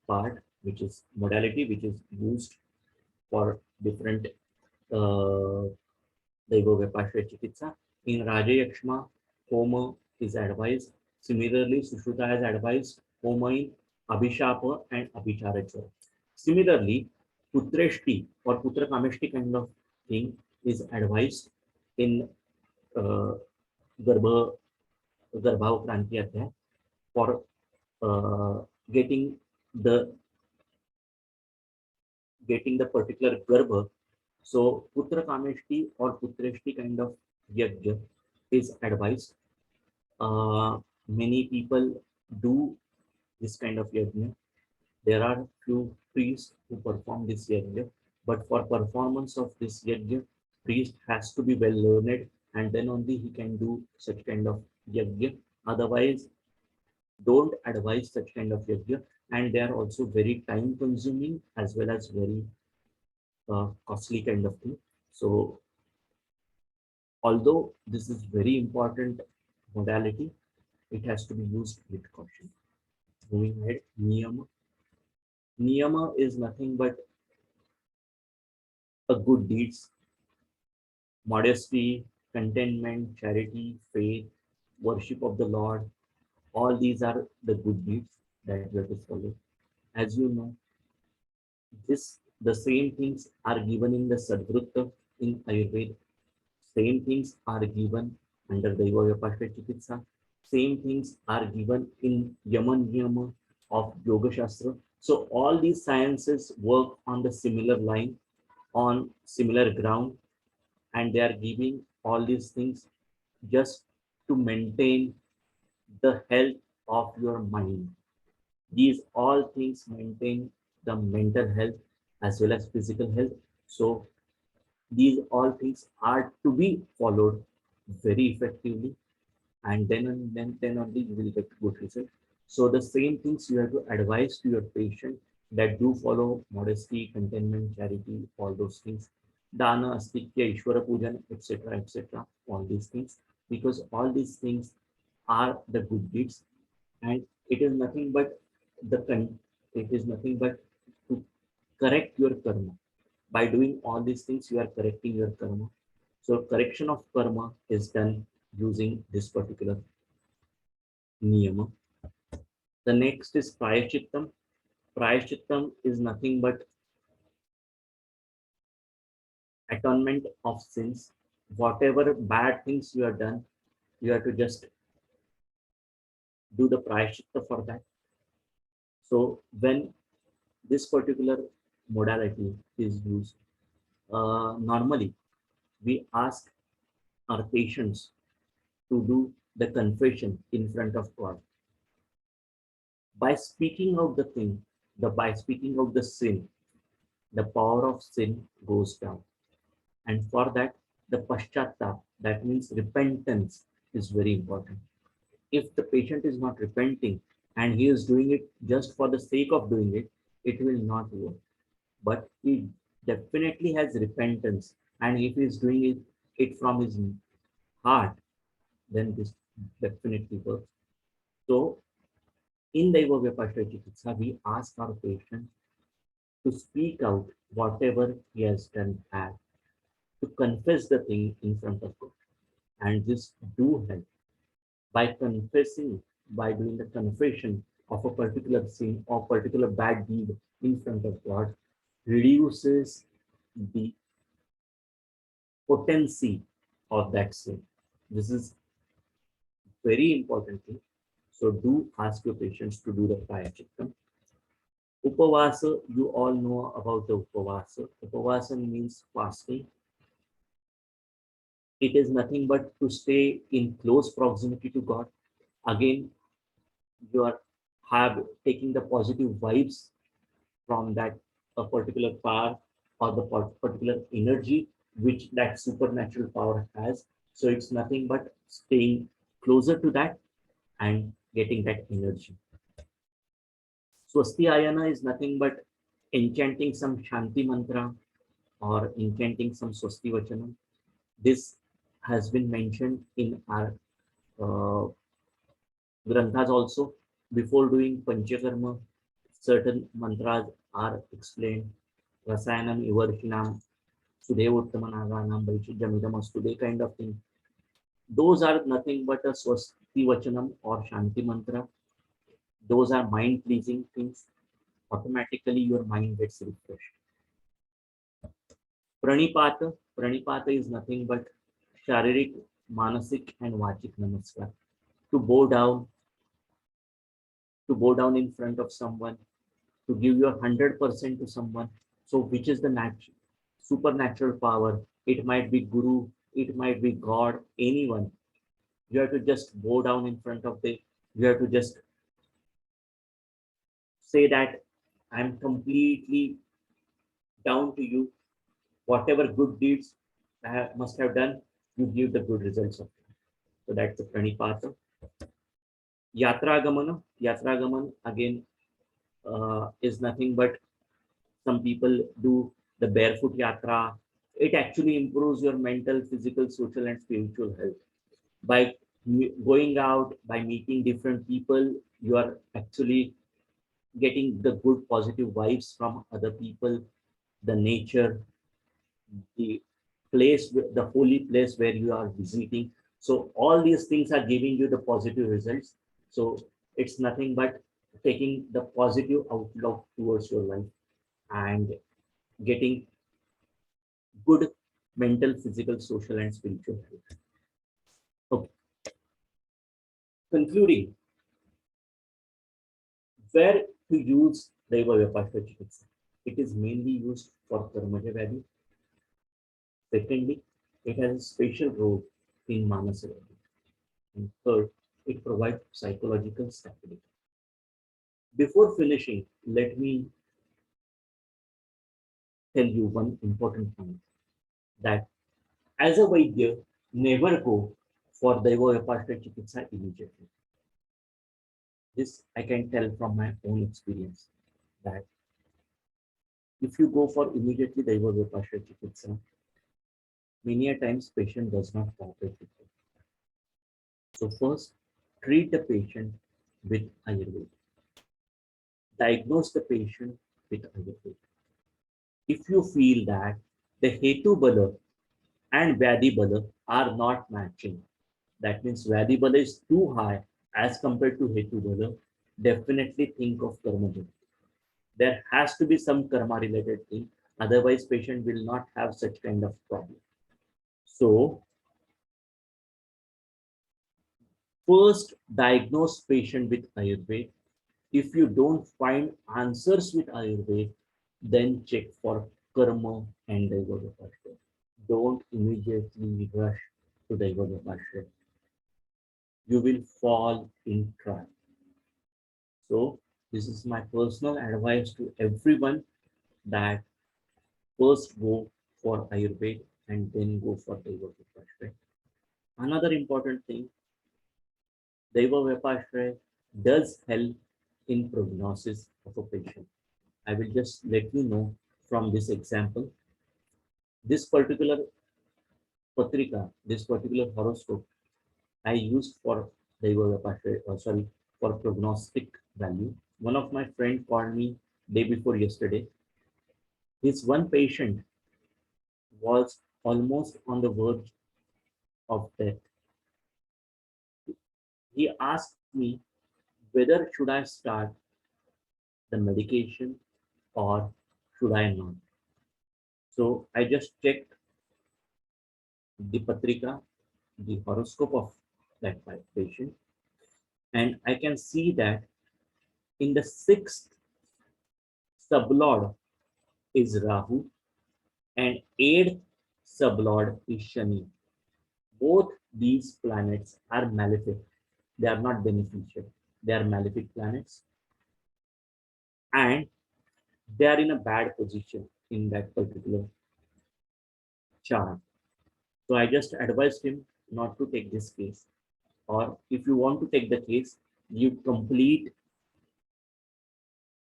part which is modality which is used for different Daiva Vipashya Chikitsa. In Raja Yakshma, Homa is advised. Similarly, Sushruta has advised Homa in Abhishapa and Abhichara. Similarly, Putreshti or Putra Kameshti kind of thing is advised in Garbha Garbhavakranti Adhyay for getting the particular Garbha. So Putra Kameshti or Putreshti kind of yajna is advised. Many people do this kind of yajna. There are few priests who perform this yajna, but for performance of this yajna, priest has to be well learned, and then only he can do such kind of yajna. Otherwise, don't advise such kind of yajna, and they are also very time consuming as well as very costly kind of thing. So although this is very important modality, it has to be used with caution. Moving ahead, niyama. Niyama is nothing but a good deeds, modesty, contentment, charity, faith, worship of the Lord. All these are the good deeds that we have to follow. As you know, the same things are given in the Sadvrutta in Ayurveda. Same things are given under Daiva Vyapashya Chikitsa. Same things are given in Yaman Niyama of Yoga Shastra. So all these sciences work on the similar line, on similar ground, and they are giving all these things just to maintain the health of your mind. These all things maintain the mental health as well as physical health. So these all things are to be followed very effectively, and then only you will get good result. So the same things you have to advise to your patient, that do follow modesty, contentment, charity, all those things, dana, astikya, ishvara pujan, etc., etc., all these things, because all these things are the good deeds, and it is nothing but it is nothing but to correct your karma. By doing all these things, you are correcting your karma. So correction of karma is done using this particular niyama. The next is prayashittam. Prayashittam is nothing but atonement of sins. Whatever bad things you have done, you have to just do the prayashitta for that. So when this particular modality is used, normally we ask our patients to do the confession in front of God. By speaking of the thing, by speaking of the sin, the power of sin goes down. And for that, the paschattap, that means repentance, is very important. If the patient is not repenting and he is doing it just for the sake of doing it, it will not work. But he definitely has repentance, and if he is doing it from his heart, then this definitely works. So in Daiva Vyapashya Chikitsa, we ask our patient to speak out whatever he has done bad, to confess the thing in front of God. And this do help. By confessing, by doing the confession of a particular sin or particular bad deed in front of God, reduces the potency of that sin. This is very important thing. So do ask your patients to do the prayachittam. Upavasa, you all know about the Upavasa. Upavasa means fasting. It is nothing but to stay in close proximity to God. Again, you are taking the positive vibes from that a particular power or the particular energy which that supernatural power has. So it's nothing but staying closer to that and getting that energy. Swasti Ayana is nothing but enchanting some Shanti mantra or enchanting some Swasti Vachanam. This has been mentioned in our Granthas also. Before doing Panchakarma, certain mantras are explained. Rasayanam, Ivarshinam, Sudhevottama Jamidamastu, they kind of thing. Those are nothing but a Swasti Vachanam or Shanti mantra. Those are mind pleasing things. Automatically your mind gets refreshed. Pranipata. Pranipata is nothing but Sharirik, Manasik, and Vachik Namaskar. To bow down in front of someone, to give your 100% to someone. So which is the supernatural power? It might be Guru, it might be God, anyone. You have to just bow down in front of you have to just say that I'm completely down to you. Whatever good deeds I must have done, you give the good results of it. So that's the Pranipata. Yatragaman again is nothing but some people do the barefoot yatra. It actually improves your mental, physical, social, and spiritual health. By going out, by meeting different people, you are actually getting the good positive vibes from other people, the nature, the place, the holy place where you are visiting. So all these things are giving you the positive results. So it's nothing but taking the positive outlook towards your life and getting good mental, physical, social, and spiritual health. Okay. Concluding, where to use Daiva Vyapashya Chikitsa? It is mainly used for Karmaja value. Secondly, it has a special role in Manasa value. And third, it provides psychological stability. Before finishing, let me tell you one important point that as a Vaidya, never go for Daiva Vyapashya Chikitsa immediately. This I can tell from my own experience that if you go for immediately Daiva Vyapashya Chikitsa, many a times patient does not cooperate with you. So first, treat the patient with Ayurveda. Diagnose the patient with Ayurveda. If you feel that the Hetu Bala and Vyadhi Bala are not matching, that means Vyadhi Bala is too high as compared to Hetu Bala, definitely think of Karma. There has to be some karma related thing, otherwise patient will not have such kind of problem. So first diagnose patient with Ayurveda. If you don't find answers with Ayurveda, then check for karma and Daiva Vyapashya. Don't immediately rush to Daiva Vyapashya. You will fall in trap. So this is my personal advice to everyone that first go for Ayurveda and then go for Daiva Vyapashya. Another important thing, Daiva Vyapashya does help in prognosis of a patient. I will just let you know from this example. This particular patrika, this particular horoscope, I used for Daiva Vyapashya, for prognostic value. One of my friend called me day before yesterday. His one patient was almost on the verge of death. He asked me whether should I start the medication or should I not. So I just checked the patrika, the horoscope of that patient, and I can see that in the sixth sublord is Rahu and eighth sublord is Shani. Both these planets are malefic. They are not beneficial. They are malefic planets and they are in a bad position in that particular chart. So I just advised him not to take this case. Or if you want to take the case, you complete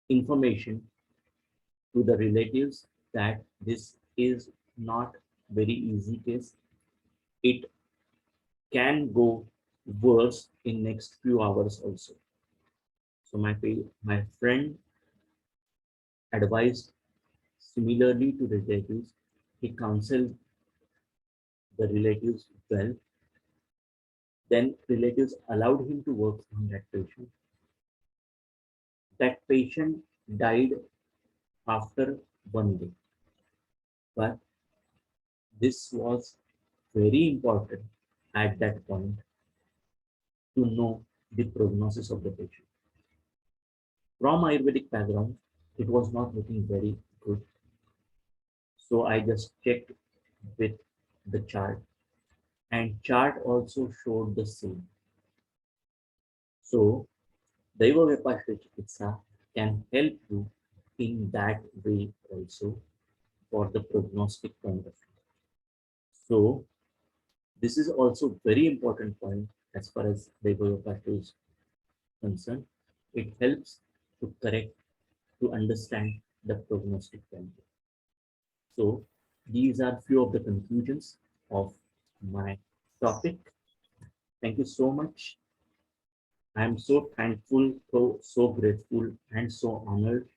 information to the relatives that this is not very easy case. It can go worse in next few hours also. So my friend advised similarly to relatives. He counseled the relatives well. Then relatives allowed him to work on that patient. That patient died after 1 day. But this was very important at that point to know the prognosis of the patient. From Ayurvedic background, it was not looking very good. So I just checked with the chart and chart also showed the same. So Daiva Vyapashya Chikitsa can help you in that way also for the prognostic point of view. So this is also very important point as far as Daiva Vyapashya is concerned, it helps to correct, to understand the prognostic value. So these are few of the conclusions of my topic. Thank you so much. I am so thankful, so grateful, and so honored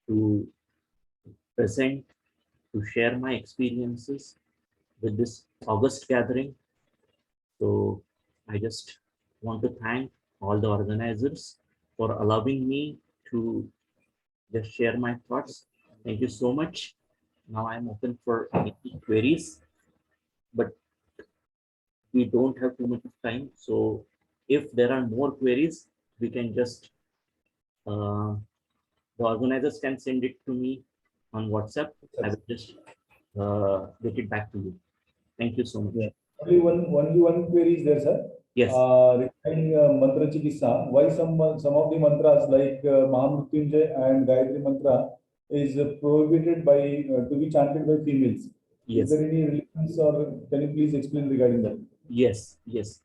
to present, to share my experiences with this August gathering. So I just want to thank all the organizers for allowing me to just share my thoughts. Thank you so much. Now I'm open for any queries, but we don't have too much of time. So if there are more queries, we can just, the organizers can send it to me on WhatsApp. I will just get it back to you. Thank you so much. Yeah. Only one query is there, sir. Yes. Regarding mantra chikitsa, why some of the mantras like Mahamrutyunjay and Gayatri mantra is prohibited by to be chanted by females? Yes. Is there any relevance, or can you please explain regarding that? Yes. Yes.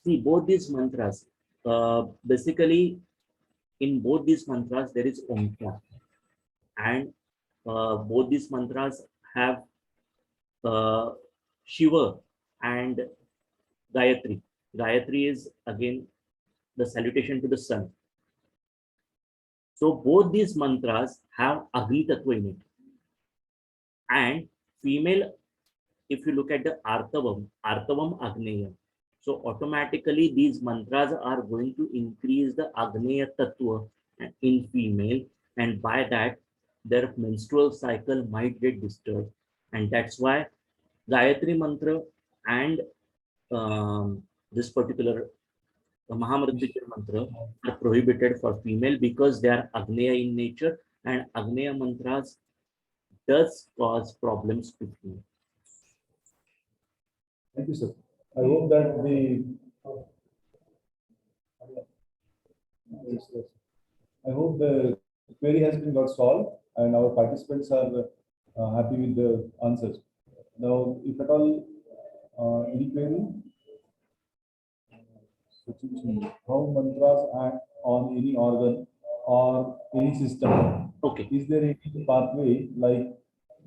See, both these mantras, basically, in both these mantras there is Omkar, and both these mantras have Shiva and Gayatri. Gayatri is again the salutation to the sun. So both these mantras have Agni Tattva in it. And female, if you look at the Artavam Agneya. So automatically these mantras are going to increase the Agneya Tattva in female, and by that their menstrual cycle might get disturbed. And that's why Gayatri mantra and this particular Mahamrutyunjay mantra are prohibited for female because they are Agneya in nature, and Agneya mantras does cause problems to female. Thank you, sir. I hope that the query has been got solved and our participants are happy with the answers. Now, if at all any query, how mantras act on any organ or any system? Okay. Is there any pathway like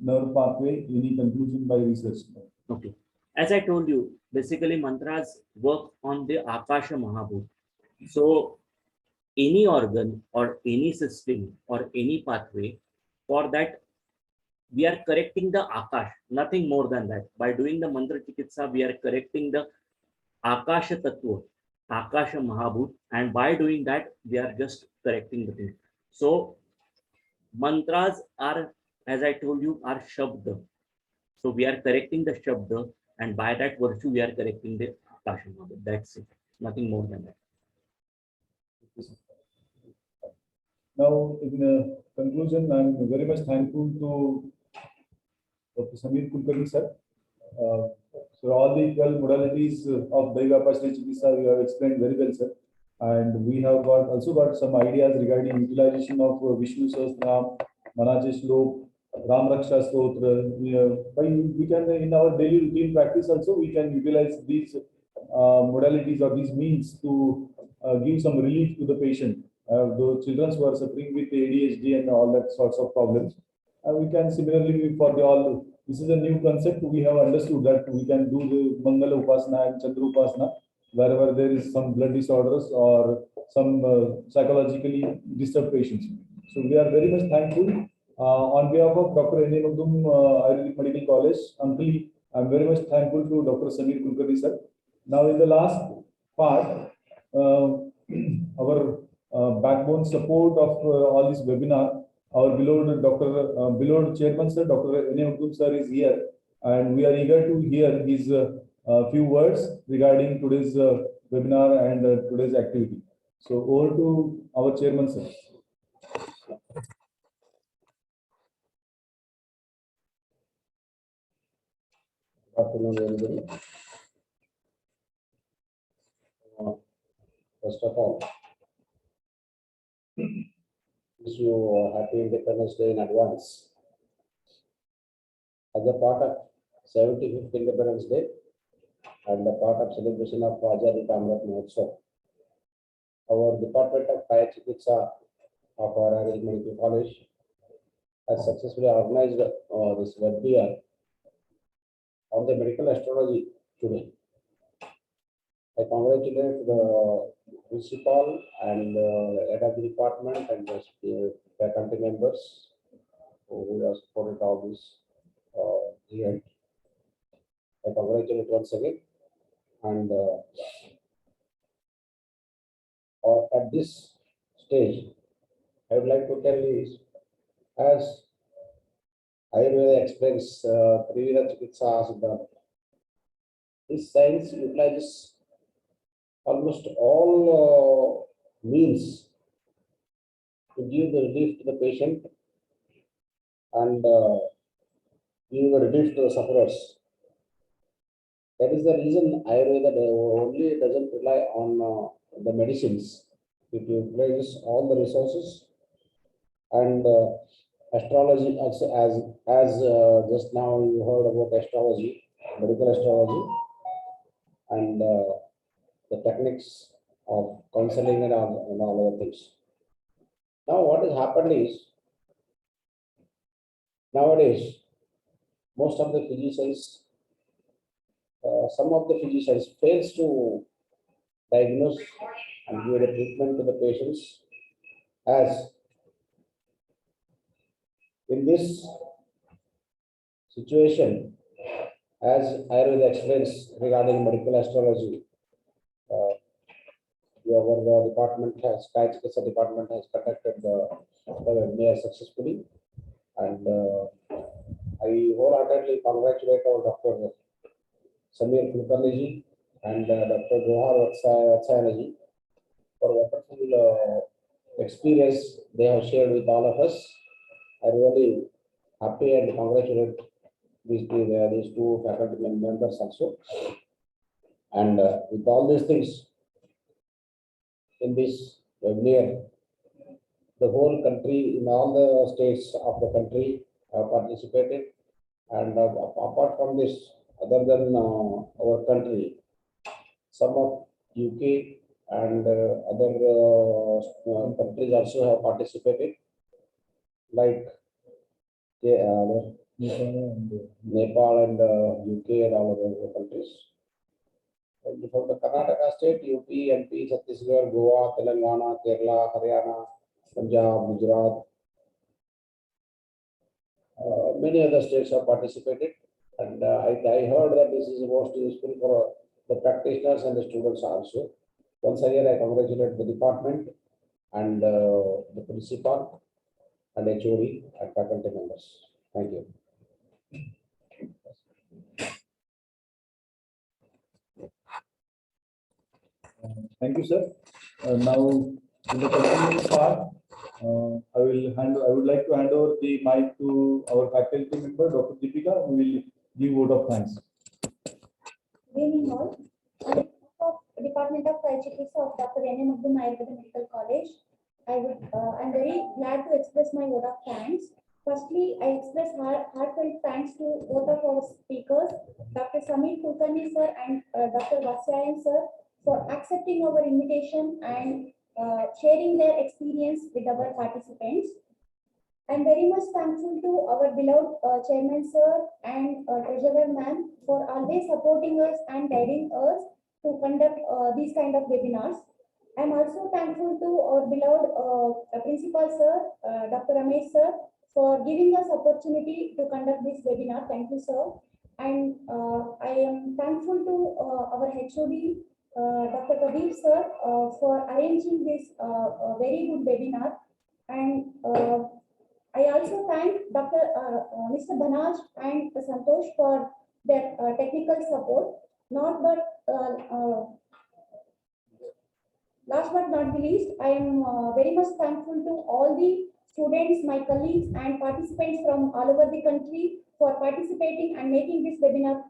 nerve pathway? Any conclusion by research? Okay. As I told you, basically mantras work on the Akasha Mahabhut. So any organ or any system or any pathway, for that we are correcting the Akash, nothing more than that. By doing the mantra chikitsa, we are correcting the Akasha Tattva, Akasha Mahabhut, and by doing that, we are just correcting the thing. So mantras are, as I told you, are Shabda. So we are correcting the Shabda, and by that virtue, we are correcting the Akasha Mahabhut. That's it. Nothing more than that. Now, in conclusion, I'm very much thankful to Dr. Samir Kulkarni, sir. So all the 12 modalities of Daiva Pashtha Chikitsa you have explained very well, sir. And we have also got some ideas regarding utilization of Vishnu Sahasranam, Manache Shlok, Ram Raksha Stotra. We can, in our daily routine practice also, we can utilize these modalities or these means to give some relief to the patient. Those children who are suffering with ADHD and all that sorts of problems. We can similarly for the all, this is a new concept. We have understood that we can do the Mangala Upasana and Chandra Upasana wherever there is some blood disorders or some psychologically disturbed patients. So we are very much thankful. On behalf of Dr. N. Magdum Ayurvedic Medical College, I'm very much thankful to Dr. Samir Kulkarni, sir. Now in the last part, our backbone support of all this webinar, our beloved chairman, sir, Dr. N. Magdum, sir, is here, and we are eager to hear his few words regarding today's webinar and today's activity. So over to our chairman, sir. Good afternoon, everybody. First of all, wish you a happy Independence Day in advance. As a part of 75th Independence Day and a part of celebration of Azadi Ka Amrit Mahotsav, our Department of Ayurjyotish of our Ayurvedic Medical College has successfully organized this webinar on the medical astrology today. I congratulate the principal and head of the department and the faculty members who have supported all this event. I congratulate once again, and at this stage, I would like to tell you, as Ayurveda explains, Trivida Chikitsa Siddhanta, this science utilizes almost all means to give the relief to the patient and give the relief to the sufferers. That is the reason Ayurveda only doesn't rely on the medicines. It utilizes all the resources, and astrology also, as just now you heard about astrology, medical astrology, and the techniques of counseling and all other things. Now, what has happened is, nowadays, most of the physicians, some of the physicians fails to diagnose and give a treatment to the patients, as in this situation, as Ayurveda explains regarding medical astrology, our department has, Kayachikitsa department has conducted the webinar successfully, and I wholeheartedly congratulate our Dr. Samir Kulkarni and Dr. Gohar Vatsayanaji for wonderful experience they have shared with all of us. I really happy and congratulate these two faculty members also. And with all these things in this webinar, the whole country, in all the states of the country have participated. And apart from this, other than our country, some of UK and other countries also have participated, like Nepal and UK and all other countries. And from the Karnataka state, UP, MP, Chhattisgarh, Goa, Telangana, Kerala, Haryana, Punjab, Gujarat, many other states have participated. And I heard that this is most useful for the practitioners and the students also. Once again, I congratulate the department and the principal and HOD and faculty members. Thank you. Thank you, sir. Now, in the continuing part, I would like to hand over the mic to our faculty member, Dr. Deepika, who will give vote of thanks. Good evening all. On behalf of Department of Ayurjyotish of Dr. N.M. Abdul Ayurveda Medical College, I'm very glad to express my vote of thanks. Firstly, I express heartfelt thanks to both of our speakers, Dr. Samir Kulkarni sir and Dr. Vasyayan sir, for accepting our invitation and sharing their experience with our participants. I'm very much thankful to our beloved Chairman sir and Treasurer ma'am for always supporting us and guiding us to conduct these kind of webinars. I'm also thankful to our beloved Principal sir, Dr. Ramesh sir, for giving us opportunity to conduct this webinar. Thank you, sir. And I am thankful to our HOD, Dr. Pradeep sir, for arranging this very good webinar. And I also thank Dr. Mr. Banaj and Santosh for their technical support. Last but not the least, I am very much thankful to all the students, my colleagues, and participants from all over the country for participating and making this webinar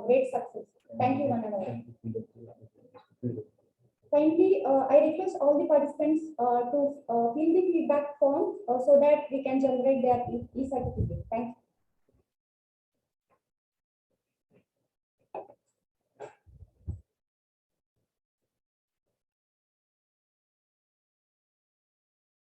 great success. Thank you, one and all. Finally, I request all the participants to fill the feedback form so that we can generate their e-certificate.